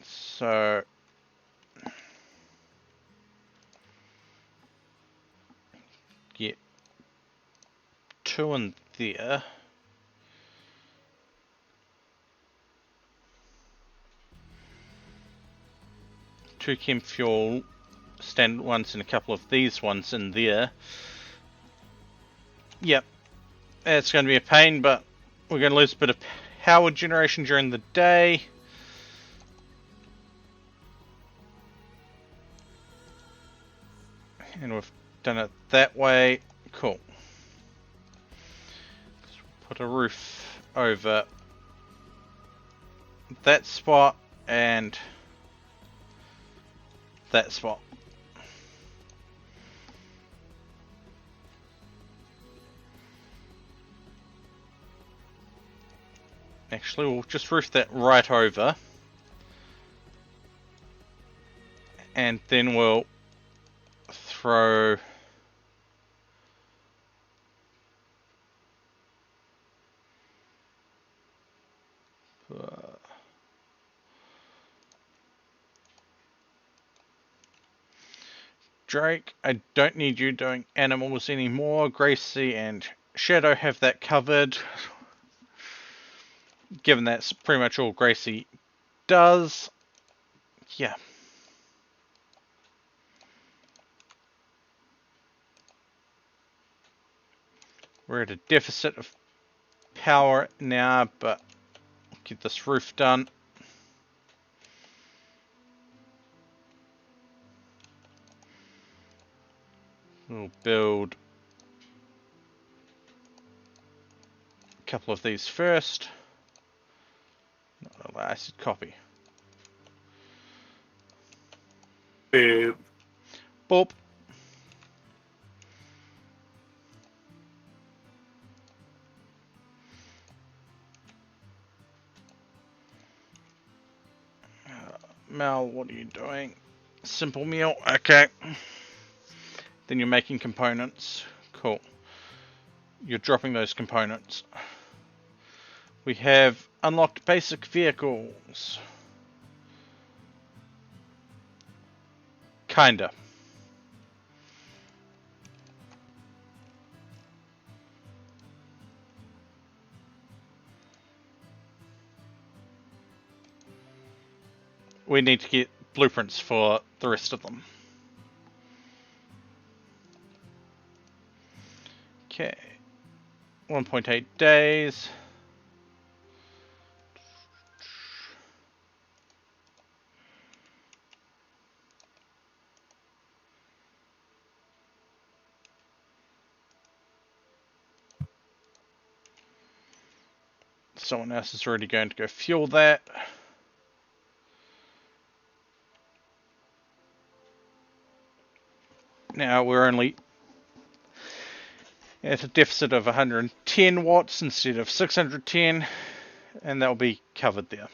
So get 2 in there. Two chem fuel, standard ones and a couple of these ones in there. Yep, it's going to be a pain, but we're going to lose a bit of power generation during the day. And we've done it that way. Cool. Put a roof over that spot and that spot. Actually, we'll just roof that right over. And then we'll throw Drake, I don't need you doing animals anymore. Gracie and Shadow have that covered. Given that's pretty much all Gracie does. Yeah. We're at a deficit of power now, but get this roof done. We'll build a couple of these first. I said copy. Boop. Boop. Mel, what are you doing? Simple meal. Okay. Then you're making components. Cool. You're dropping those components. We have unlocked basic vehicles. Kinda. We need to get blueprints for the rest of them. Okay. 1.8 days. Someone else is already going to go fuel that. Now we're only at a deficit of 110 watts instead of 610, and that'll be covered there.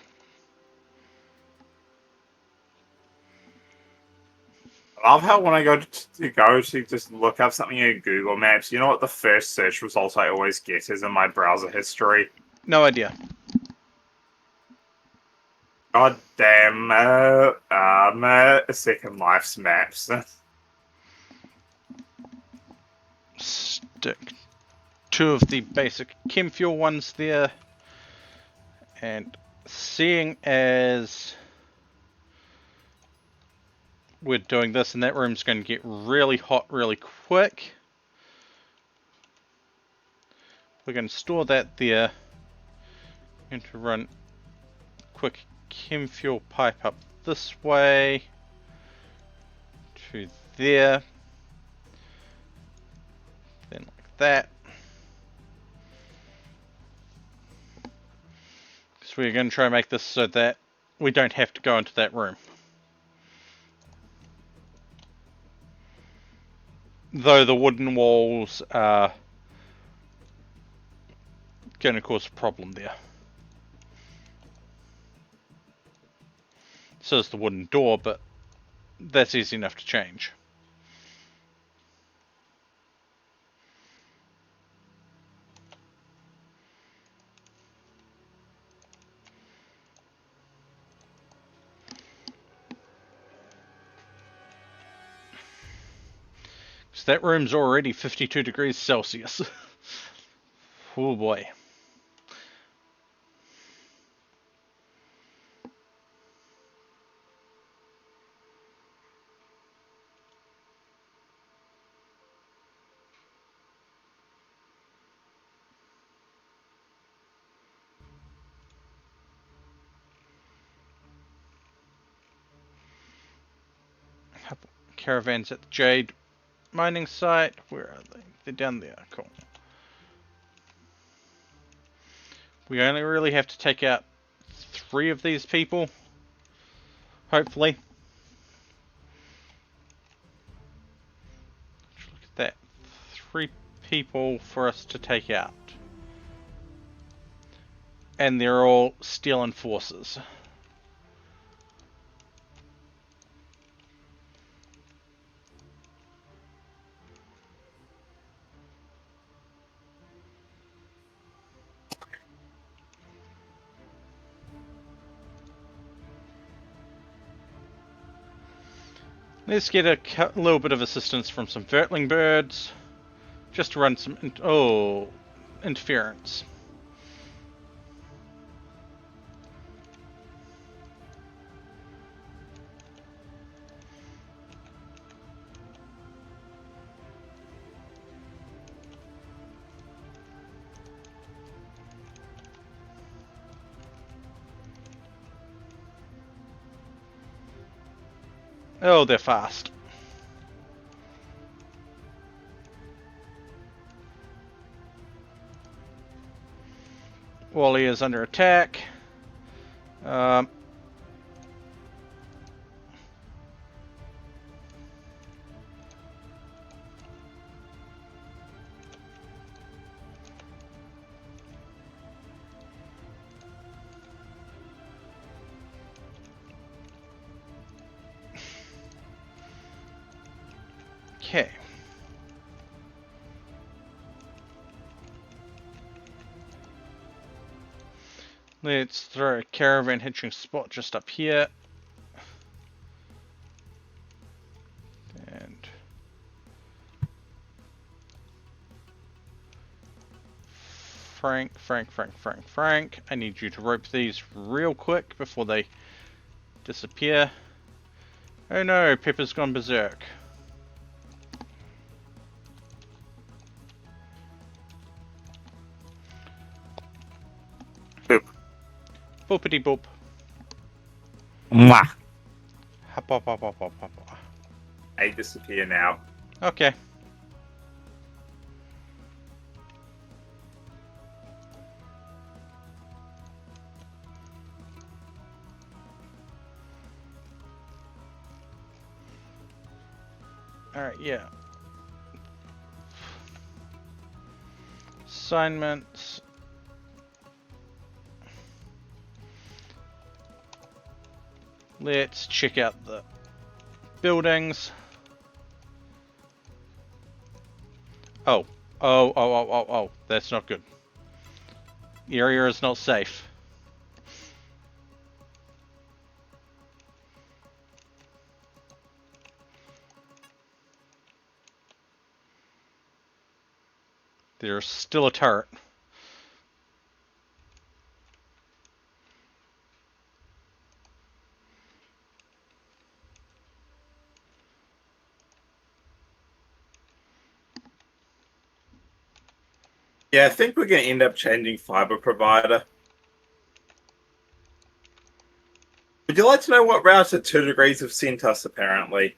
I love how when I go to just look up something in Google Maps, you know what the first search result I always get is in my browser history? No idea. God damn, Second Life's maps. Stick two of the basic chem fuel ones there, and seeing as we're doing this and that room's going to get really hot really quick, we're going to store that there. Going to run quick chem fuel pipe up this way to there, then like that. So we're going to try and make this so that we don't have to go into that room. Though the wooden walls are going to cause a problem there. So is the wooden door, but that's easy enough to change. So that room's already 52 degrees Celsius. Oh boy. Caravans at the Jade mining site. Where are they? They're down there. Cool. We only really have to take out 3 of these people. Hopefully. Look at that. 3 people for us to take out. And they're all steel enforcers. Let's get a little bit of assistance from some Vertling birds. Just to run some interference. Oh, they're fast. Wally is under attack. Okay. Let's throw a caravan hitching spot just up here. And Frank. I need you to rope these real quick before they disappear. Oh no, Pepper's gone berserk. Boop. Boopity boop. Mwah. Hop. They disappear now. Okay. Alright, yeah. Assignments. Let's check out the buildings. Oh. That's not good. The area is not safe. There's still a turret. Yeah, I think we're going to end up changing fiber provider. Would you like to know what router 2 degrees have sent us, apparently?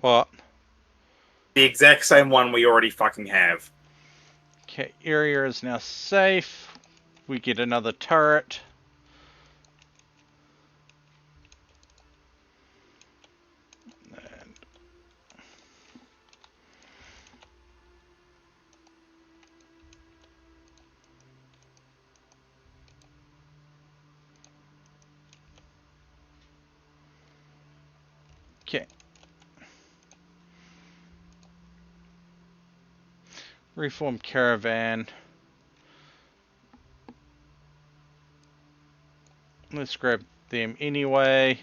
What? The exact same one we already fucking have. Okay, area is now safe. We get another turret. And okay. Reform caravan. Let's grab them anyway.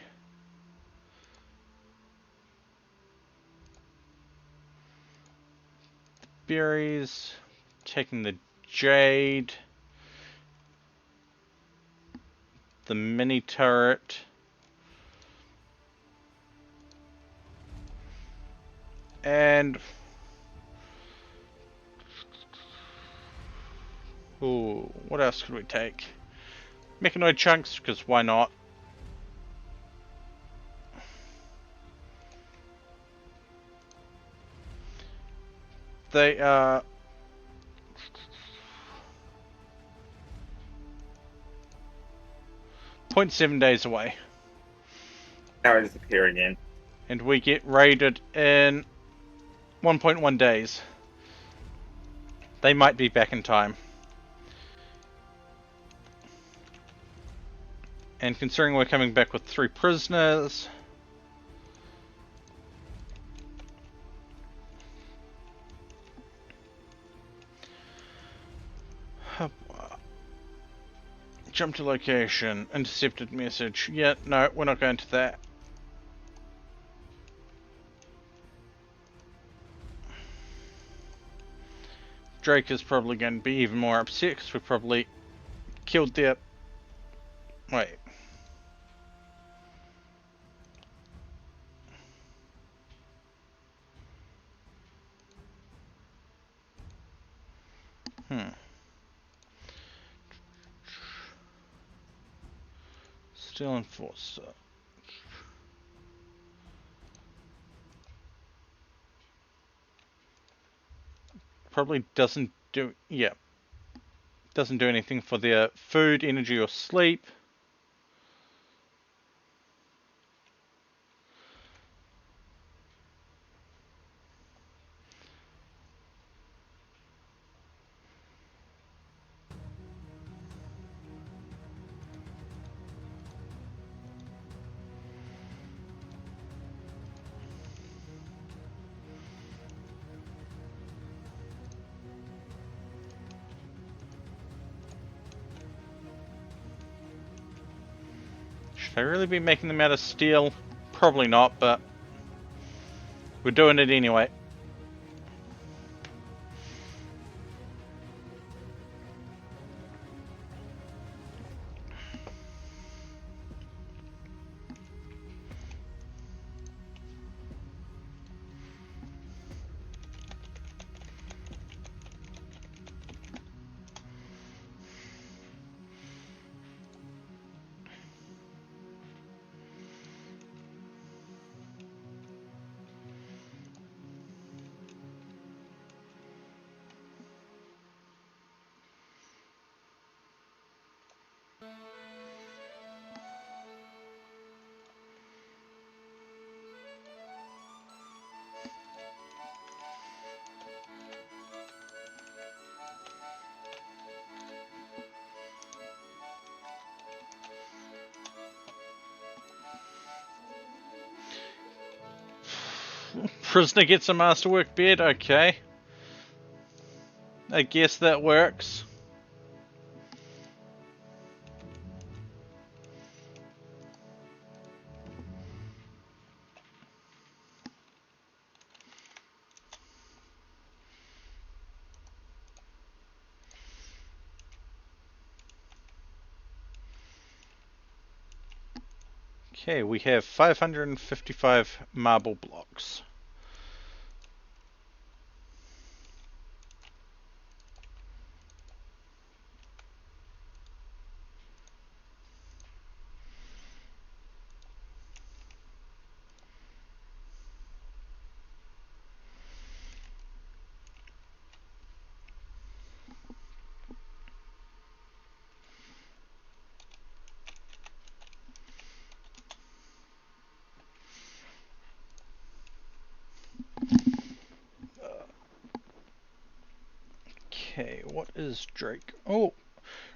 Berries. Taking the jade. The mini turret. And ooh, what else could we take? Mechanoid chunks, because why not? They are 0.7 days away. Now it is appearing in. And we get raided in 1.1 days. They might be back in time. And considering we're coming back with 3 prisoners... Jump to location, intercepted message. Yeah, no, we're not going to that. Drake is probably going to be even more upset because we probably killed their... Wait. Still enforcer. Probably doesn't do... Yeah. Doesn't do anything for their food, energy, or sleep. Should I really be making them out of steel? Probably not, but we're doing it anyway. Prisoner gets a masterwork bed, okay. I guess that works. Okay, we have 555 marble blocks. Okay, what is Drake? Oh,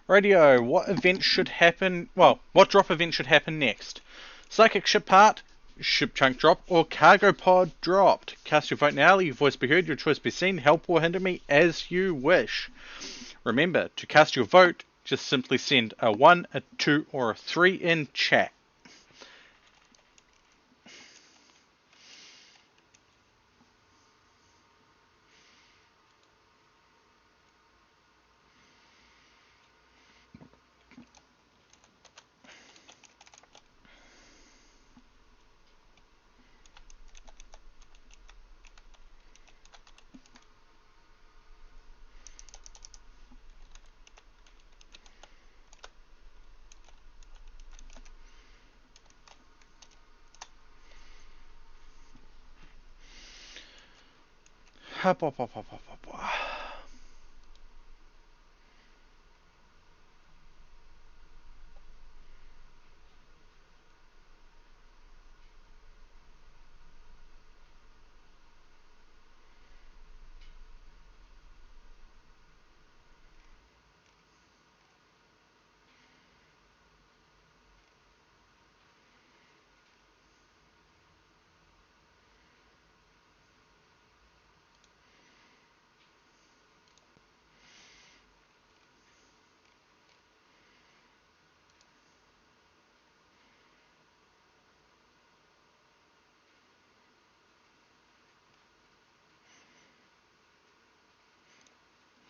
radio. What event should happen? Well, what drop event should happen next? Psychic ship part, ship chunk drop, or cargo pod dropped? Cast your vote now. Let your voice be heard. Your choice be seen. Help or hinder me as you wish. Remember, to cast your vote, just simply send a 1, a 2, or a 3 in chat.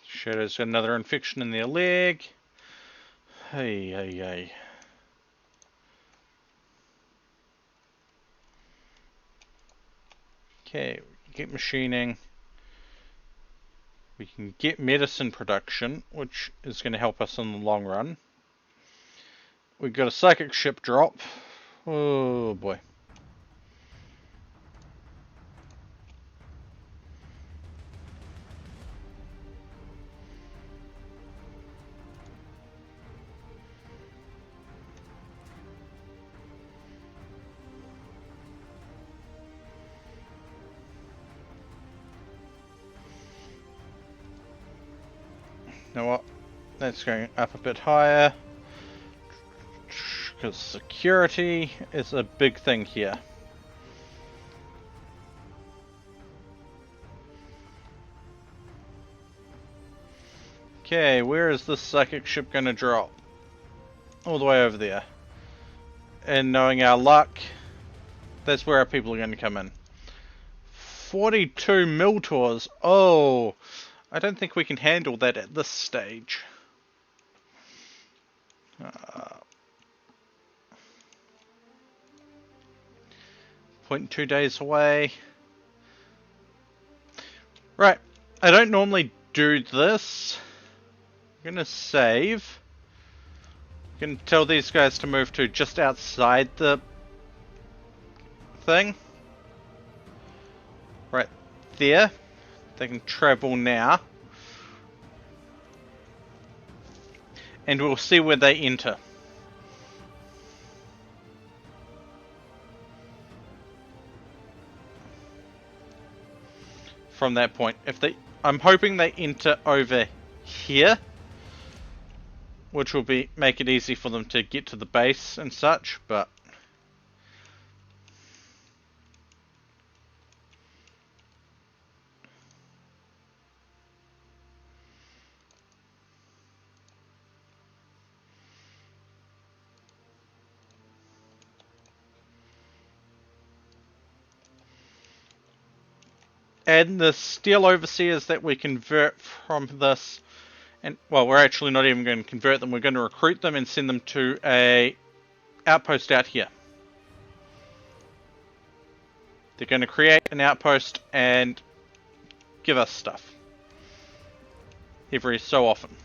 Shadow's got another infection in their leg. Hey, hey, hey. Okay, we can get machining. We can get medicine production, which is going to help us in the long run. We've got a psychic ship drop. Oh boy. You know what? That's going up a bit higher. Because security is a big thing here. Okay, where is this psychic ship going to drop? All the way over there. And knowing our luck, that's where our people are going to come in. 42 mil tours. Oh, I don't think we can handle that at this stage. 0.2 days away. Right, I don't normally do this. I'm gonna save. I'm gonna tell these guys to move to just outside the thing. Right there. They can travel now. And we'll see where they enter. From that point. I'm hoping they enter over here. Which will make it easy for them to get to the base and such, but and the steel overseers that we convert from this, and well, we're actually not even going to convert them, we're going to recruit them and send them to a outpost out here. They're going to create an outpost and give us stuff every so often.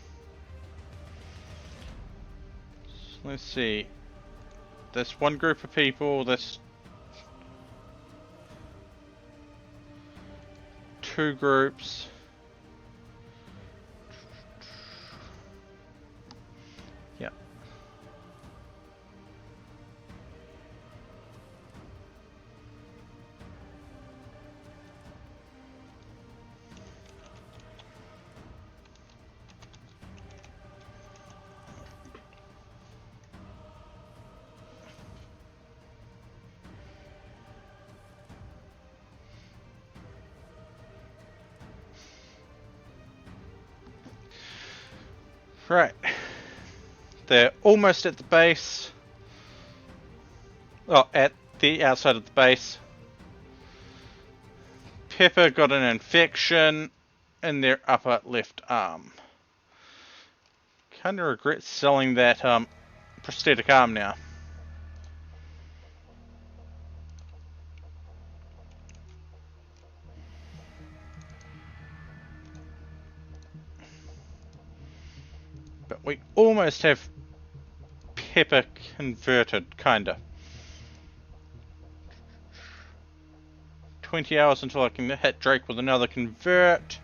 So let's see, there's one group of people, there's two groups. Yeah. Right. They're almost at the base. Oh, at the outside of the base. Pepper got an infection in their upper left arm. Kinda regret selling that prosthetic arm now. But we almost have Pepper converted, kinda. 20 hours until I can hit Drake with another convert.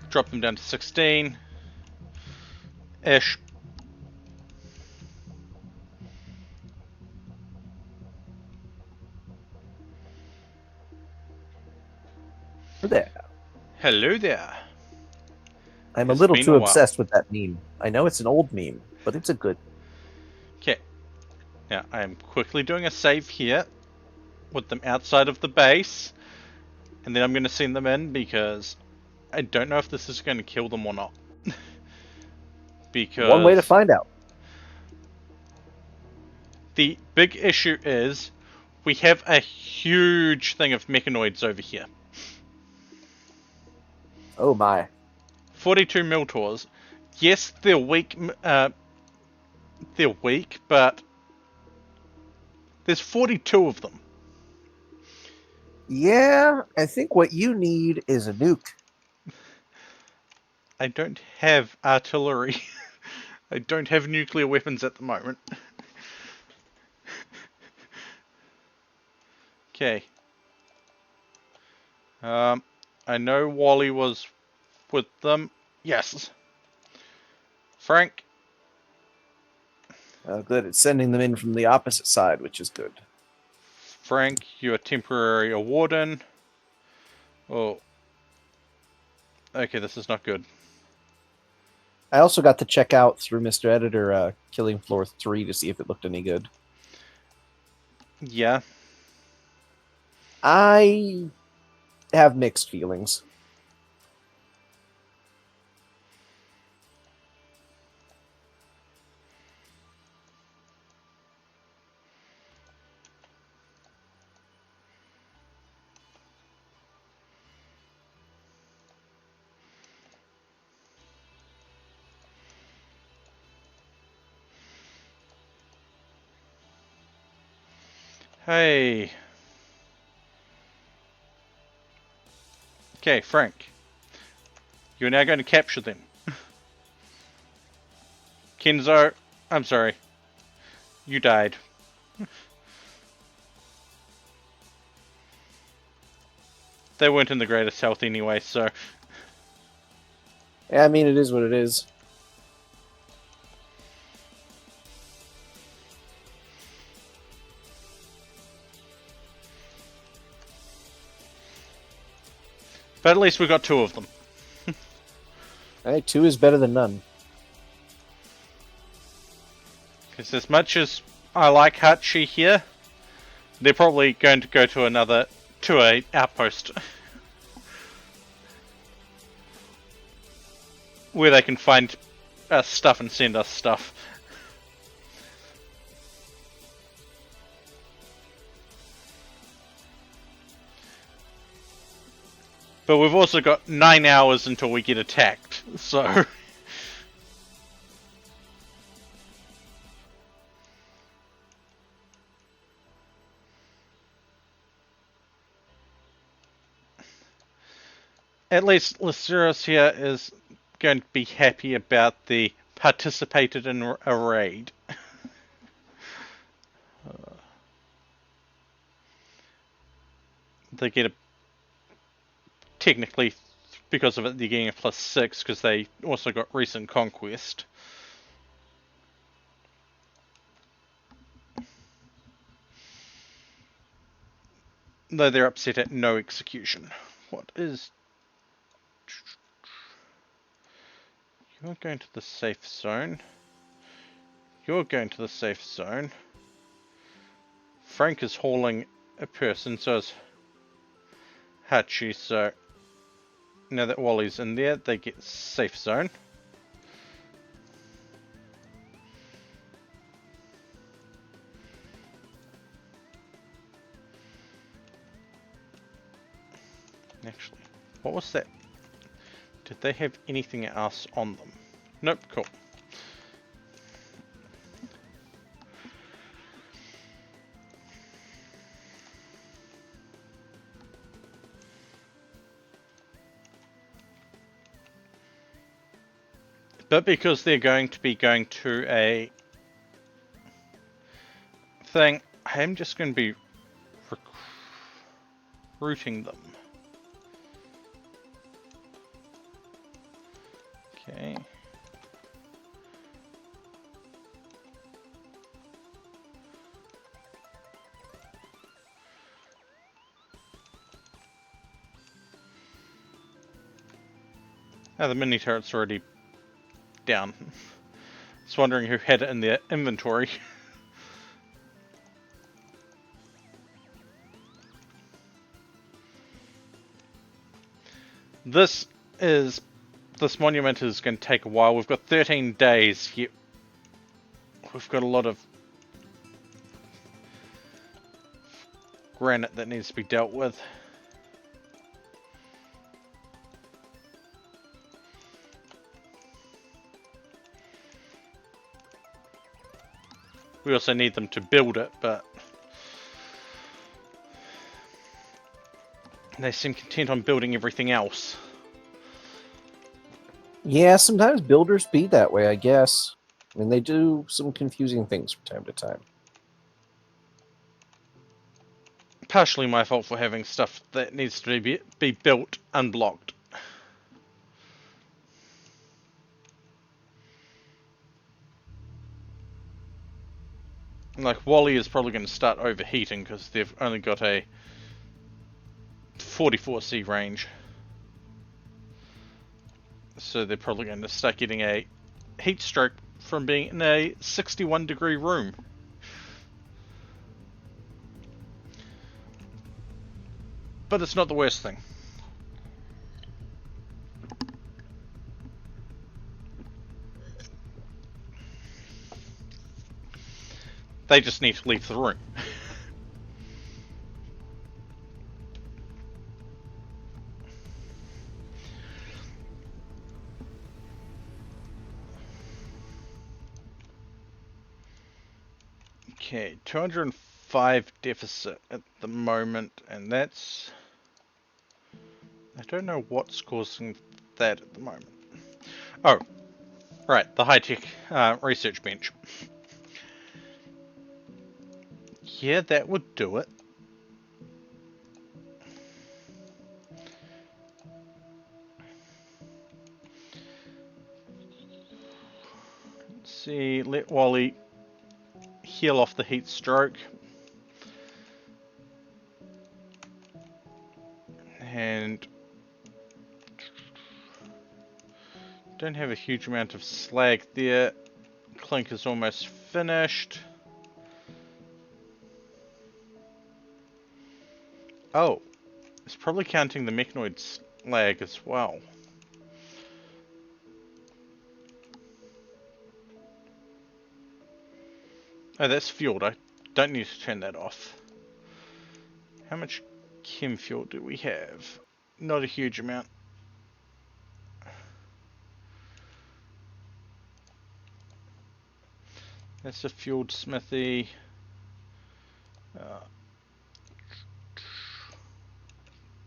Drop them down to 16-ish. There. Hello there. I'm a It's little been too a while. obsessed with that meme. I know it's an old meme, but it's a good. Okay. Now, I am quickly doing a save here with them outside of the base. And then I'm going to send them in because I don't know if this is going to kill them or not. Because One way to find out. the big issue is we have a huge thing of mechanoids over here. Oh my. 42 Miltaurs. Yes, they're weak. They're weak, but there's 42 of them. Yeah, I think what you need is a nuke. I don't have artillery. I don't have nuclear weapons at the moment. Okay. I know Wally was with them. Yes. Frank. Oh, good. It's sending them in from the opposite side, which is good. Frank, you're temporary a warden. Oh. Okay, this is not good. I also got to check out through Mr. Editor Killing Floor 3 to see if it looked any good. Yeah. I have mixed feelings. Hey. Okay, Frank. You're now going to capture them. Kenzo, I'm sorry. You died. They weren't in the greatest health anyway, so... Yeah, I mean, it is what it is. But at least we got 2 of them. Hey, 2 is better than none. Because as much as I like Hachi here, they're probably going to go to a outpost. Where they can find us stuff and send us stuff. But we've also got 9 hours until we get attacked, so... At least Lyceros here is going to be happy about the participated in a raid. They get a... Technically, because of it, they're getting a +6 because they also got recent conquest. Though they're upset at no execution. What is... You're going to the safe zone. You're going to the safe zone. Frank is hauling a person, so is Hachi, so... Now that Wally's in there, they get safe zone. Actually, what was that? Did they have anything else on them? Nope, cool. But because they're going to be going to a thing, I'm just going to be... routing them. Okay. Oh, the mini turret's already down. Just wondering who had it in their inventory. This monument is going to take a while. We've got 13 days yet. We've got a lot of granite that needs to be dealt with. We also need them to build it, but they seem content on building everything else. Yeah, sometimes builders be that way, I guess. I mean, they do some confusing things from time to time. Partially my fault for having stuff that needs to be built unblocked. Like, Wally is probably going to start overheating because they've only got a 44C range. So they're probably going to start getting a heat stroke from being in a 61 degree room. But it's not the worst thing. They just need to leave the room. Okay, 205 deficit at the moment, and that's... I don't know what's causing that at the moment. Oh, right, the high-tech research bench. Yeah, that would do it. Let's see, let Wally heal off the heat stroke. And don't have a huge amount of slag there. Clink is almost finished. Oh, it's probably counting the mechanoid slag as well. Oh, that's fueled. I don't need to turn that off. How much chem fuel do we have? Not a huge amount. That's a fueled smithy.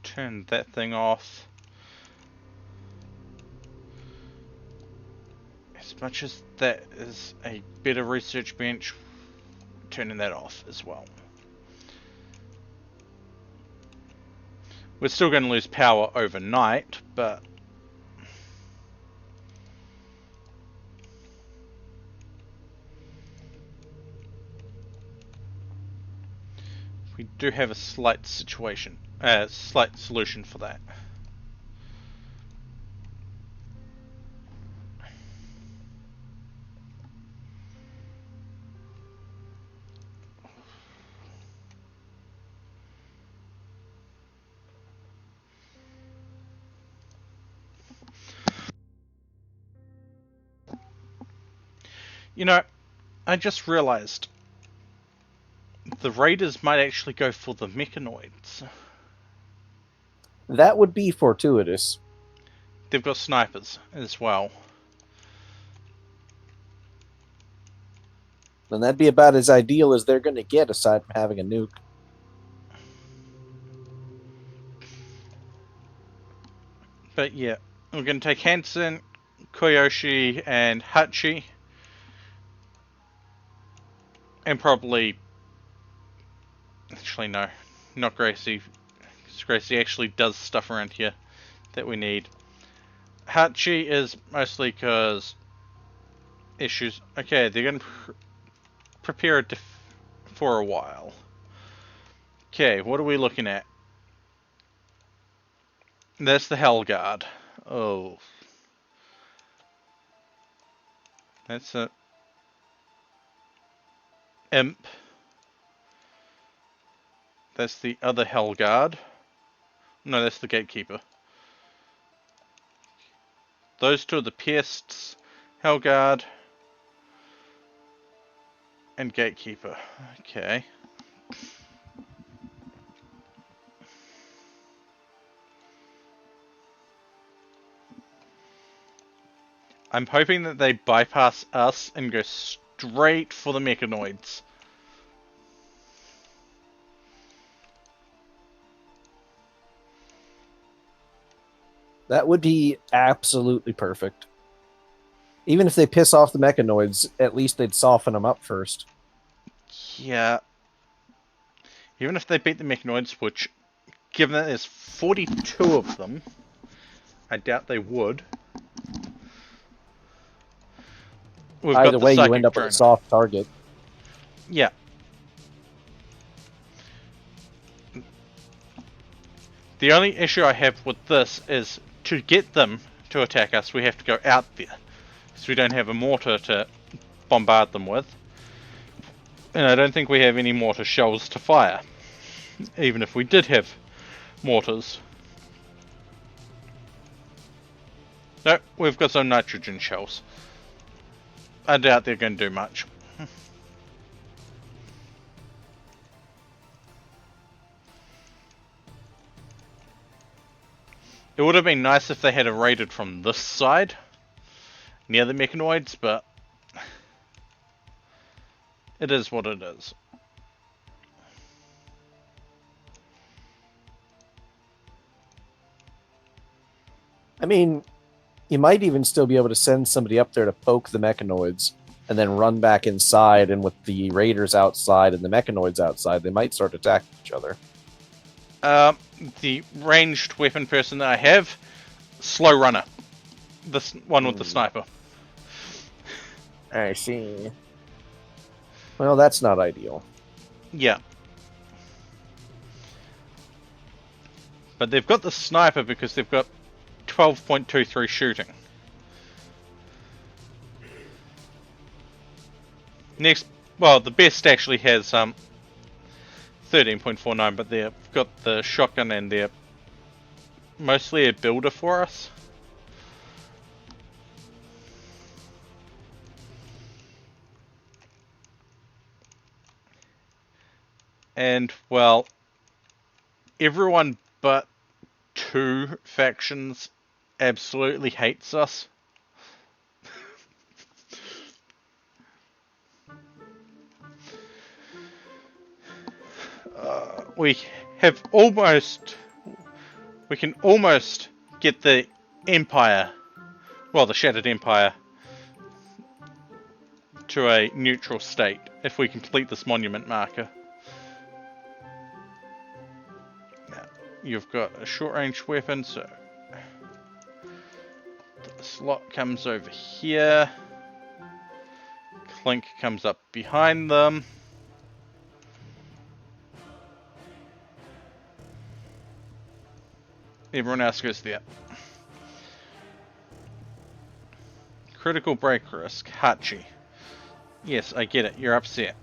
Turn that thing off. As much as that is a better research bench, turning that off as well. We're still going to lose power overnight, but we do have a slight solution for that. You know, I just realized the raiders might actually go for the mechanoids. That would be fortuitous. They've got snipers as well. And that'd be about as ideal as they're going to get aside from having a nuke. But yeah, we're going to take Hansen, Koyoshi, and Hachi. And probably... Actually, no. Not Gracie. Because It's crazy. He actually does stuff around here that we need. Hachi is mostly because issues. Okay, they're going to prepare it for a while. Okay, what are we looking at? That's the Hellguard. Oh. That's a imp. That's the other Hellguard. No, that's the Gatekeeper. Those two are the Pests, Hellguard, and Gatekeeper. Okay. I'm hoping that they bypass us and go straight for the Mechanoids. That would be absolutely perfect. Even if they piss off the mechanoids, at least they'd soften them up first. Yeah. Even if they beat the Mechanoids, which, given that there's 42 of them, I doubt they would. We've Either got the way, you Psychic end up with a Drone. soft target. Yeah. The only issue I have with this is to get them to attack us, we have to go out there. So we don't have a mortar to bombard them with. And I don't think we have any mortar shells to fire. Even if we did have mortars. No, we've got some nitrogen shells. I doubt they're going to do much. It would have been nice if they had raided from this side, near the mechanoids, but it is what it is. I mean, you might even still be able to send somebody up there to poke the mechanoids and then run back inside, and with the raiders outside and the mechanoids outside, they might start attacking each other. The ranged weapon person that I have, slow runner. This one with the sniper. I see. Well, that's not ideal. Yeah. But they've got the sniper because they've got 12.23 shooting. Next, well, the best actually has 13.49, but they've got the shotgun and they're mostly a builder for us. And, well, everyone but 2 factions absolutely hates us. We can almost get the Empire, well, the Shattered Empire, to a neutral state if we complete this monument marker. Now, you've got a short-range weapon, so the slot comes over here. Clink comes up behind them. Everyone else goes there. Critical break risk, Hachi. Yes, I get it. You're upset.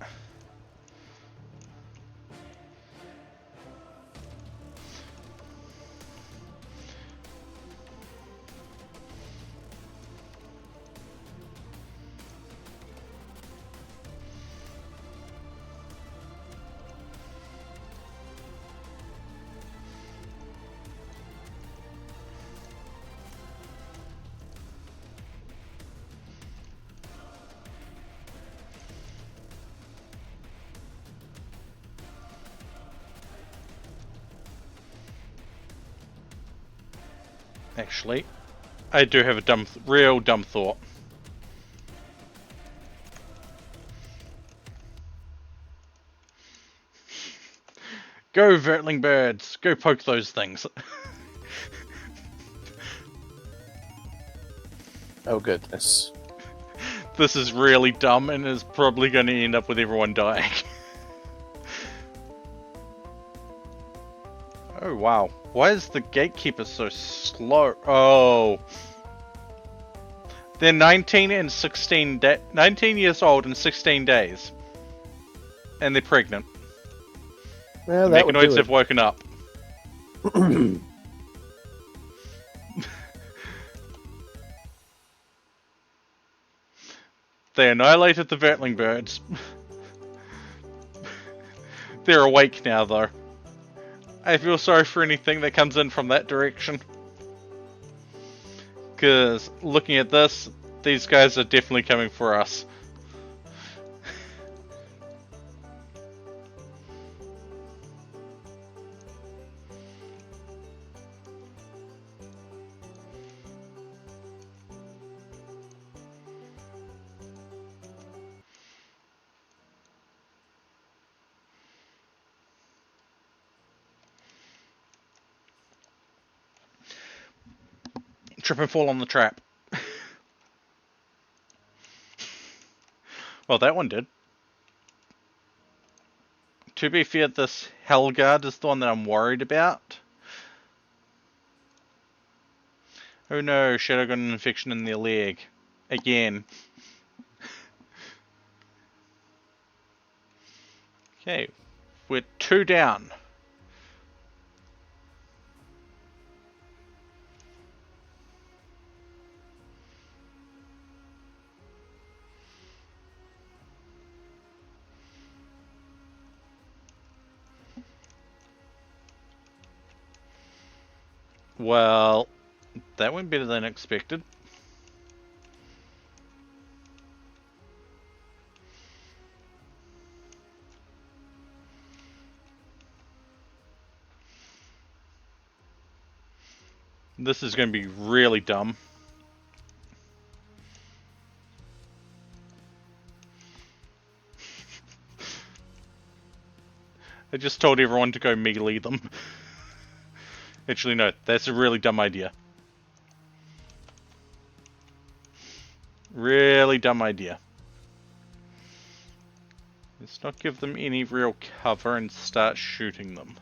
Actually, I do have a real dumb thought. Go, Vertling birds! Go poke those things. Oh goodness. This is really dumb and is probably going to end up with everyone dying. Oh wow. Why is the gatekeeper so slow? Oh. They're 19 and 19 years old and 16 days. And they're pregnant. Well, The that would mechanoids do have woken up. it. They annihilated the Vertling birds. They're awake now though. I feel sorry for anything that comes in from that direction. Because looking at this, these guys are definitely coming for us. Trip and fall on the trap. Well, that one did. To be fair, this Hellguard is the one that I'm worried about. Oh no, Shadow got an infection in their leg. Again. Okay, we're 2 down. Well, that went better than expected. This is going to be really dumb. I just told everyone to go melee them. Actually, no, that's a really dumb idea. Really dumb idea. Let's not give them any real cover and start shooting them.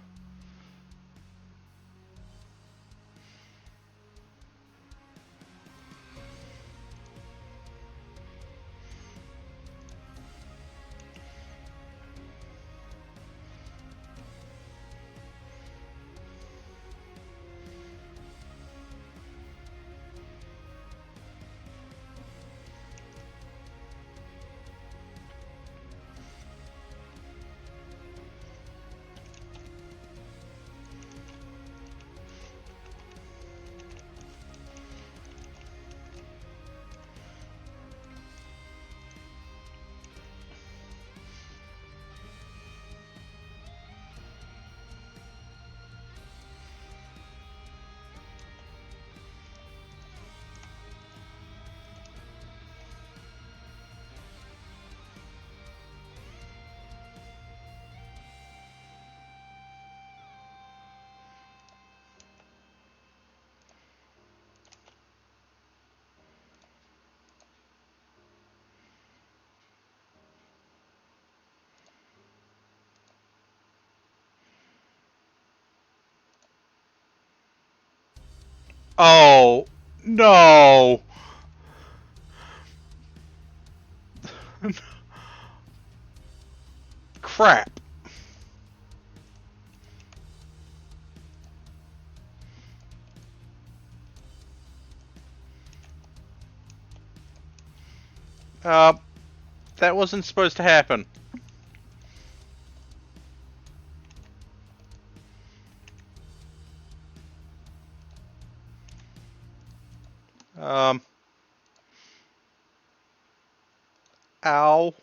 Oh, no! Crap. Uh, that wasn't supposed to happen. Um, ow.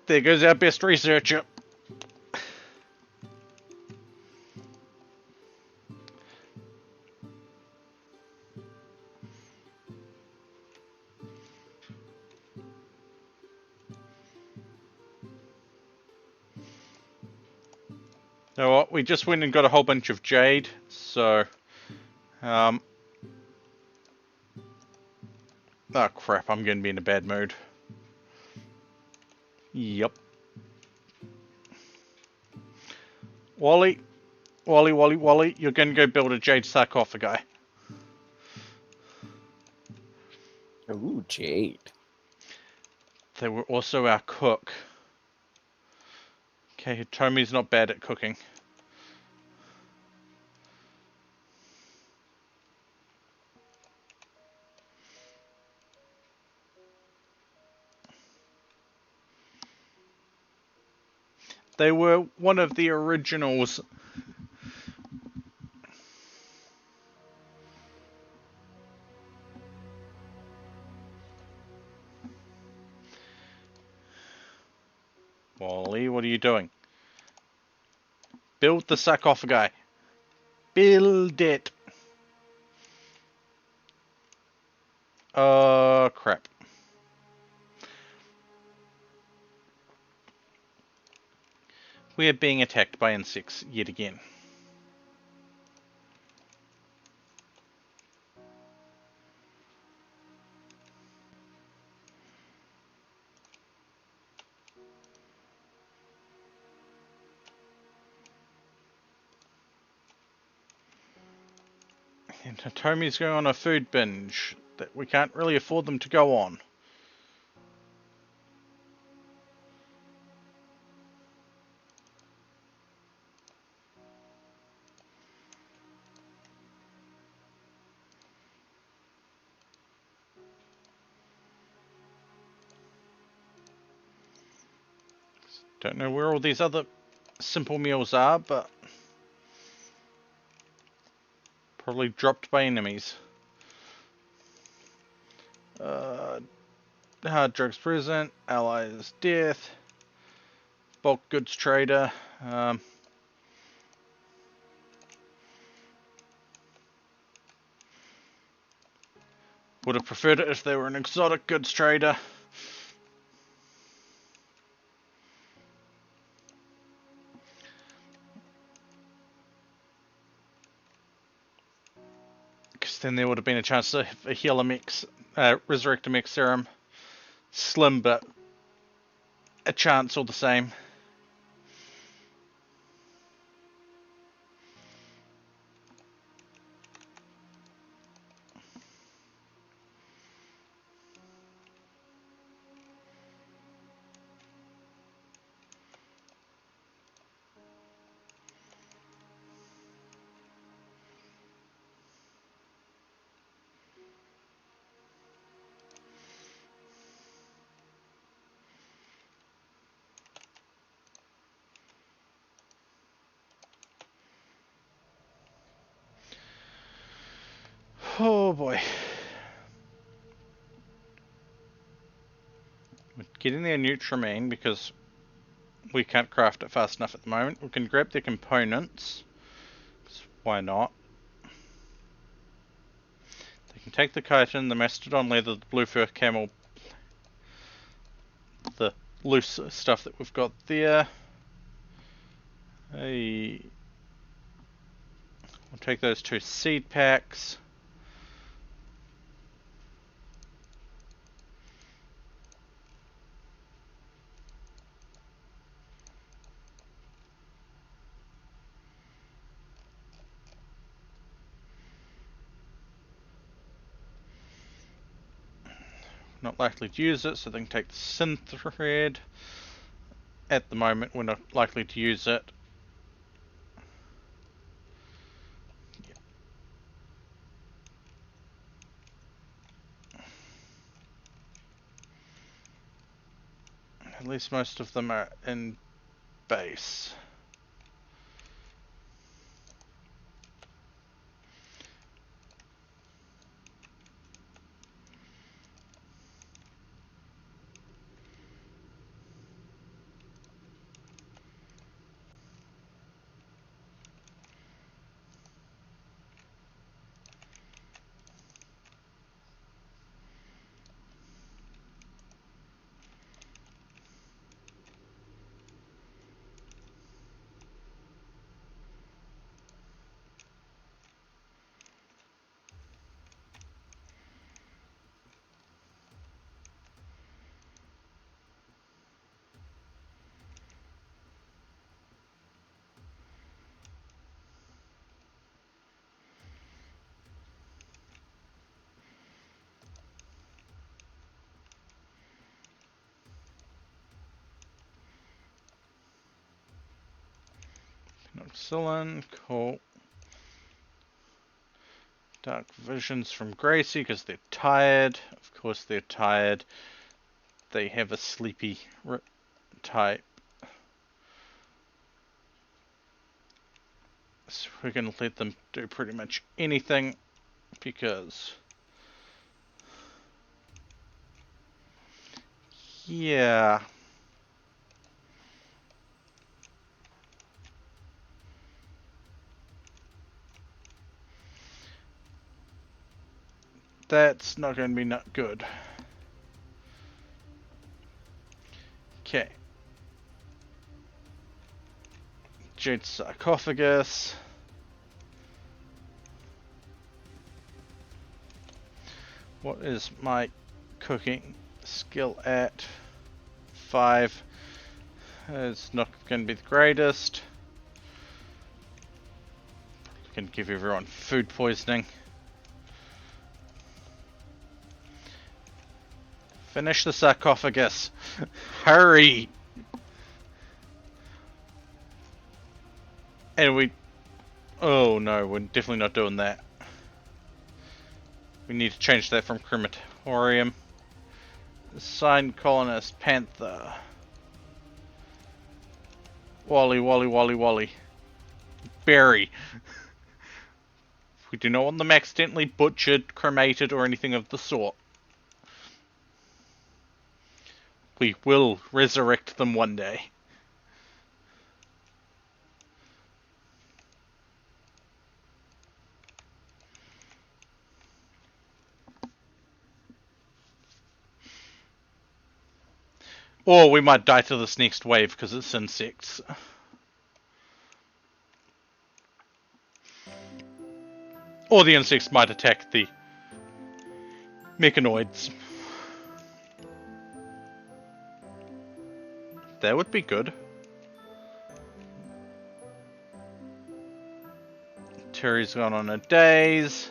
There goes our best researcher. know what? We just went and got a whole bunch of jade, so oh crap! I'm going to be in a bad mood. Yep. Wally, Wally, you're going to go build a jade sarcophagi. Ooh, jade. They were also our cook. Okay, Tommy's not bad at cooking. They were one of the originals. Wally, what are you doing? Build the sarcophagi. Build it. Crap. We are being attacked by insects yet again. And Tommy's going on a food binge that we can't really afford them to go on. Don't know where all these other simple meals are, but probably dropped by enemies. Hard drugs present, allies death, bulk goods trader. Would have preferred it if they were an exotic goods trader. Because then there would have been a chance to heal a mix, resurrect a mix serum. Slim, but a chance all the same. Oh boy. We're getting their Nutrimine because we can't craft it fast enough at the moment. We can grab their components. Why not? They can take the chitin, the mastodon leather, the blue fur camel, the loose stuff that we've got there. Hey. We'll take those 2 seed packs. Not likely to use it, so they can take the synth thread. At the moment, we're not likely to use it. At least most of them are in base. Excellent, cool. Dark visions from Gracie because they're tired. Of course they're tired. They have a sleepy type. So we're going to let them do pretty much anything because... yeah. That's not going to be not good. Okay. Jade sarcophagus. What is my cooking skill at? 5. It's not going to be the greatest. Can give everyone food poisoning. Finish the sarcophagus. Hurry! And we... oh no, we're definitely not doing that. We need to change that from crematorium. Sign colonist, panther. Wally, Wally, Wally, Wally. Berry. We do not want them accidentally butchered, cremated, or anything of the sort. We will resurrect them one day. Or we might die to this next wave because it's insects. Or the insects might attack the mechanoids. That would be good. Terry's gone on a daze.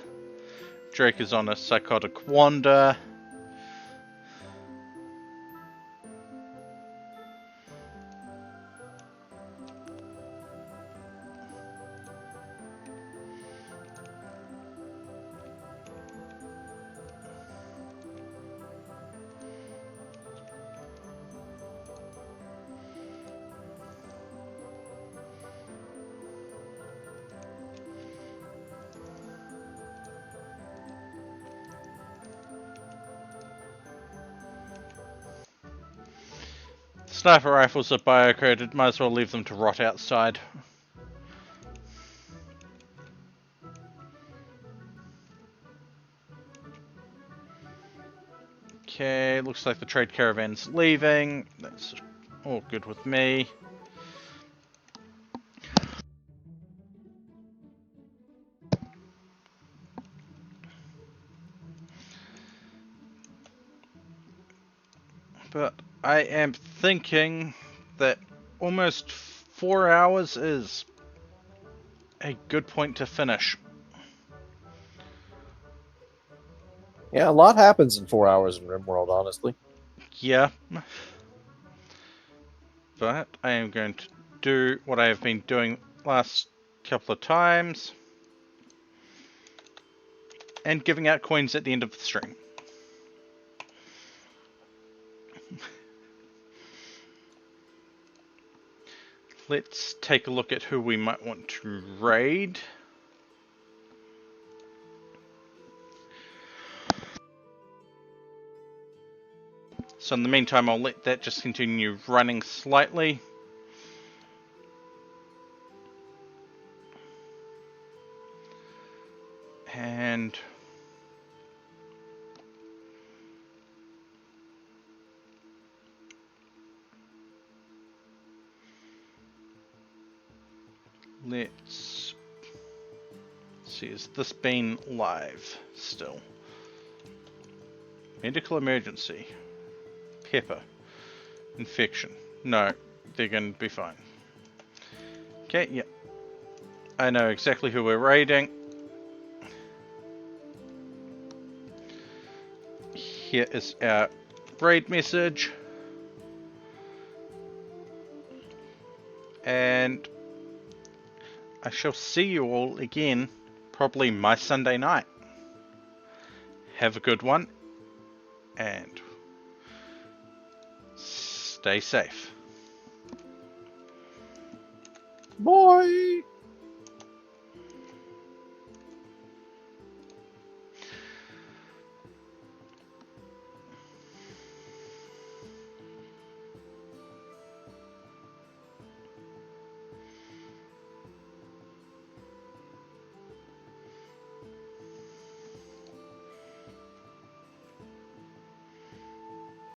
Drake is on a psychotic wander. Sniper rifles are biocoded, might as well leave them to rot outside. Okay, looks like the trade caravan's leaving. That's all good with me. But I am thinking that almost 4 hours is a good point to finish. Yeah, a lot happens in 4 hours in RimWorld, honestly. Yeah. But I am going to do what I have been doing last couple of times. And giving out coins at the end of the stream. Let's take a look at who we might want to raid. So in the meantime, I'll let that just continue running slightly. And let's see, is this been live still? Medical emergency. Pepper. Infection. No, they're going to be fine. Okay, yeah. I know exactly who we're raiding. Here is our raid message. And I shall see you all again, probably my Sunday night. Have a good one, and stay safe. Boy.